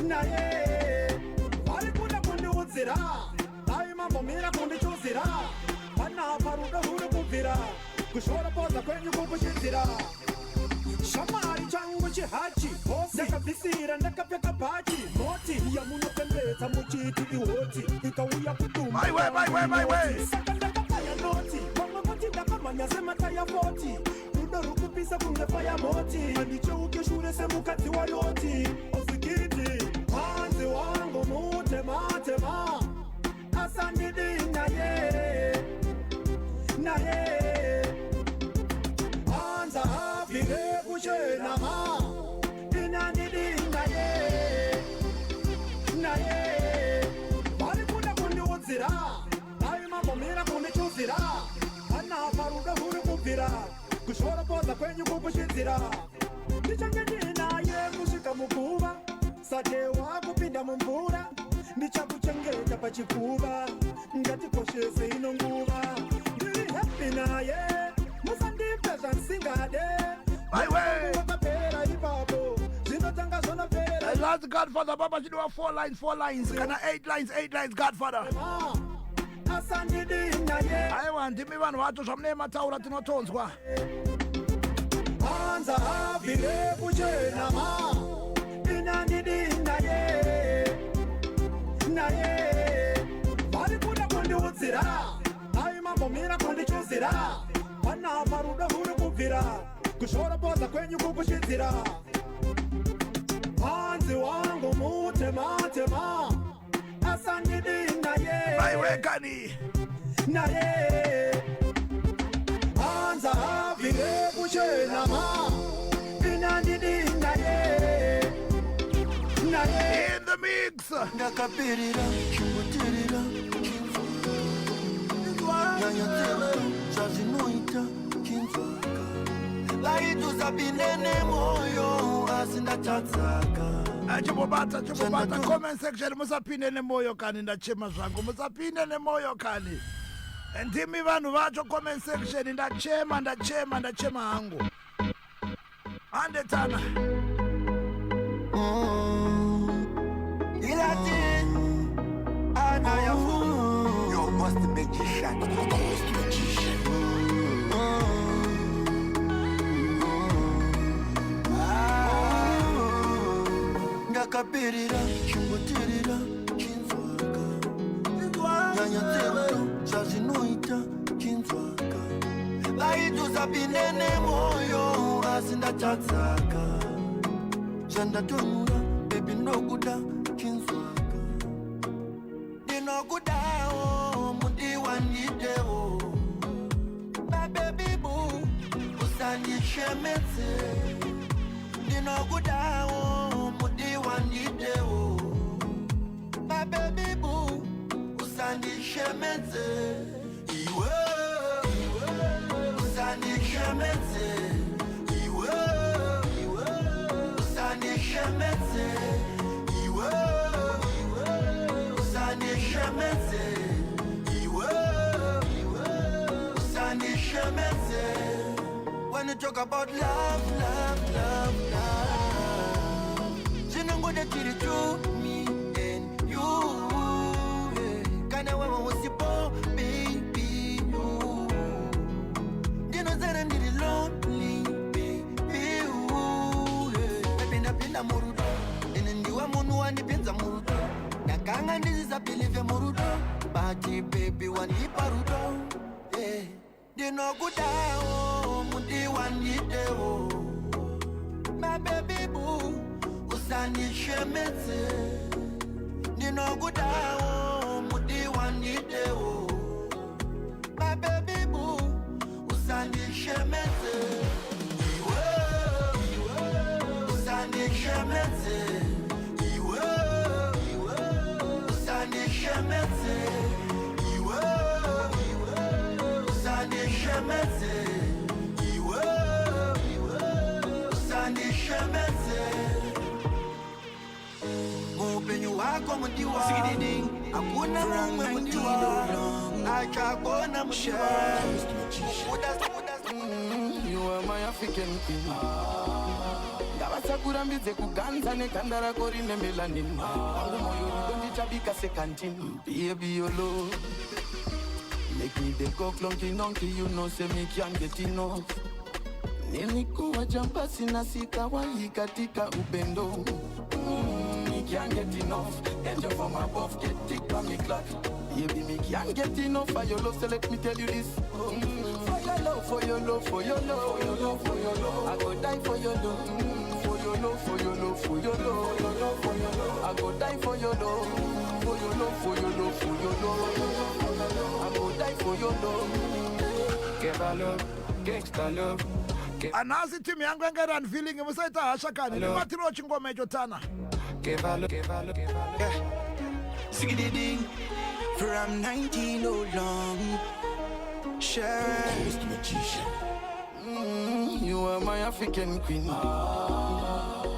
Speaker 6: naye varikuda kundiudzira aimambomira kundichuzira panapa rudo ruri kubvira kushoropoza kwenyu kukushidzira shamwari changu chihachi ndakabvisira ndakapfeka bhachi moti yamunopembedza muchiti ihoti ikauya
Speaker 2: kudumsaka
Speaker 6: ndakapaya noti vamwe voti ndakamhanya semataya 40 rudo rukupisa kunge faya moti handicheuke shure semukadzi wayoti ozikiti mwanzi wangu mutematema asandidi naye naye anza avire kuchenama inandidi naye naye varikuda kundiudzira aimambomira kundichuzira panapa rudo ruri kubvira kushoropoza Shoropoza kwenyu kukushizira Ndichange ndinaye kusvika mukuva Satewa kupinda mumvura Ndichakuchengeta pachikuva Ngatikoshese ino nguva Ndiri happy naye Musandipe zvansingade Wakapera ipapo Zvinotanga zvonopera
Speaker 2: That's Godfather. Papa should do 4 lines, 4 lines. Kind of 8 lines, 8 lines, Godfather. I want him even what to some name at Taura to not tones.
Speaker 6: Anza vile kuchena ma Inandidi naye Bari kuda kundi utsira Ai mambo mira kundi chuzira Wana maruda huru kuvira Kushora poza kwenyu kukushizira Anzi wangu mutema Asandidi naye
Speaker 2: Aiwekani
Speaker 6: naye Anza vile kuchena ma Inandidi naye
Speaker 2: in the mix.
Speaker 1: Ndakapirira chimbutirira Nyanyatele zvazvinoita chinzwaka Laitu zabinene moyo asindatadzaka
Speaker 2: Chimobata comment section musapinde nemoyo kani ndachema zvangu musapinde nemoyo kani ndimi vanhu vacho comment section ndachema hangu andetana
Speaker 1: You must magician. Ndakapirira chimbutirira chinzwaka Nyanyatele zvazvinoita chinzwaka Laitu zabinene moyo asindatadzaka Zvandatonura baby nokuda chinzwaka Ndinokudawo mundiwandidewo Baby boo usandishemetse Ndinokudawo mundiwandidewo Baby boo usandishemetse Iwe usandishemetse Iwe usandishemetse Iwe usandishemetse Iwe usandishemetse When you talk about love Zinangoda tiri to me and you Kana wewe usipo baby you Dino zera ndiri lonely baby you Napenda murudo Inendiwa munu wanipinza murudo Nakanga ndizisa believe murudo Bati baby wanipa rudo Dino kudawo mundi wanitewo My baby boo usandishemetse Ndinokudawo mundi wanitewo My baby boo usandishemetse Iwe usandishemetse Iwe usandishemetse Iwe usandishemetse Iwe usandishemetse Mupenyu wako mundiwa Hakuna mumwe mundiwa Achakona mundiwa
Speaker 8: You are my African queen Ndavasakurambidze kuganza nekanda rako rine melanin Wangu moyo rudo ndichabika sekantin Baby your love Make me the go clunky donkey you know say me can't get enough Nilikuwa jamba sina sitawahi katika upendo Me can't get enough Angel from above get thick on me clock Baby me can't get enough for your love so let me tell you this For your love, for your love, for your love, for your love, for your love I go die for your love For your love, for your love, for your love, for your love, for your love I go die for your love For your love, for your love, for your love I go die for your love Give love, gangsta love
Speaker 2: Anasi timu yangu engera feeling musaita hashakani nimatiro chingoma hicho tana
Speaker 1: Sigididing from 19 oh long Share
Speaker 8: You are my African queen.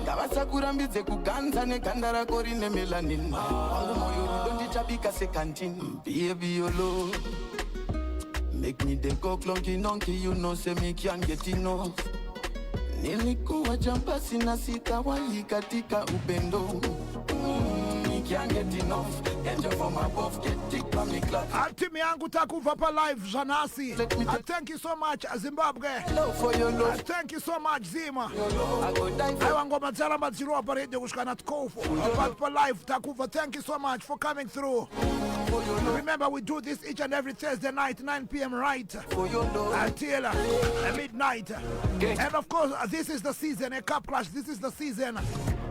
Speaker 8: Ngavasakurambidze kuganza neganda rako rine melanin. Wangu moyo rudo ndichabika sekantin. Baby yolo, make me the go clunky nonky. You know say me can't get enough. Nilikuwa jamba sina sitawahi katika upendo. Can't get enough. Angel from above, get thick from me clock.
Speaker 2: Team yangu takuva pa live Janasi. Thank you so much Zimbabwe.
Speaker 8: For your love.
Speaker 2: Thank you so much Zima.
Speaker 8: I go die for
Speaker 2: I want go matsala matsiro pa radio kushikana tkofu. Pa live takuva. Thank you so much for coming through. Remember we do this each and every Thursday night 9 p.m. right until midnight. And of course this is the season, a cup clash. This is the season.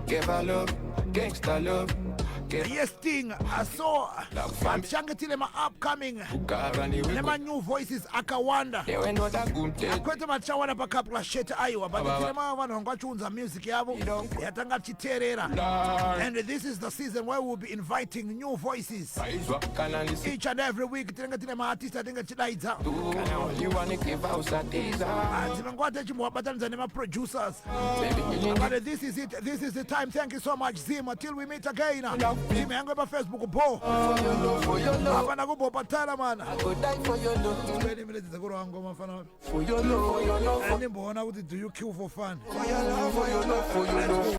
Speaker 8: Give a love, gangsta love.
Speaker 2: Yes, thing. I saw Changatile my upcoming. Nema new voices akawanda. Akwete machawana pa kapla shete aiwa. But tilema wana ngwachunza music yabo. Yatanga chiterera. And this is the season where we'll be inviting new voices. Each and every week tilema artist atinga chidaiza. Timangwate chimwabatanza nema producers. But this is it. This is the time. Thank you so much Zima. Till we meet again. Jimmy yangu pa Facebook bo.
Speaker 8: For your love.
Speaker 2: Hapana kubo patala man.
Speaker 8: I go die for your love.
Speaker 2: 20 minutes zakuro wangu mafana.
Speaker 8: For your love, for your love.
Speaker 2: Mbona kuti do you kill for fun?
Speaker 8: For your love, for your love, for your love.